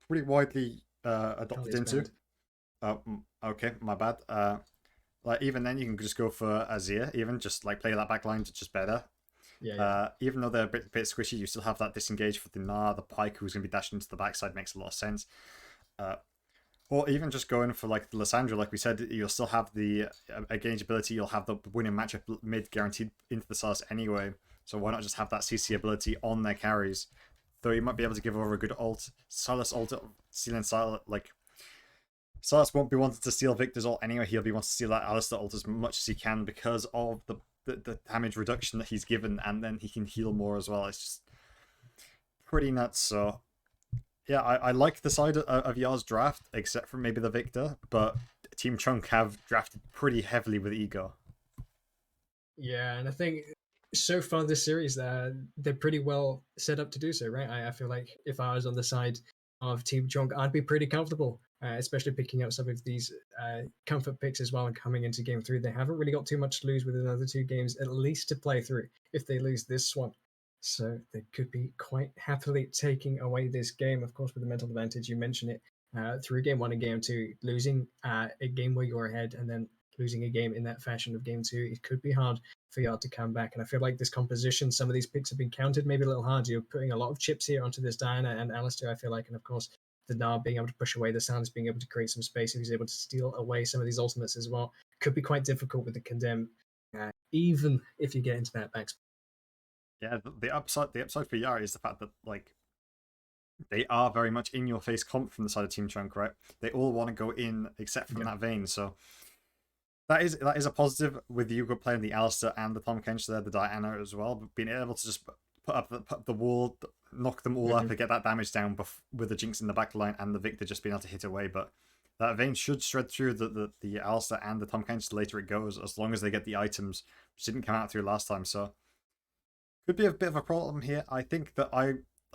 pretty widely adopted into. Okay, my bad. Like even then, you can just go for Azir. Even just like play that backline just better. Yeah. Even though they're a bit squishy, you still have that disengage for the Gnar, the Pike, who's going to be dashing into the backside. Makes a lot of sense. Or even just going for like the Lissandra, like we said, you'll still have the engage ability. You'll have the winning matchup mid guaranteed into the Silas anyway. So why not just have that CC ability on their carries? Though you might be able to give over a good ult. Silas ult, stealing Silas, like Silas won't be wanting to steal Victor's ult anyway. He'll be wanting to steal that Alistair ult as much as he can because of the damage reduction that he's given, and then he can heal more as well. It's just pretty nuts. So yeah, I like the side of Yar's draft, except for maybe the Victor, but Team Chunk have drafted pretty heavily with Ego. Yeah, and I think So far this series, they're pretty well set up to do so, right? I feel like if I was on the side of Team Chunk, I'd be pretty comfortable, especially picking up some of these comfort picks as well and coming into game three. They haven't really got too much to lose with another two games, at least to play through if they lose this one. So they could be quite happily taking away this game, of course, with the mental advantage. You mentioned it through game one and game two, losing a game where you're ahead and then losing a game in that fashion of game two, it could be hard for Yard to come back. And I feel like this composition, some of these picks have been counted maybe a little hard. You're putting a lot of chips here onto this Diana and Alistair, I feel like. And of course, the Nar being able to push away the Sans, being able to create some space. If he's able to steal away some of these ultimates as well, could be quite difficult with the Condemn, even if you get into that back. Yeah, the upside for Yara is the fact that like they are very much in your face comp from the side of Team Chunk, right? They all want to go in except from that vein, so that is a positive with you playing the Alistair and the Tom Kench there, the Diana as well, but being able to just put up the wall, knock them all up and get that damage down with the Jinx in the back line and the Victor just being able to hit away. But that vein should shred through the Alistair and the Tom Kench the later it goes, as long as they get the items, which didn't come out through last time. So could be a bit of a problem here. I think that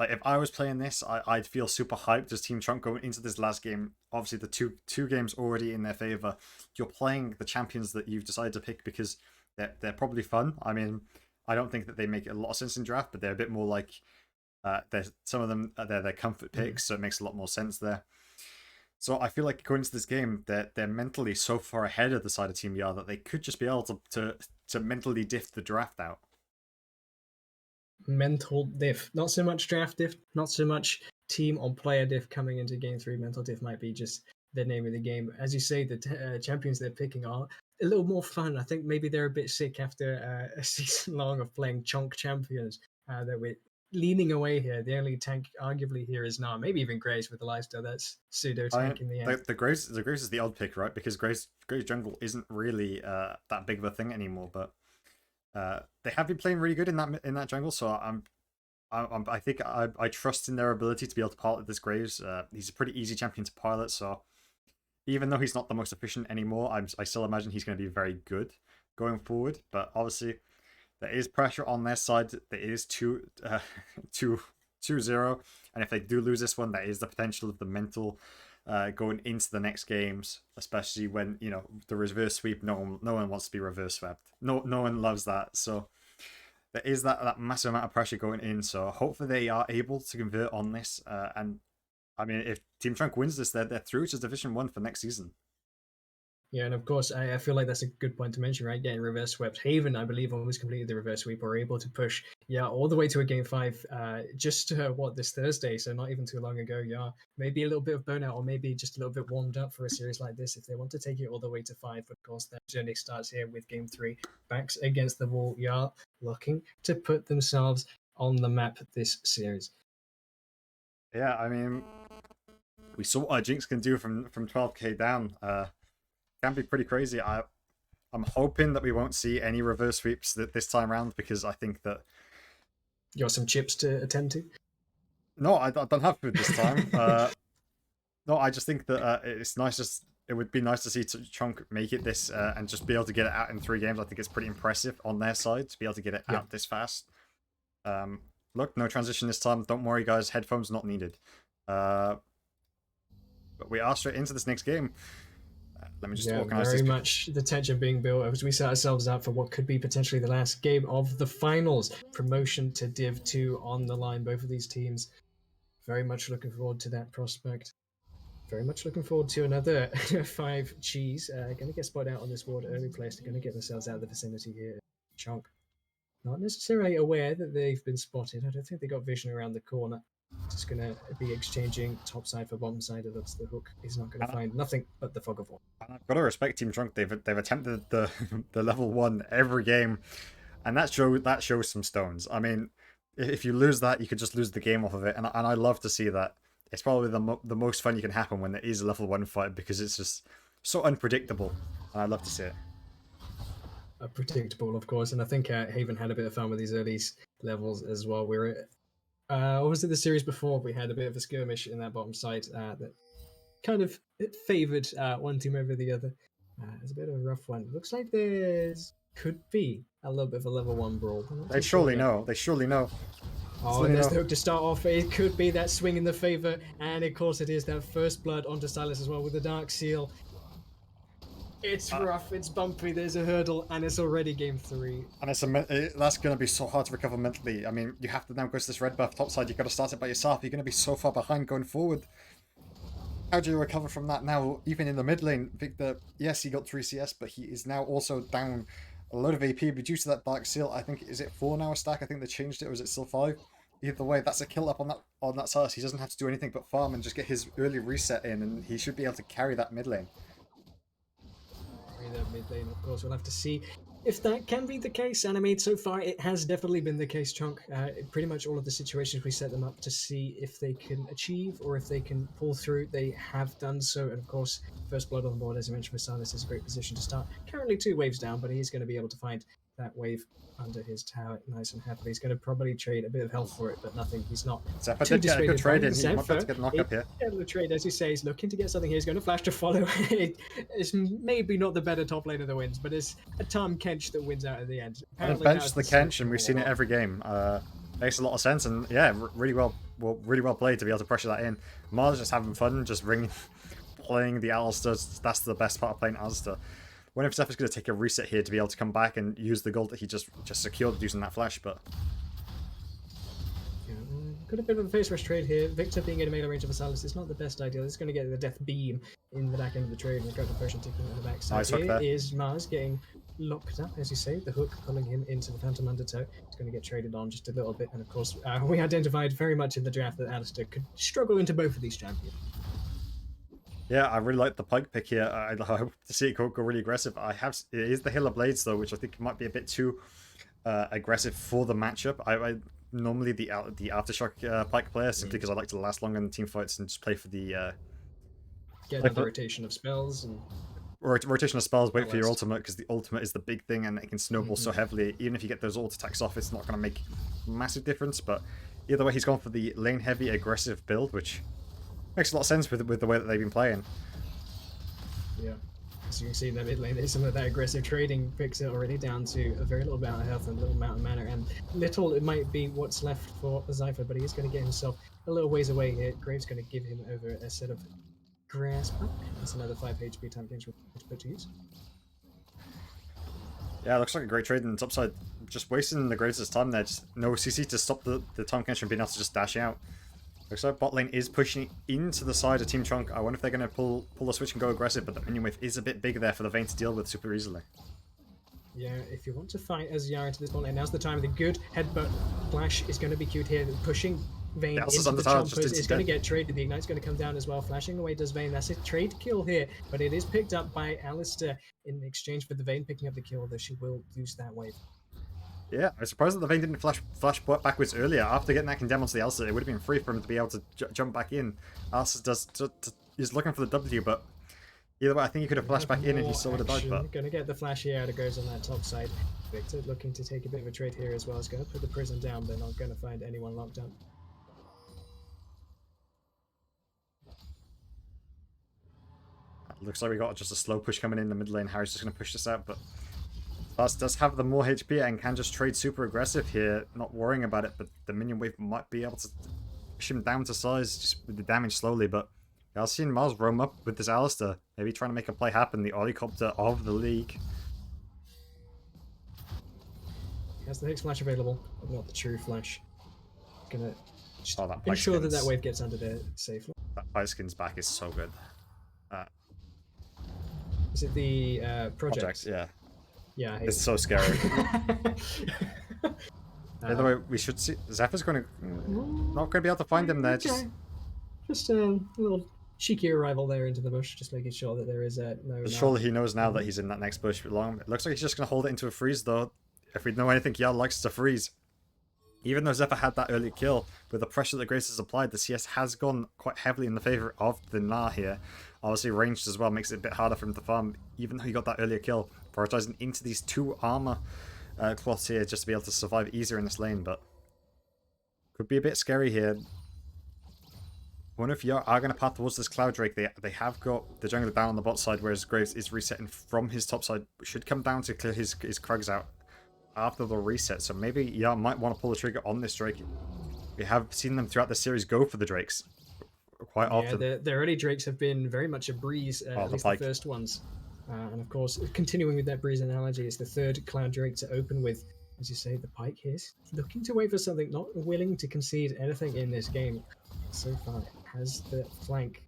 if I was playing this, I'd feel super hyped as Team Trump going into this last game. Obviously, the two games already in their favor. You're playing the champions that you've decided to pick because they're probably fun. I mean, I don't think that they make a lot of sense in draft, but they're a bit more like some of them they're their comfort picks, so it makes a lot more sense there. So I feel like going into this game, they're mentally so far ahead of the side of Team Yar that they could just be able to mentally diff the draft out. Mental diff, not so much draft diff, not so much team or player diff coming into game three. Mental diff might be just the name of the game. As you say, the champions they're picking are a little more fun. I think maybe they're a bit sick after a season long of playing chunk champions that we're leaning away here. The only tank arguably here is now maybe even Grace with the lifestyle that's pseudo tank in the end. The Grace is the odd pick, right? Because Grace jungle isn't really that big of a thing anymore, but they have been playing really good in that jungle, so I think I trust in their ability to be able to pilot this Graves. He's a pretty easy champion to pilot, so even though he's not the most efficient anymore, I still imagine he's going to be very good going forward. But obviously, there is pressure on their side. There is 2-0, and if they do lose this one, that is the potential of the mental going into the next games, especially when the reverse sweep. No one wants to be reverse swept. No one loves that. So there is that massive amount of pressure going in. So hopefully they are able to convert on this. And I mean, if Team Trunk wins this, they're through to Division 1 for next season. Yeah, and of course, I feel like that's a good point to mention, right? Getting reverse swept. Haven, I believe, almost completed the reverse sweep, or able to push, all the way to a game five, just this Thursday, so not even too long ago. Yeah, maybe a little bit of burnout, or maybe just a little bit warmed up for a series like this if they want to take it all the way to five. Of course, that journey starts here with game three, backs against the wall. Yeah, looking to put themselves on the map this series. Yeah, I mean, we saw what Jinx can do from 12k down. Can be pretty crazy. I'm hoping that we won't see any reverse sweeps this time around, because I think that you got some chips to attend to. No, I don't have food this time. No, I just think that it's nice. It would be nice to see Chunk make it this and just be able to get it out in 3 games. I think it's pretty impressive on their side to be able to get it out this fast. Look, no transition this time. Don't worry, guys. Headphones not needed. But we are straight into this next game. Let me just organize very this. Much the tension being built as we set ourselves up for what could be potentially the last game of the finals. Promotion to Div 2 on the line. Both of these teams very much looking forward to that prospect. Very much looking forward to another 5 cheese. Going to get spotted out on this ward early place. They're going to get themselves out of the vicinity here. Chunk. Not necessarily aware that they've been spotted. I don't think they got vision around the corner. Just going to be exchanging top side for bottom side. It looks the hook is not going to find nothing but the fog of war. I've got to respect Team Trunk. They've attempted the the level 1 every game, and that shows some stones. I mean, if you lose that, you could just lose the game off of it, and I love to see that. It's probably the most fun you can happen when there is a level 1 fight, because it's just so unpredictable, and I love to see it. Predictable, of course, and I think Haven had a bit of fun with these early levels as well. We were, what was it, the series before? We had a bit of a skirmish in that bottom side that kind of favoured one team over the other. It's a bit of a rough one. Looks like there could be a little bit of a level 1 brawl. They surely know. They surely know. Oh, and there's the hook to start off. It could be that swing in the favor, and of course it is that first blood onto Silas as well with the Dark Seal. It's rough, it's bumpy, there's a hurdle, and it's already game 3. And that's going to be so hard to recover mentally. I mean, you have to now go to this red buff topside. You've got to start it by yourself. You're going to be so far behind going forward. How do you recover from that now? Even in the mid lane, Victor, yes, he got 3 CS, but he is now also down a load of AP. But due to that Dark Seal, I think, is it 4 now a stack? I think they changed it, or is it still 5? Either way, that's a kill up on that Silas. He doesn't have to do anything but farm and just get his early reset in, and he should be able to carry that mid lane. That mid lane, of course, we'll have to see if that can be the case. And I mean, so far it has definitely been the case, Chunk. Pretty much all of the situations we set them up to see if they can achieve or if they can pull through, they have done so. And of course, first blood on the board, as I mentioned, for Silas is a great position to start. Currently 2 waves down, but he's going to be able to find that wave under his tower nice and happily. He's going to probably trade a bit of health for it, but nothing. He's not Zephyr did get a good trade in. He might have to get knocked up here. The trade, as you say, he's looking to get something here. He's going to flash to follow. It's maybe not the better top laner that wins, but it's a Tom Kench that wins out at the end. And bench the Kench, and we've seen it every game. Makes a lot of sense, and yeah, really well played to be able to pressure that in. Mars just having fun, just playing the Alistair. That's the best part of playing Alistair. Wonder if Zephyr's going to take a reset here to be able to come back and use the gold that he just secured using that flash, but... Yeah, got a bit of a face rush trade here. Victor being in a melee range of Silas is not the best idea. He's going to get the death beam in the back end of the trade and the Ghost Potion ticking on the back side. Nice hook there. Here is Mars getting locked up, as you say, the hook pulling him into the Phantom Undertow. It's going to get traded on just a little bit, and of course, we identified very much in the draft that Alistair could struggle into both of these champions. Yeah, I really like the Pike pick here. I hope to see it go really aggressive. It is the Healer Blades though, which I think might be a bit too aggressive for the matchup. I normally the Aftershock Pike player simply because I like to last longer in the team fights and just play for the get another rotation of spells and rotation of spells. Wait for your ultimate because the ultimate is the big thing and it can snowball so heavily. Even if you get those ult attacks off, it's not going to make a massive difference. But either way, he's gone for the lane heavy aggressive build, which makes a lot of sense with the way that they've been playing. Yeah. As you can see in the mid lane, there's some of that aggressive trading picks it already down to a very little amount of health and a little amount of mana. And little it might be what's left for Zypher, but he's going to get himself a little ways away here. Graves going to give him over a set of Grasp. That's another 5 HP time gains to put to use. Yeah, it looks like a great trade in the top side. Just wasting the Graves' time there. Just no CC to stop the Tom Kench from being able to just dash out. Looks like bot lane is pushing into the side of Team Chunk. I wonder if they're going to pull the switch and go aggressive, but the minion wave is a bit bigger there for the Vayne to deal with super easily. Yeah, if you want to fight as Yara into this bot lane, now's the time. The good headbutt flash is going to be cute here. Pushing Vayne into the chompers is going to get traded. The Ignite's going to come down as well. Flashing away does Vayne. That's a trade kill here, but it is picked up by Alistair in exchange for the Vayne picking up the kill, though she will lose that wave. Yeah, I'm surprised that the Vayne didn't flash backwards earlier. After getting that condemn onto the Alistair, it would have been free for him to be able to jump back in. Alistair he's looking for the W, but either way, I think he could have flashed back in and he still would have died. But going to get the flash here out of goes on that top side. Victor looking to take a bit of a trade here as well. He's going to put the prison down, but not going to find anyone locked up. Looks like we got just a slow push coming in the mid lane. Harry's just going to push this out, but Buzz does have the more HP and can just trade super aggressive here, not worrying about it, but the minion wave might be able to push him down to size just with the damage slowly, but I've seen Mars roam up with this Alistair, maybe trying to make a play happen, the helicopter of the league. He has the next flash available, but not the true flash. Gonna just that ensure that wave gets under there safely. That Pike Skin's back is so good. Is it the project? Yeah. Yeah, it's so scary. Either way, we should see. Zephyr's not going to be able to find him there. Okay. Just a little cheeky arrival there into the bush, just making sure that there is no. Surely he knows now that he's in that next bush. It looks like he's just going to hold it into a freeze, though. If we know anything, Yal likes to freeze. Even though Zephyr had that early kill, with the pressure that Grace has applied, the CS has gone quite heavily in the favour of the Gnar here. Obviously ranged as well makes it a bit harder for him to farm, even though he got that earlier kill. Prioritizing into these 2 armor cloths here just to be able to survive easier in this lane, but could be a bit scary here. I wonder if you are going to path towards this Cloud Drake. They have got the jungler down on the bot side, whereas Graves is resetting from his top side. Should come down to clear his Krugs out. after the reset, so maybe yeah, might want to pull the trigger on this Drake. We have seen them throughout the series go for the Drakes quite Yeah, often. the early Drakes have been very much a breeze, Oh, at the least the Pike. first ones. And of course, continuing with that breeze analogy, it's the third Cloud Drake to open with, as you say, the Pike here. Looking to wait for something, not willing to concede anything in this game. So far, has the flank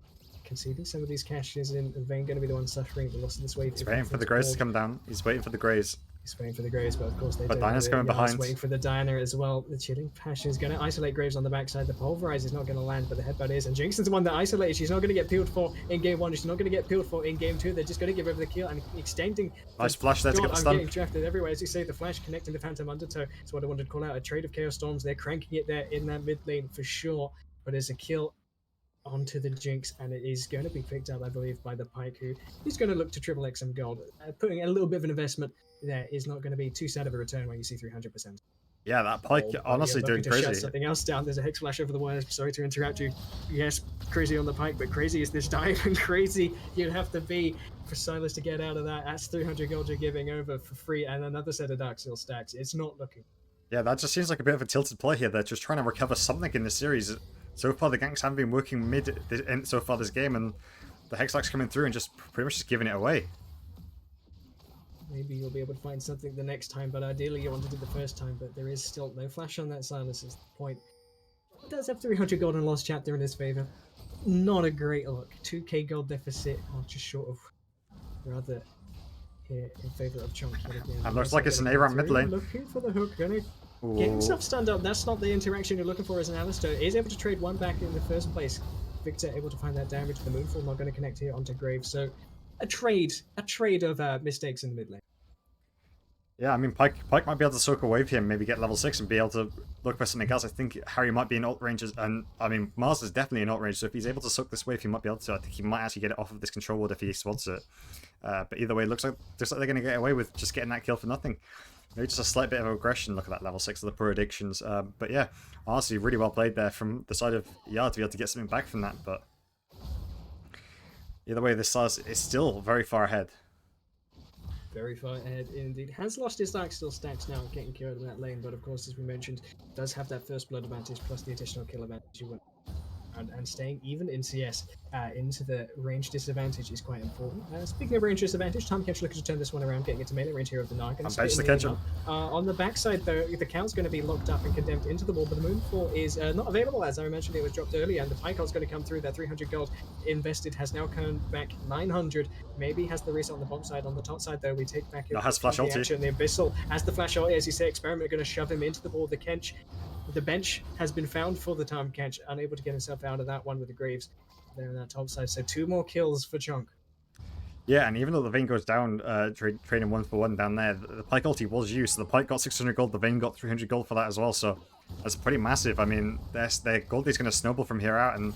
conceding some of these caches, and Vayne going to be the one suffering the loss of this wave He's if waiting for anything's the Grays to called. come down. He's waiting for the Grays. He's waiting for the Graves, but of course they But don't Dinah's have it. coming Yara's behind. waiting for the Diner as well. The Chilling Passion is going to isolate Graves on the backside. The Pulverize is not going to land, but the Headbutt is. And Jinx is the one that isolated. She's not going to get peeled for in game one. She's not going to get peeled for in game two. They're just going to give over the kill and extending. Nice flash there to get God, the I'm stun. getting drafted everywhere. As you say, the Flash connecting the Phantom Undertow. That's what I wanted to call out. A trade of Chaos Storms. They're cranking it there in that mid lane for sure. But there's a kill onto the Jinx, and it is going to be picked up, I believe, by the Pike, who is going to look to triple X some gold. Putting a little bit of an investment there is not going to be too sad of a return when you see 300%. Yeah, that Pike But you're honestly looking doing to shut crazy. something else down. There's a Hex Flash over the wires. Sorry to interrupt you. Yes, crazy on the Pike, but crazy is this dive, and crazy you'd have to be for Silas to get out of that. That's 300 gold you're giving over for free, and another set of Dark Seal stacks. It's not looking. Yeah, that just seems like a bit of a tilted play here. They're just trying to recover something in the series. So far, the ganks haven't been working so far this game, and the Hexlax coming through and just pretty much just giving it away. Maybe you'll be able to find something the next time, but ideally you wanted it the first time, but there is still no flash on that Silas is the point. It does have 300 gold in Lost Chapter in his favour. Not a great look. 2k gold deficit, or just short of, rather, here in favour of Chunk yet again. And looks like it's an A-ramp mid lane. Looking for the hook, gonna get himself stunned up. That's not the interaction you're looking for as an Alistar. Is able to trade one back in the first place. Victor able to find that damage. The Moonfall not going to connect here onto Graves. So a trade of mistakes in the mid lane. Yeah, I mean, Pike might be able to soak a wave here and maybe get level 6 and be able to look for something else. I think Harry might be in alt ranges, and I mean, Mars is definitely in alt range, so if he's able to soak this wave, he might be able to. I think he might actually get it off of this control ward if he spots it. But either way, it looks like they're going to get away with just getting that kill for nothing. Maybe just a slight bit of aggression. Look at that level 6 of the pro addictions. But yeah, honestly, really well played there from the side of Yard to be able to get something back from that. But either way, this Silas is still very far ahead. Very far ahead indeed. Has lost his Dark Steel stacks now, getting cured in that lane, but of course, as we mentioned, does have that first blood advantage plus the additional kill advantage you want. And staying even in CS into the range disadvantage is quite important. Speaking of range disadvantage, Tom Kench looking to turn this one around, getting into melee range here of the Naga. I'm bench the Kench. On the backside, though, the Count's going to be locked up and condemned into the wall, but the Moonfall is not available. As I mentioned, it was dropped earlier, and the Pycon's going to come through. That 300 gold invested has now come back 900. Maybe has the reset on the bomb side. On the top side, though, we take back it has flash ulti. The Abyssal has the flash ulti, as you say, Experiment going to shove him into the wall. The Kench. The bench has been found for the Tom Kench, unable to get himself out of that one with the Graves there on that top side. So 2 more kills for Chunk. Yeah, and even though the Vayne goes down, trading 1-for-1 down there, the Pike ulti was used. So the Pike got 600 gold, the Vayne got 300 gold for that as well. So that's pretty massive. I mean, their gold is going to snowball from here out, and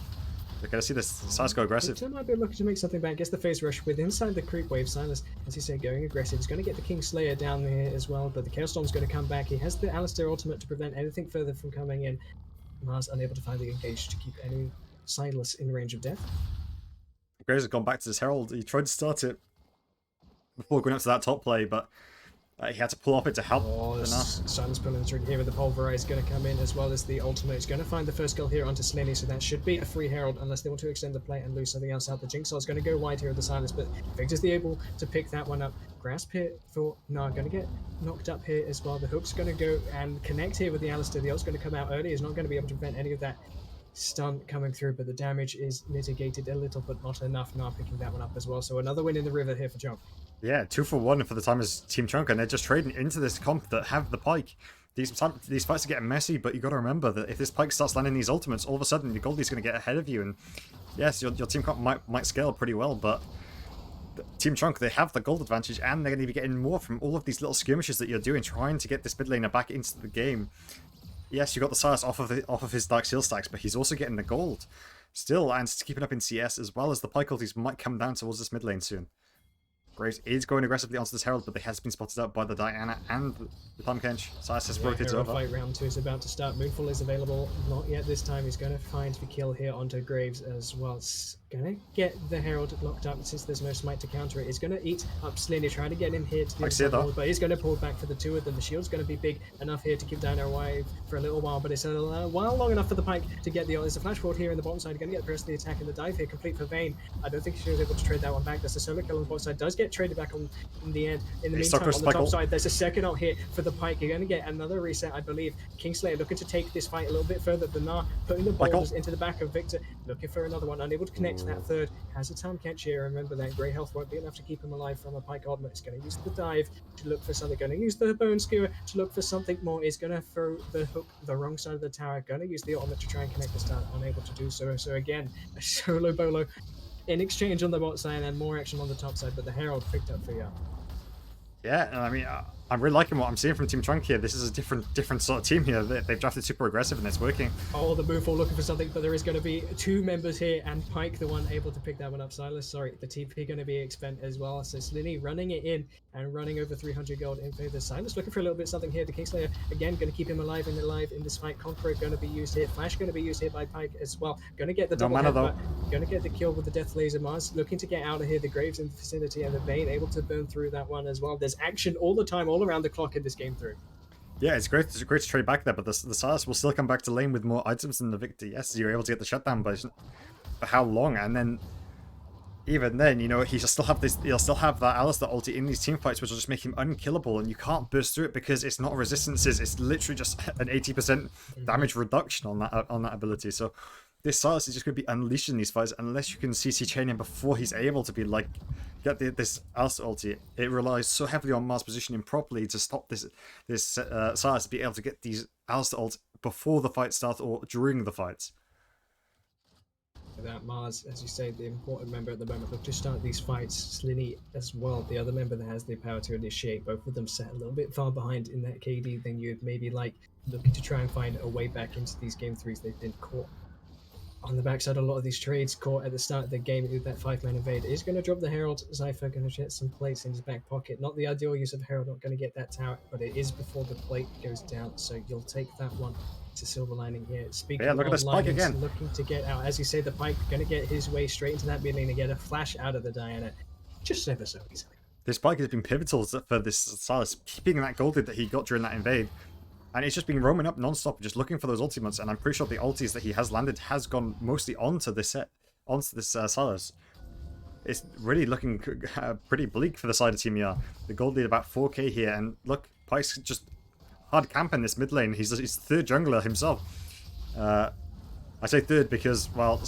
they're going to see this Silas go aggressive. Victor might be looking to make something back. Gets the phase rush with inside the creep wave. Silas, as you say, going aggressive. He's going to get the Kingslayer down here as well, but the Chaos Storm's going to come back. He has the Alistar ultimate to prevent anything further from coming in. Mars unable to find the engage to keep any Silas in range of death. Graves has gone back to his Herald. He tried to start it before going up to that top play, but he had to pull off it to help. Silas pulling the trigger here with the Pulverize going to come in, as well as the ultimate. He's going to find the first kill here onto Slinny, so that should be a free Herald unless they want to extend the play and lose something else out. The Jigsaw is going to go wide here with the Silas, but Victor's able to pick that one up. Grasp here for going to get knocked up here as well. The Hook's going to go and connect here with the Alistar. The ult's going to come out early. He's not going to be able to prevent any of that stun coming through, but the damage is mitigated a little, but not enough. Now picking that one up as well. So another win in the river here for Chunk. Yeah, 2-for-1 for the time as Team Chunk, and they're just trading into this comp that have the Pike. These fights are getting messy, but you got to remember that if this Pike starts landing these ultimates, all of a sudden your Goldie's going to get ahead of you, and yes, your Team Comp might scale pretty well, but Team Chunk, they have the gold advantage, and they're going to be getting more from all of these little skirmishes that you're doing, trying to get this mid laner back into the game. Yes, you got the Silas off of his Dark Seal stacks, but he's also getting the gold still, and keeping up in CS, as well as the Pike ultis might come down towards this mid lane soon. Graves is going aggressively onto this Herald, but they has been spotted out by the Diana and the Tom Kench. Silas has rotated over. Fight round 2 is about to start. Moonfall is available. Not yet this time. He's going to find the kill here onto Graves as well. Gonna get the Herald locked up since there's no smite to counter it. He's gonna eat up Slinny, trying to get him here to the other side of the wall, but he's gonna pull back for the two of them. The shield's gonna be big enough here to keep down our wave for a little while, but it's a while long enough for the Pike to get the. There's a flash forward here in the bottom side. Gonna get the rest of the attack and the dive here complete for Vayne. I don't think she was able to trade that one back. There's a solo kill on the bottom side. Does get traded back on in the end. In the meantime, on the top side, there's a second out here for the Pike. You're gonna get another reset, I believe. Kingslayer looking to take this fight a little bit further than Nah, putting the balls into the back of Victor, looking for another one, unable to connect to that third. Has a time catch here. Remember that grey health won't be enough to keep him alive from a Pike ultimate. It's going to use the dive to look for something. Going to use the bone skewer to look for something more. Is going to throw the hook the wrong side of the tower. Going to use the ultimate to try and connect the stun. Unable to do so. So again, a solo bolo in exchange on the bot side and more action on the top side. But the Herald picked up for you. Yeah, I mean, I'm really liking what I'm seeing from Team Trunk here. This is a different sort of team here. They've drafted super aggressive and it's working. Oh, the move for looking for something, but there is going to be two members here, and Pike, the one able to pick that one up. Silas, sorry, the TP going to be expend as well. So Slinny running it in and running over 300 gold in favor. Silas looking for a little bit something here. The Kingslayer, again, going to keep him alive in this fight. Conqueror going to be used here. Flash going to be used here by Pike as well. Going to get the double head, but going to get the kill with the Death Laser. Mars looking to get out of here. The Graves in the vicinity, and the Vayne able to burn through that one as well. There's action all the time, all around the clock in this game through. Yeah, it's great to trade back there, but the Silas will still come back to lane with more items than the Victor. Yes, you're able to get the shutdown, but for how long? And then, even then, you know, he'll still have that Alistar ulti in these team fights, which will just make him unkillable, and you can't burst through it because it's not resistances. It's literally just an 80% damage reduction on that ability. So this Silas is just going to be unleashed in these fights unless you can CC chain him before he's able to be like get this Alistar ulti. It relies so heavily on Mars positioning properly to stop this Silas to be able to get these Alistar ults before the fight starts or during the fights. That Mars, as you say, the important member at the moment, look to start these fights. Slinny as well, the other member that has the power to initiate. Both of them set a little bit far behind in that KD than you'd maybe like, looking to try and find a way back into these game threes. They've been caught on the backside. A lot of these trades caught at the start of the game with that 5-man invade. Is going to drop the Herald. Zypher going to get some plates in his back pocket. Not the ideal use of Herald, not going to get that tower, but it is before the plate goes down, so you'll take that one to silver lining here. Speaking look at this Pike again. Looking to get out. As you say, the Pike going to get his way straight into that mid lane to get a flash out of the Diana. Just ever so easily. This Pike has been pivotal for this Silas, keeping that gold that he got during that invade. And he's just been roaming up non-stop, just looking for those ultimates. And I'm pretty sure the ultis that he has landed has gone mostly onto this Silas. It's really looking pretty bleak for the side of Team ER. The gold lead about 4k here, and look, Pike's just hard camping this mid lane. He's the third jungler himself. I say third because, well,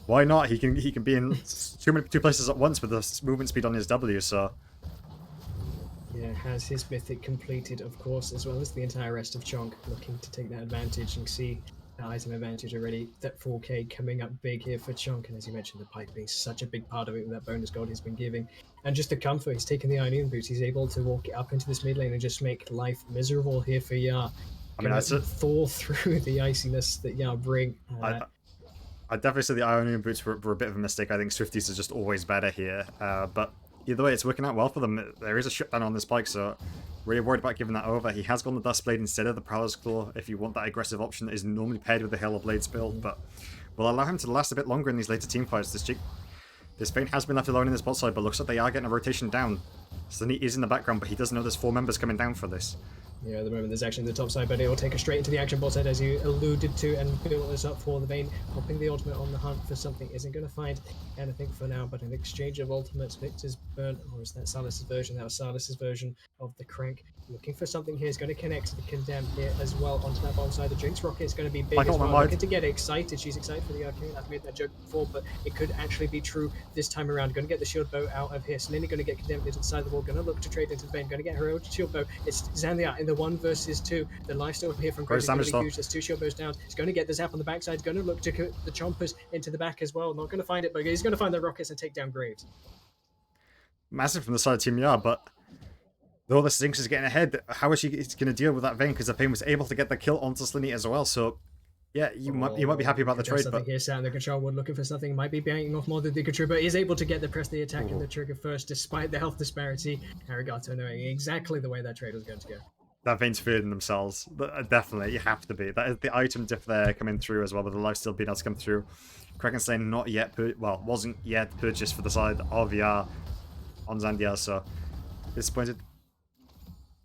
why not? He can be in two places at once with the movement speed on his W. So. Yeah, has his mythic completed, of course, as well as the entire rest of Chonk, looking to take that advantage and see that item advantage already. That 4k coming up big here for Chonk, and as you mentioned, the Pike being such a big part of it with that bonus gold he's been giving. And just the comfort, he's taken the Ionian boots, he's able to walk it up into this mid lane and just make life miserable here for Yar. I mean, that's fall through the iciness that Yar bring. I definitely say the Ionian boots were a bit of a mistake. I think Swifties are just always better here, but either way, it's working out well for them. There is a shutdown on this Pike, so really worried about giving that over. He has gone the Dust Blade instead of the Prowler's Claw, if you want that aggressive option that is normally paired with the Hail of Blades build, but will allow him to last a bit longer in these later team fights. This Vayne has been left alone in this bot side, but looks like they are getting a rotation down. Slinny is in the background, but he doesn't know there's 4 members coming down for this. Yeah, at the moment there's action in the top side, but it will take us straight into the action bot side, as you alluded to, and build us up for the Vayne. Popping the ultimate on the hunt for something, isn't going to find anything for now, but an exchange of ultimates. Victor's burnt, or is that Silas's version? That was Silas's version of the Crank. Looking for something here. Is going to connect to the Condemned here as well onto that bottom side. The Jinx Rocket is going to be big as well. Looking to get excited. She's excited for the Arcane. I've made that joke before, but it could actually be true this time around. Going to get the shield bow out of here. Slinny going to get Condemned into the side of the wall. Going to look to trade into the Vayne. Going to get her own shield bow. It's Zandia in the 1 versus 2. The lifesteal here from Chris is going to be huge. There's 2 shield bows down. He's going to get the zap on the backside. He's going to look to the chompers into the back as well. Not going to find it, but he's going to find the rockets and take down Graves. Massive from the side of Team Yar, but though the Zinx is getting ahead, how is she going to deal with that Vayne? Because the Vayne was able to get the kill onto Slinny as well, so yeah, you might be happy about the trade. But here, sat in the control wood looking for something, might be banging off more than the control, but is able to get the press the attack and the trigger first, despite the health disparity. Arigato knowing exactly the way that trade was going to go. that Vayne's feeding themselves. Definitely, you have to be. That is the item diff there coming through as well, with the life still being able to come through. Krakenstein not yet, wasn't yet purchased for the side of VR on Zandia, so disappointed.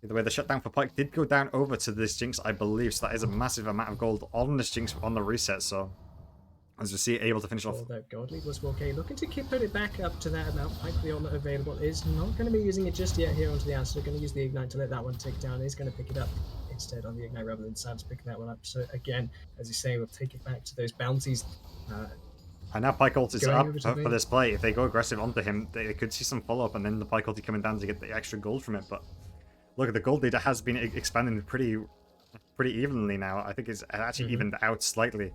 Either way, the shutdown for Pyke did go down over to this Jinx, I believe, so that is a massive amount of gold on this Jinx on the reset, so as you see, able to finish off. That God Lead was 4k. Looking to put it back up to that amount. Pyke, the ultimate available, is not going to be using it just yet here onto the answer. Going to use the Ignite to let that one tick down. He's going to pick it up instead on the Ignite rather than Sam's picking that one up. So again, as you say, we'll take it back to those bounties. And now Pyke ult is up for this play. If they go aggressive onto him, they could see some follow-up, and then the Pyke ulti coming down to get the extra gold from it. But look at the gold leader has been expanding pretty evenly now. I think it's actually evened out slightly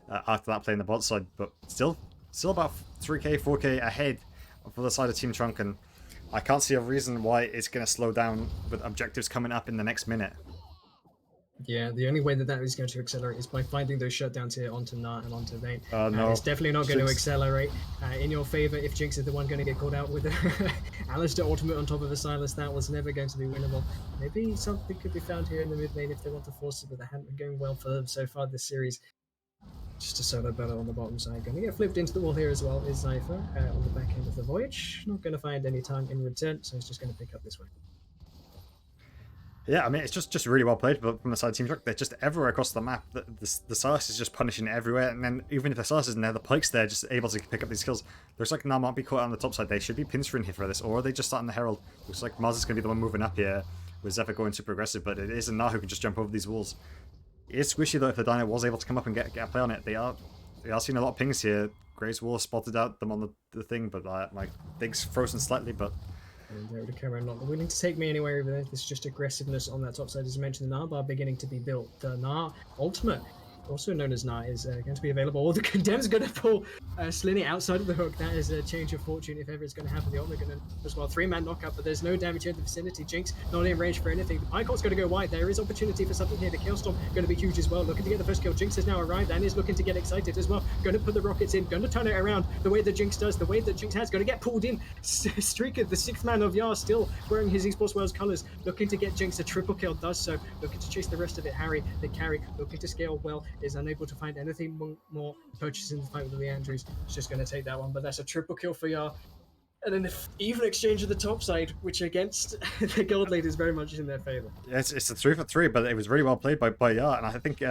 after that play in the bot side, but still about 3k, 4k ahead for the side of Team Trunk, and I can't see a reason why it's going to slow down with objectives coming up in the next minute. Yeah, the only way that is going to accelerate is by finding those shutdowns here onto Gnar and onto Vayne. No. It's definitely not going to accelerate in your favor if Jinx is the one going to get called out with Alistar ultimate on top of a Sylas. That was never going to be winnable. Maybe something could be found here in the mid lane if they want to force it, but they haven't been going well for them so far this series. Just a solo battle on the bottom side. Going to get flipped into the wall here as well is Zypher on the back end of the Voyage. Not going to find any time in return, so he's just going to pick up this way. Yeah, I mean, it's just really well played from the side of Team Truck. They're just everywhere across the map. The Sylas is just punishing everywhere, and then even if the Sylas isn't there, the Pyke's there, just able to pick up these kills. Looks like Gnar might be caught on the top side. They should be pinstering here for this, or are they just starting the Herald? Looks like Mars is going to be the one moving up here, with Zephyr going super aggressive, but it is Gnar who can just jump over these walls. It is squishy, though, if the Dino was able to come up and get a play on it. They are seeing a lot of pings here. Gray's Wall spotted out them on the thing, but my thing's frozen slightly, but... And there to Cameron, not willing to take me anywhere over there. This is just aggressiveness on that top side. As I mentioned, the Gnar bar beginning to be built. The Gnar ultimate, also known as Gnar, is going to be available. Or the Condemn's going to pull Slinny outside of the hook. That is a change of fortune if ever it's going to happen. The ultimate going to as well. 3-man knockup, but there's no damage here in the vicinity. Jinx not in range for anything. The Pyke ult's going to go wide. There is opportunity for something here. The Killstorm going to be huge as well. Looking to get the first kill. Jinx has now arrived and is looking to get excited as well. Going to put the rockets in. Going to turn it around the way that Jinx does. The way that Jinx has. Going to get pulled in. Streaker, the 6th man of Yar, still wearing his Esports World's colours. Looking to get Jinx a triple kill. Does so. Looking to chase the rest of it. Harry, the carry, looking to scale well. Is unable to find anything more purchasing the fight with the Andrews. It's just going to take that one, but that's a triple kill for Yar. And then even exchange of the top side, which against the gold lead is very much in their favor. Yeah, it's a 3-for-3, but it was really well played by Yar, and I think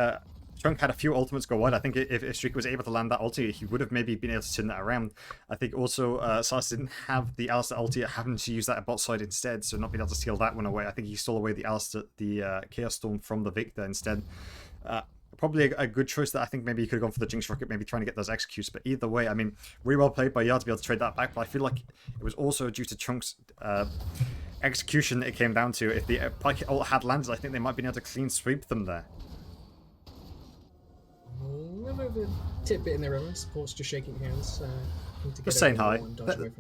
Chunk had a few ultimates go wide. I think if Streaker was able to land that ulti, he would have maybe been able to turn that around. I think also Sylas didn't have the Alistar ulti, having to use that at bot side instead, so not being able to steal that one away. I think he stole away the Chaos Storm from the Victor instead. Probably a good choice that I think maybe he could have gone for the Jinx Rocket, maybe trying to get those executes. But either way, I mean, really well played by Yard to be able to trade that back. But I feel like it was also due to Chunk's execution that it came down to. If the Pyke ult had landed, I think they might have been able to clean sweep them there. A tidbit in there, supports just shaking hands. Just saying hi.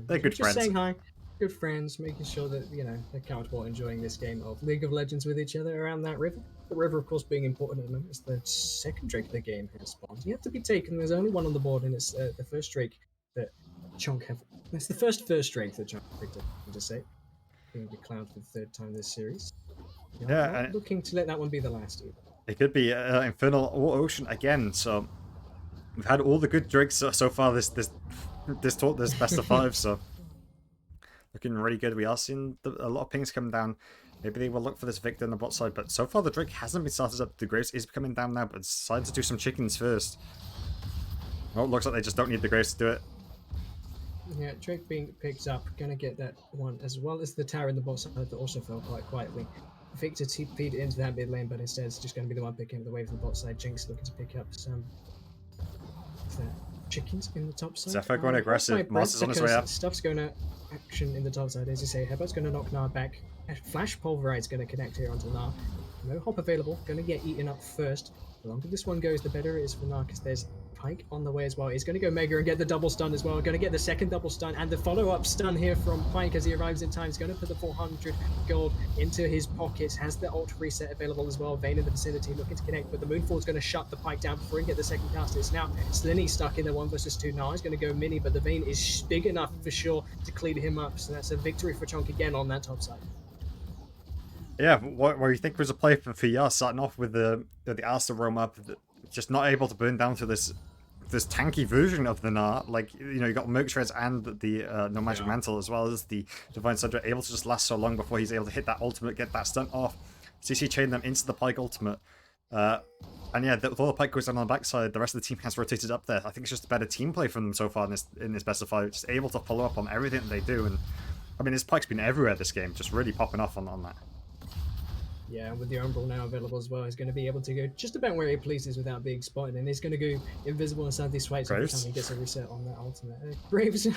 They're good friends. Just saying hi. Good friends, making sure that, they're comfortable enjoying this game of League of Legends with each other around that river. The river, of course, being important at the moment. It's the second Drake the game has spawned. You have to be taken. There's only one on the board, and it's the first Drake that Chunk have. It's the first Drake that Chunk picked up, to say. Being declared for the third time this series. Yeah, looking to let that one be the last either. It could be Infernal or Ocean again. So we've had all the good Drakes so far this best of 5. So looking really good. We are seeing a lot of pings coming down. Maybe they will look for this Victor on the bot side, but so far the Drake hasn't been started up. The Graves is coming down now, but decided to do some chickens first. Well, it looks like they just don't need the Graves to do it. Yeah, Drake being picked up, gonna get that one, as well as the tower in the bot side that also fell quite quietly. Victor feed into that mid lane, but instead it's just going to be the one picking up the wave from the bot side. Jinx looking to pick up some chickens in the top side. Zephyr going aggressive. Mars is on his way up. Stuff's going to action in the top side, as you say. Hebert's going to knock Gnar back. Flash Pulverize going to connect here onto Gnar. No hop available. Going to get eaten up first. The longer this one goes, the better it is for Gnar, because there's Pyke on the way as well. He's going to go Mega and get the double stun as well. Going to get the second double stun and the follow-up stun here from Pyke as he arrives in time. He's going to put the 400 gold into his pockets. Has the ult reset available as well. Vayne in the vicinity looking to connect, but the Moonfall's going to shut the Pyke down before he can get the second cast. It's now Slinny stuck in the 1v2. Now he's going to go mini, but the Vayne is big enough for sure to clean him up. So that's a victory for Chunk again on that top side. Yeah, what you think was a play for Yar, starting off with the Alistair roam up, just not able to burn down to this tanky version of the Gnar. Like, you got Merc Shreds and the No Magic Yeah. Mantle, as well as the Divine Subject, able to just last so long before he's able to hit that ultimate, get that stun off, CC chain them into the Pike ultimate. And yeah, with all the Pike goes down on the backside, the rest of the team has rotated up there. I think it's just a better team play from them so far in this best of five, just able to follow up on everything that they do. And I mean, his Pike's been everywhere this game, just really popping off on that. Yeah, with the Umbral now available as well, he's going to be able to go just about where he pleases without being spotted, and he's going to go invisible inside these fights every time he gets a reset on that ultimate. Graves,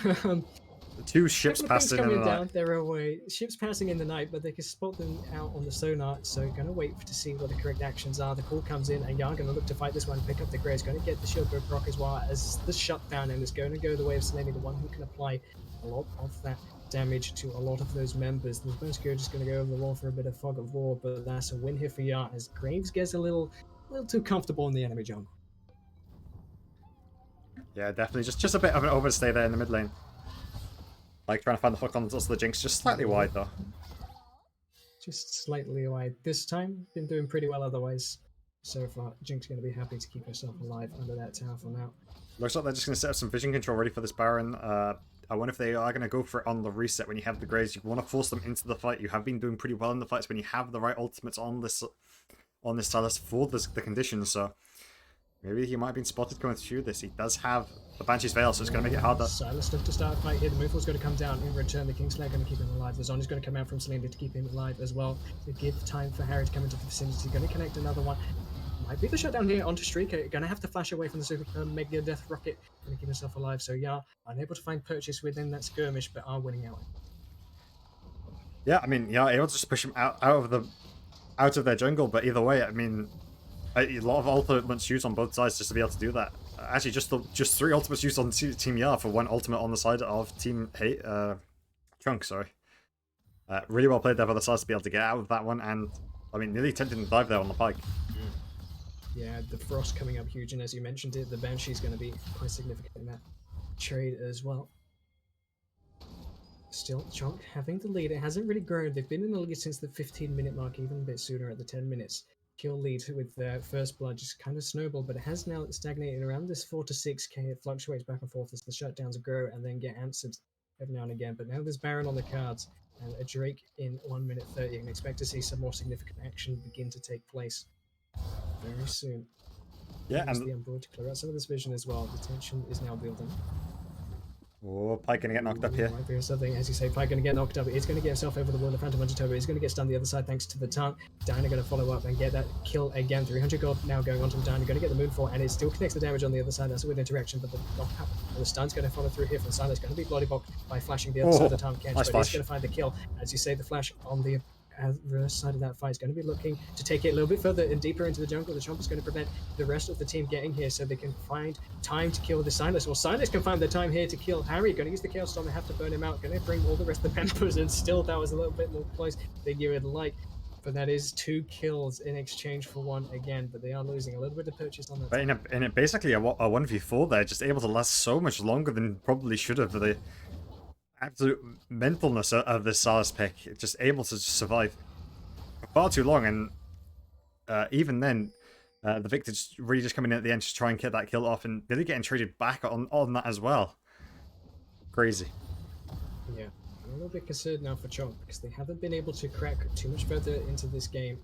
Two ships passing in the night. Their own way. Ships passing in the night, but they can spot them out on the sonar, so going to wait to see what the correct actions are. The call comes in, and Yarn going to look to fight this one, pick up the Graves, going to get the shield bow proc as well as the shutdown, and is going to go the way of Selene, the one who can apply a lot of that damage to a lot of those members. The most good just going to go over the wall for a bit of fog of war, but that's a win here for Yar as Graves gets a little too comfortable in the enemy jungle. Yeah, definitely. Just a bit of an overstay there in the mid lane. Like trying to find the hook on the Jinx, just slightly wide though. Just slightly wide. This time, been doing pretty well otherwise. So far, Jinx going to be happy to keep herself alive under that tower for now. Looks like they're just going to set up some vision control ready for this Baron. I wonder if they are going to go for it on the reset when you have the Graves. You want to force them into the fight. You have been doing pretty well in the fights when you have the right ultimates on this Sylas for the conditions. So maybe he might have been spotted going through this. He does have the Banshee's Veil, so it's going to make it harder. Sylas look to start a fight here. The Moonfall's going to come down. In return, the Kingslayer going to keep him alive. The Zon is going to come out from Selena to keep him alive as well. To give time for Harry to come into the vicinity. Going to connect another one. Might be the shutdown here onto Streaker. Going to have to flash away from the Super Mega Death Rocket. Going to keep himself alive. So yeah, unable to find purchase within that skirmish, but are winning out. Yeah, I mean, yeah, able to just push him out of their jungle. But either way, I mean, a lot of ultimates used on both sides just to be able to do that. Actually, just 3 ultimates used on Team Yar for 1 ultimate on the side of Team Trunk. Sorry, really well played there for the sides to be able to get out of that one, and I mean, nearly tempted to dive there on the Pike. Yeah, the Frost coming up huge, and as you mentioned it, the Banshee's going to be quite significant in that trade as well. Still, Chunk having the lead. It hasn't really grown. They've been in the lead since the 15-minute mark, even a bit sooner at the 10 minutes. Kill lead with their first blood just kind of snowballed, but it has now stagnated around this 4 to 6k. It fluctuates back and forth as the shutdowns grow and then get answered every now and again. But now there's Baron on the cards and a Drake in 1 minute 30. You can expect to see some more significant action begin to take place very soon. Yeah, and the Umbral to clear out some of this vision as well. The tension is now building. Oh, Pike gonna get knocked up here. Might be something, as you say, Pike gonna get knocked up. He's gonna get himself over the wall. The Phantom Undertow, he's gonna get stunned the other side thanks to the taunt. Diana gonna follow up and get that kill again. 300 gold now going on to Diana. Gonna get the Moonfall, and it still connects the damage on the other side. That's a weird interaction, but the stun's gonna follow through here from Silas. Gonna be bloody blocked by flashing the other side of the taunt catch, nice but he's gonna find the kill. As you say, the flash on the reverse side of that fight is going to be looking to take it a little bit further and deeper into the jungle. The Chomp is going to prevent the rest of the team getting here so they can find time to kill the Silas. Well, Silas can find the time here to kill Harry. Going to use the Chaos Storm and have to burn him out. Going to bring all the rest of the members, and still that was a little bit more close than you would like. But that is 2 kills in exchange for 1 again. But they are losing a little bit of purchase on that. But in a basically a 1v4 there, just able to last so much longer than probably should have. The absolute mentalness of this Silas pick, just able to survive far too long, and even then, the Victor really just coming in at the end to try and get that kill off, and really getting traded back on that as well. Crazy. Yeah, I'm a little bit concerned now for Chomp because they haven't been able to crack too much further into this game.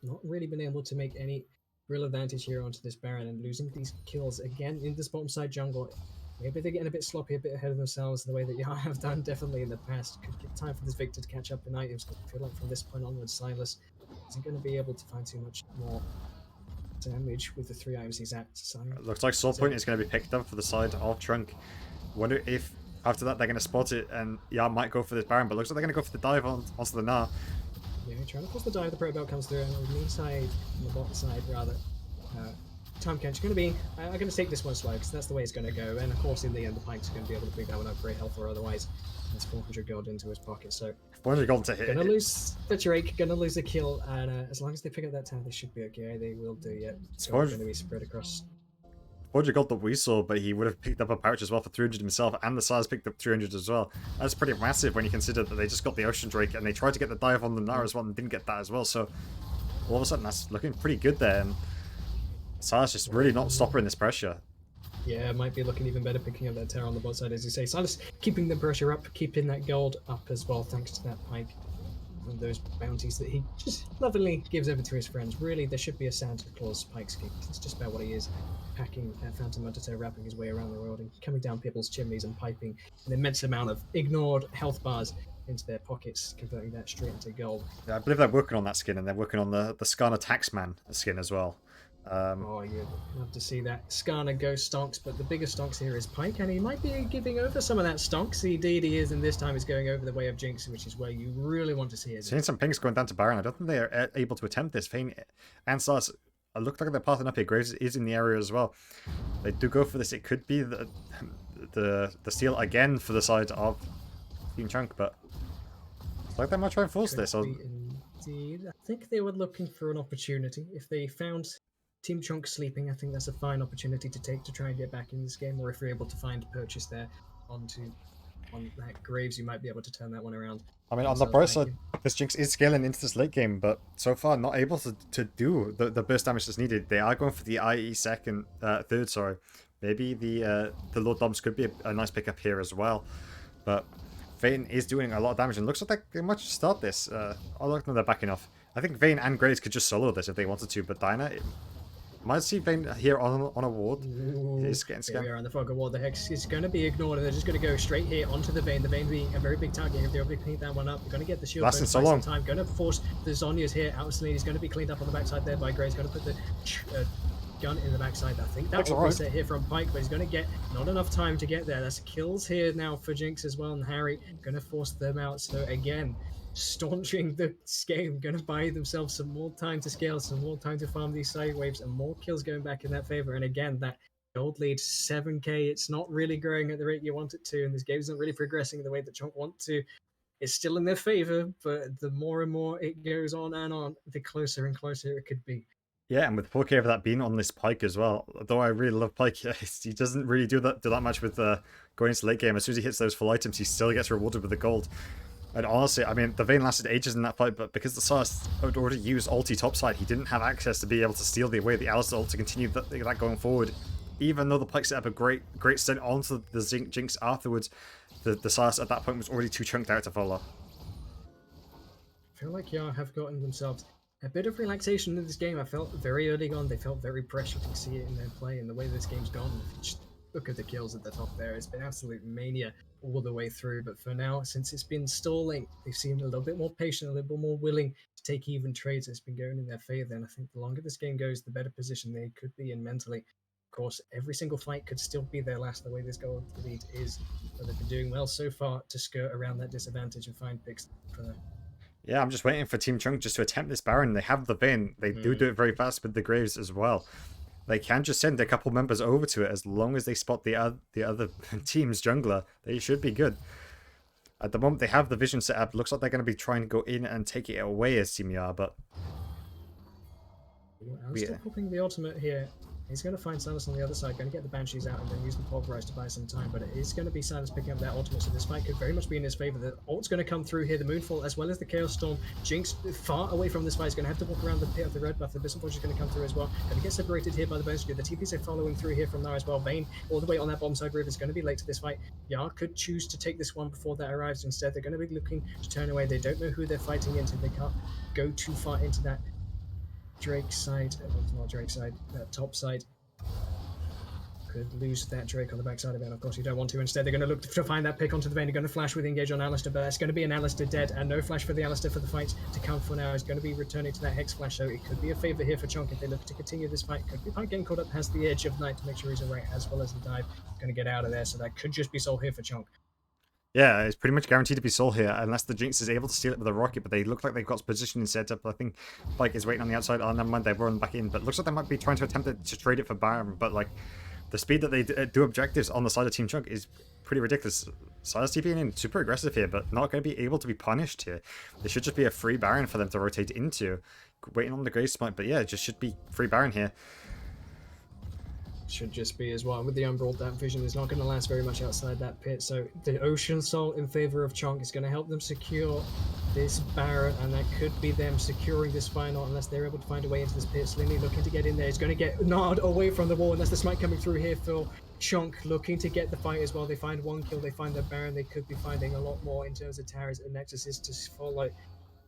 Not really been able to make any real advantage here onto this Baron, and losing these kills again in this bottom side jungle. Maybe they're getting a bit sloppy, a bit ahead of themselves the way that Yar have done definitely in the past. Could give time for this Victor to catch up in items. I feel like from this point onwards, Silas isn't going to be able to find too much more damage with the 3 items he's at. So, looks like Soul Point is going to be picked up for the side of Trunk. Wonder if after that they're going to spot it and Yar might go for this Baron, but looks like they're going to go for the dive onto the Gnar. Yeah, trying to force the dive. The Pro Belt comes through, and on the inside, on the bottom side rather. Time catch going to be. I'm going to take this one slow because that's the way it's going to go. And of course, in the end, the Pike's going to be able to pick that one up great health, or otherwise, that's 400 gold into his pocket. So 400 gold to hit. Gonna lose the Drake, gonna lose a kill, and as long as they pick up that town, they should be okay. They will do. Yeah, it's going to be spread across. 400 gold that we saw, but he would have picked up a pouch as well for 300 himself, and the Silas picked up 300 as well. That's pretty massive when you consider that they just got the Ocean Drake, and they tried to get the dive on the Nara as well, and didn't get that as well, so all of a sudden that's looking pretty good there, and Silas just really not stopping this pressure. Yeah, might be looking even better picking up that tower on the bot side, as you say. Silas keeping the pressure up, keeping that gold up as well, thanks to that pike and those bounties that he just lovingly gives over to his friends. Really, there should be a Santa Claus pike scheme. That's just about what he is. Packing that Phantom Undertow, wrapping his way around the world and coming down people's chimneys and piping an immense amount of ignored health bars into their pockets, converting that straight into gold. Yeah, I believe they're working on that skin, and they're working on the Skarner Taxman skin as well. Oh, you'd love to see that. Skarner goes stonks, but the biggest stonks here is Pike, and he might be giving over some of that stonks. Indeed he is, and this time he's going over the way of Jinx, which is where you really want to see it. Seeing some pings going down to Baron. I don't think they are able to attempt this. Vayne and Silas look like they're pathing up here. Graves is in the area as well. They do go for this. It could be the steal again for the side of Team Chunk, but it's like they might try and force this. Indeed. I think they were looking for an opportunity. If they found Team Chunk sleeping, I think that's a fine opportunity to take to try and get back in this game, or if you're able to find purchase there on that Graves, you might be able to turn that one around. I mean, on the bright side, this Jinx is scaling into this late game, but so far not able to do the burst damage that's needed. They are going for the IE third, sorry. Maybe the Lord Doms could be a nice pickup here as well, but Vayne is doing a lot of damage, and looks like they might just start this. I look like they're backing off. I think Vayne and Graves could just solo this if they wanted to, but Dinah might see Vayne here on a ward. He's getting Here scammed. we are on the Fog of War. The Hex is going to be ignored, and they're just going to go straight here onto the Vayne. The Vayne being a very big target. If they're able to clean that one up, they're going to get the shield. Lasting so long. Time. Going to force the Zhonya's here out of Celine. He's going to be cleaned up on the backside there by Graves. Going to put the gun in the backside. I think that will reset here from Pike, but he's going to get not enough time to get there. That's kills here now for Jinx as well, and Harry going to force them out. So again, staunching the game, going to buy themselves some more time to scale, some more time to farm these side waves, and more kills going back in that favor. And again, that gold lead 7k, it's not really growing at the rate you want it to, and this game's not really progressing the way that Chunk want to. It's still in their favor, but the more and more it goes on and on, the closer and closer it could be. Yeah, and with 4k of that being on this Pike as well. Though I really love Pike, he doesn't really do that much with going into late game. As soon as he hits those full items, he still gets rewarded with the gold. And honestly, I mean, the Vayne lasted ages in that fight, but because the Silas had already used ulti topside, he didn't have access to be able to steal away the Alistar ult to continue that going forward. Even though the Pike set up a great stint onto the Jinx afterwards, the Silas at that point was already too chunked out to follow. I feel like Yar have gotten themselves a bit of relaxation in this game. I felt very early on, they felt very pressured to see it in their play, and the way this game's gone. Just look at the kills at the top there. It's been absolute mania all the way through, but for now, since it's been stalling, they've seemed a little bit more patient, a little bit more willing to take even trades. It's been going in their favor, and I think the longer this game goes, the better position they could be in mentally. Of course, every single fight could still be their last the way this gold lead is, but they've been doing well so far to skirt around that disadvantage and find picks for them. Yeah, I'm just waiting for Team Chunk just to attempt this Baron. They have the Vayne. They do it very fast with the Graves as well. They can just send a couple members over to it as long as they spot the other team's jungler. They should be good. At the moment, they have the vision set up. Looks like they're going to be trying to go in and take it away as Team Yar, but... I'm still popping the ultimate here. He's going to find Silas on the other side, going to get the Banshees out and then use the Pulverize to buy some time, but it is going to be Silas picking up that ultimate, so this fight could very much be in his favor. The ult's going to come through here, the Moonfall, as well as the Chaos Storm. Jinx, far away from this fight, is going to have to walk around the pit of the red buff. The Abyssal Forge is going to come through as well. Going to get separated here by the Banshees. The TPs are following through here from there as well. Vayne, all the way on that bomb side river, is going to be late to this fight. Yar could choose to take this one before that arrives. Instead, they're going to be looking to turn away. They don't know who they're fighting into. They can't go too far into that Drake side. Well, not Drake side, that top side. Could lose that Drake on the backside of it, and of course you don't want to. Instead, they're going to look to find that pick onto the Vayne. They're going to flash with engage on Alistair, but it's going to be an Alistair dead, and no flash for the Alistair for the fight to come for now. Is going to be returning to that Hex flash, so it could be a favor here for Chunk if they look to continue this fight. Could be Pike getting caught up, has the edge of Night to make sure he's alright, as well as the dive. Going to get out of there, so that could just be soul here for Chunk. Yeah, it's pretty much guaranteed to be soul here, unless the Jinx is able to steal it with a rocket, but they look like they've got positioning set up. I think Pike is waiting on the outside. Oh, never mind, they've run back in, but looks like they might be trying to attempt to trade it for Baron, but like, the speed that they do objectives on the side of Team Chunk is pretty ridiculous. Silas TPing in super aggressive here, but not going to be able to be punished here. There should just be a free Baron for them to rotate into. Waiting on the Grave Smite, but yeah, it just should be free Baron here. should just be as well. With the Umbral, that vision is not going to last very much outside that pit. So the Ocean Soul in favor of Chonk is going to help them secure this Baron, and that could be them securing this final unless they're able to find a way into this pit. Slinny looking to get in there. He's going to get gnawed away from the wall, and that's the smite coming through here for Chonk looking to get the fight as well. They find one kill, they find the Baron. They could be finding a lot more in terms of towers and nexuses to follow.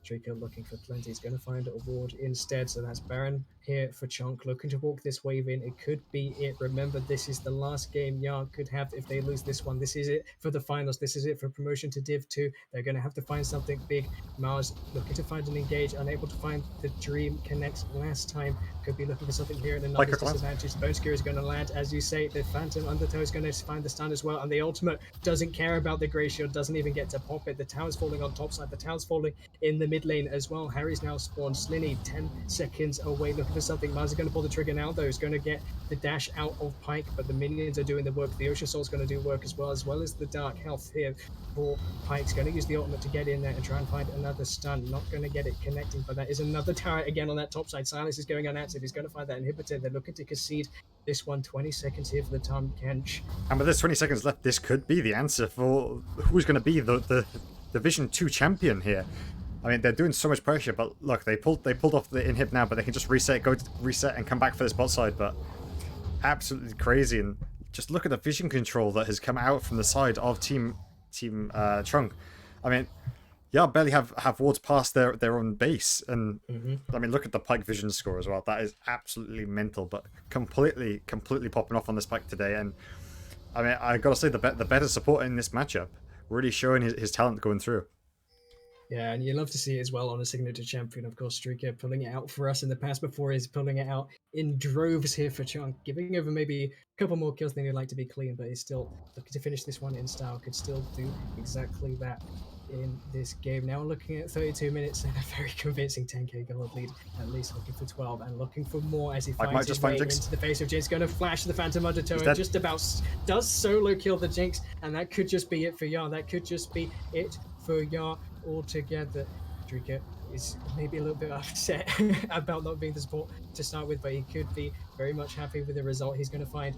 Draco looking for plenty. He's going to find a ward instead. So that's Baron here for Chonk looking to walk this wave in. It could be it. Remember, this is the last game Yard could have if they lose this one. This is it for the finals. This is it for promotion to Div 2. They're going to have to find something big. Mars looking to find an engage, unable to find the Dream connects last time. Could be looking for something here and another disadvantage. Bone Skewer is going to land, as you say. The Phantom Undertow is going to find the stun as well. And the ultimate doesn't care about the Grey Shield, doesn't even get to pop it. The tower's falling on top side. The tower's falling in the mid lane as well. Harry's now spawned. Slinny 10 seconds away looking for something. Mars is going to pull the trigger now though. He's going to get the dash out of Pike, but the minions are doing the work. The Ocean Soul's going to do work as well as the Dark Health here for Pike's going to use the ultimate to get in there and try and find another stun. Not going to get it connecting, but that is another tower again on that top side. Silas is going unanswered. He's going to find that inhibitor. They're looking to concede this one. 20 seconds here for the Tom Kench. And with this 20 seconds left, this could be the answer for who's going to be the Division 2 champion here. I mean, they're doing so much pressure, but look, they pulled off the inhib now, but they can just reset and come back for this bot side. But absolutely crazy, and just look at the vision control that has come out from the side of Team Trunk. I mean, yeah, barely have wards past their own base, and I mean, look at the Pike vision score as well. That is absolutely mental, but completely popping off on this Pike today. And I mean, I gotta say, the better support in this matchup, really showing his talent going through. Yeah, and you love to see it as well on a signature champion, of course. Streaker pulling it out for us in the past before he's pulling it out in droves here for Chunk, giving over maybe a couple more kills than he'd like to be clean, but he's still looking to finish this one in style. Could still do exactly that in this game. Now looking at 32 minutes and a very convincing 10k gold lead, at least looking for 12 and looking for more as he finds his way into the face of Jinx. Going to flash the Phantom Undertow and just about does solo kill the Jinx, and that could just be it for Yar. That could just be it for Yar altogether. Drika is maybe a little bit upset about not being the support to start with, but he could be very much happy with the result. He's going to find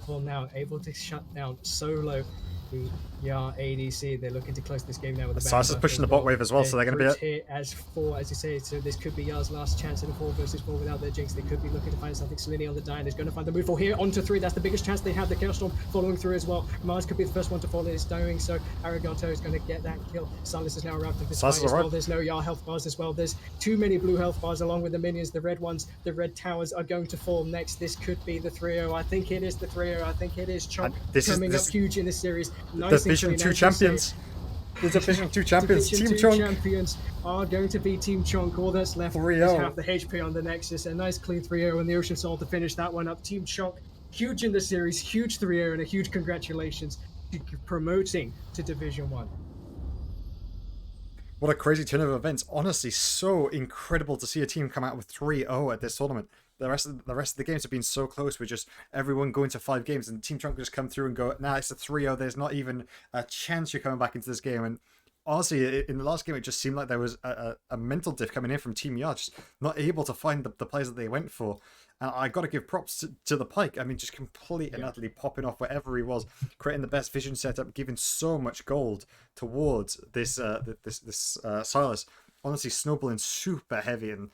for now able to shut down solo the Yar ADC. They're looking to close this game now with the Silas is pushing the bot wave as well, so they're going to be here as 4, as you say. So this could be Yar's last chance in a 4 versus 4 without their Jinx. They could be looking to find something. Slinny on the die, and he's going to find the move for here onto 3. That's the biggest chance they have. The Chaos Storm following through as well. Mars could be the first one to fall. It's doing so. Arigato is going to get that kill. Silas is now arrived at this fight as well. There's no Yar health bars as well. There's too many blue health bars along with the minions. The red ones, the red towers are going to fall next. This could be the 3-0. I think it is the 3-0. I think it is Chunk coming up huge in this series. Nice Division 2 champions. The Division 2 champions. Division Team 2 Chonk champions are going to be Team Chonk. All that's left is half the HP on the Nexus. A nice clean 3-0 and the Ocean Soul to finish that one up. Team Chonk, huge in the series, huge 3-0 and a huge congratulations to promoting to Division 1. What a crazy turn of events. Honestly, so incredible to see a team come out with 3-0 at this tournament. The rest of the games have been so close with just everyone going to 5 games, and Team Trunk just come through and go, nah, it's a 3-0. There's not even a chance you're coming back into this game. And honestly, in the last game, it just seemed like there was a mental diff coming in from Team Yard, just not able to find the players that they went for. And I got to give props to the Pike. I mean, just complete and utterly popping off wherever he was, creating the best vision setup, giving so much gold towards this Silas. Honestly, snowballing super heavy, and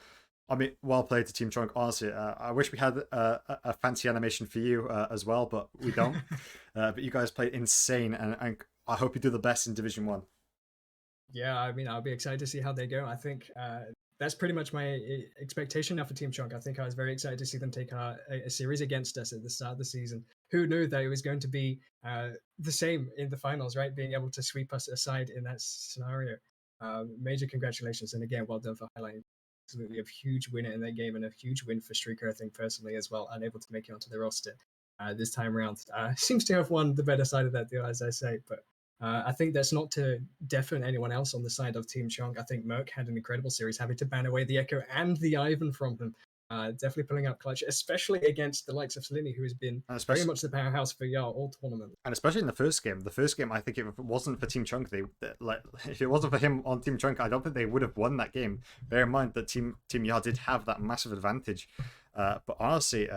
I mean, well played to Team Trunk. Honestly, I wish we had a fancy animation for you as well, but we don't. But you guys played insane, and I hope you do the best in Division 1. Yeah, I mean, I'll be excited to see how they go. I think that's pretty much my expectation now for Team Chunk. I think I was very excited to see them take a series against us at the start of the season. Who knew that it was going to be the same in the finals, right? Being able to sweep us aside in that scenario. Major congratulations. And again, well done for highlighting absolutely a huge winner in that game and a huge win for Streaker, I think, personally as well, unable to make it onto the roster this time around. Seems to have won the better side of that deal, as I say, but I think that's not to deafen anyone else on the side of Team Chonk. I think Merc had an incredible series, having to ban away the Echo and the Ivan from him. Definitely pulling up clutch, especially against the likes of Slinny, who has been very much the powerhouse for Yar all tournament. And especially in the first game. The first game, I think if it wasn't for Team Chunk, if it wasn't for him on Team Chunk, I don't think they would have won that game. Bear in mind that Team Yar did have that massive advantage. But honestly,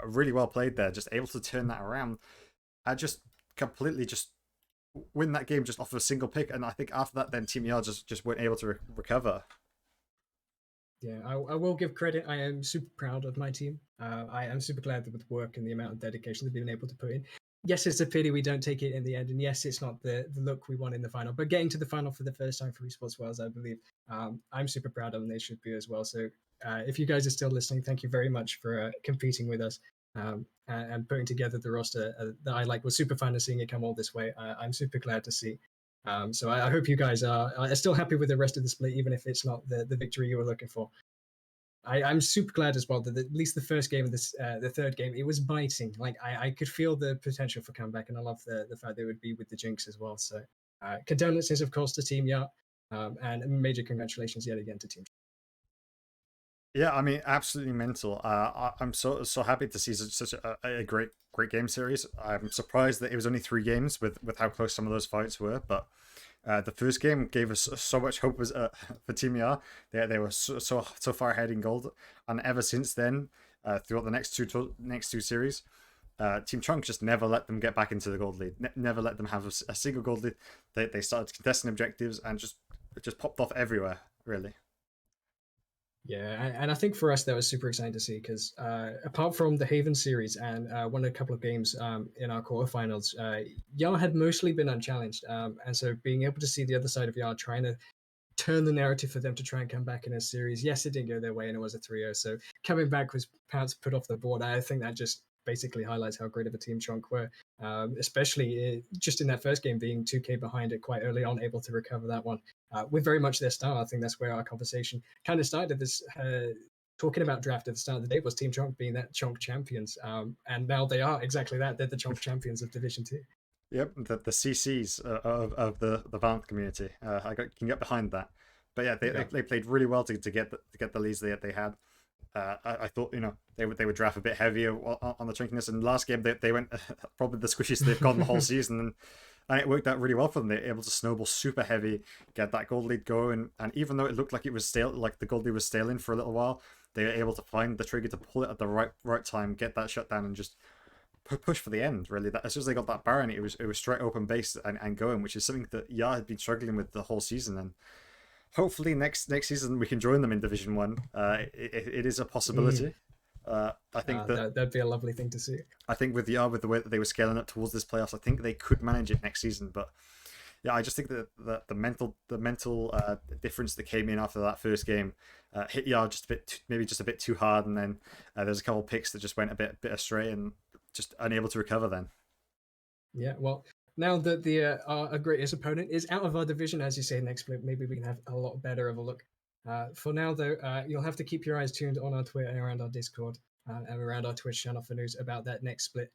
really well played there, just able to turn that around and just completely just win that game just off of a single pick. And I think after that, then Team ER just weren't able to recover. Yeah, I will give credit. I am super proud of my team. I am super glad with work and the amount of dedication they've been able to put in. Yes, it's a pity we don't take it in the end, and yes, it's not the look we want in the final. But getting to the final for the first time for Esports Wales, I believe, I'm super proud of them. They should be as well. So if you guys are still listening, thank you very much for competing with us and putting together the roster that I like. Was super fun of seeing it come all this way. I'm super glad to see. So I hope you guys are still happy with the rest of the split, even if it's not the victory you were looking for. I'm super glad as well that at least the first game of this, the third game, it was biting. Like I could feel the potential for comeback, and I love the fact they would be with the Jinx as well. So condolences, of course, to Team Yacht, and major congratulations yet again to Team. Yeah, I mean, absolutely mental. I'm so happy to see such a great game series. I'm surprised that it was only 3 games with how close some of those fights were, but the first game gave us so much hope was for Team ER. They were so far ahead in gold, and ever since then, throughout the next two series, Team Chunk just never let them get back into the gold lead. Never let them have a single gold lead. They started contesting objectives and just popped off everywhere. Really. Yeah, and I think for us that was super exciting to see because apart from the Haven series and won a couple of games in our quarterfinals, Yar had mostly been unchallenged, and so being able to see the other side of Yar trying to turn the narrative for them to try and come back in a series. Yes, it didn't go their way, and it was a 3-0. So coming back was perhaps put off the board. I think that just basically highlights how great of a team Chunk were, especially just in that first game being 2K behind it quite early on, able to recover that one with very much their style. I think that's where our conversation kind of started. This talking about draft at the start of the day was Team Chunk being that Chunk champions, and now they are exactly that. They're the Chunk champions of Division 2. Yep, the CCs of the Valve community. Can get behind that. But yeah, they played really well to get the leads they had. I thought they would draft a bit heavier on the chunkiness. And last game they went probably the squishiest they've gone the whole season, and it worked out really well for them. They were able to snowball super heavy, get that gold lead going, and even though it looked like it was stale, like the gold lead was staling for a little while, they were able to find the trigger to pull it at the right time, get that shutdown, and just push for the end. Really, that as soon as they got that Baron, it was straight open base and going, which is something that Yar had been struggling with the whole season. And hopefully next season we can join them in Division 1. It is a possibility. I think that'd be a lovely thing to see. I think with Yar, with the way that they were scaling up towards this playoffs, I think they could manage it next season. But yeah, I just think that the mental difference that came in after that first game hit Yar just a bit too hard, and then there's a couple of picks that just went a bit astray and just unable to recover then. Yeah, well, now that our greatest opponent is out of our division, as you say, next split, maybe we can have a lot better of a look. For now, though, you'll have to keep your eyes tuned on our Twitter and around our Discord and around our Twitch channel for news about that next split.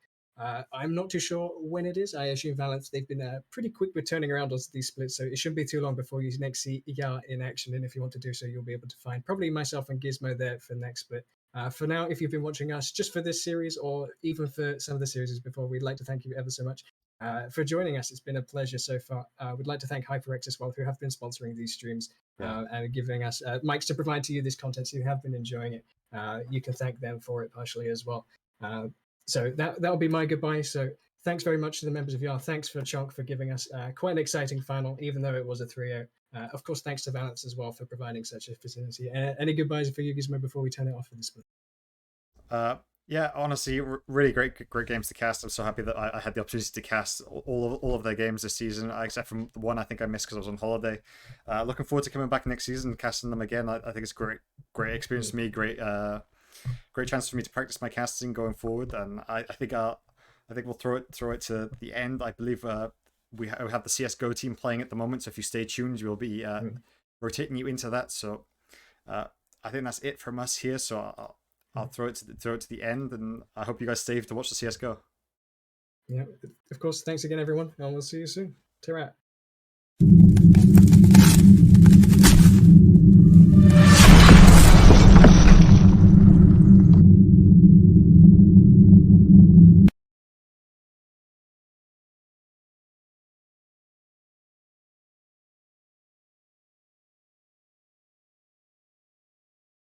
I'm not too sure when it is. I assume Valence, they've been pretty quick with turning around on these splits, so it shouldn't be too long before you next see Yar in action. And if you want to do so, you'll be able to find probably myself and Gizmo there for next split. For now, if you've been watching us just for this series or even for some of the series before, we'd like to thank you ever so much for joining us. It's been a pleasure so far. We'd like to thank HyperX as well, who have been sponsoring these streams and giving us mics to provide to you this content, so you have been enjoying it. You can thank them for it partially as well. So that'll be my goodbye. So thanks very much to the members of YAR. Thanks for Chunk for giving us quite an exciting final, even though it was a 3-0. Of course, thanks to Valence as well for providing such a facility. Any goodbyes for you, Gizmo, before we turn it off for this split? Yeah, honestly, really great games to cast. I'm so happy that I had the opportunity to cast all of their games this season, except from the one I think I missed because I was on holiday. Looking forward to coming back next season and casting them again. I think it's great experience for me. Great chance for me to practice my casting going forward. And I think we'll throw it to the end. I believe we have the CS:GO team playing at the moment, so if you stay tuned, we'll be rotating you into that. So I think that's it from us here. So I'll throw it to the end, and I hope you guys stay to watch the CS:GO. Yeah, of course. Thanks again, everyone, and we'll see you soon. Ta-ra.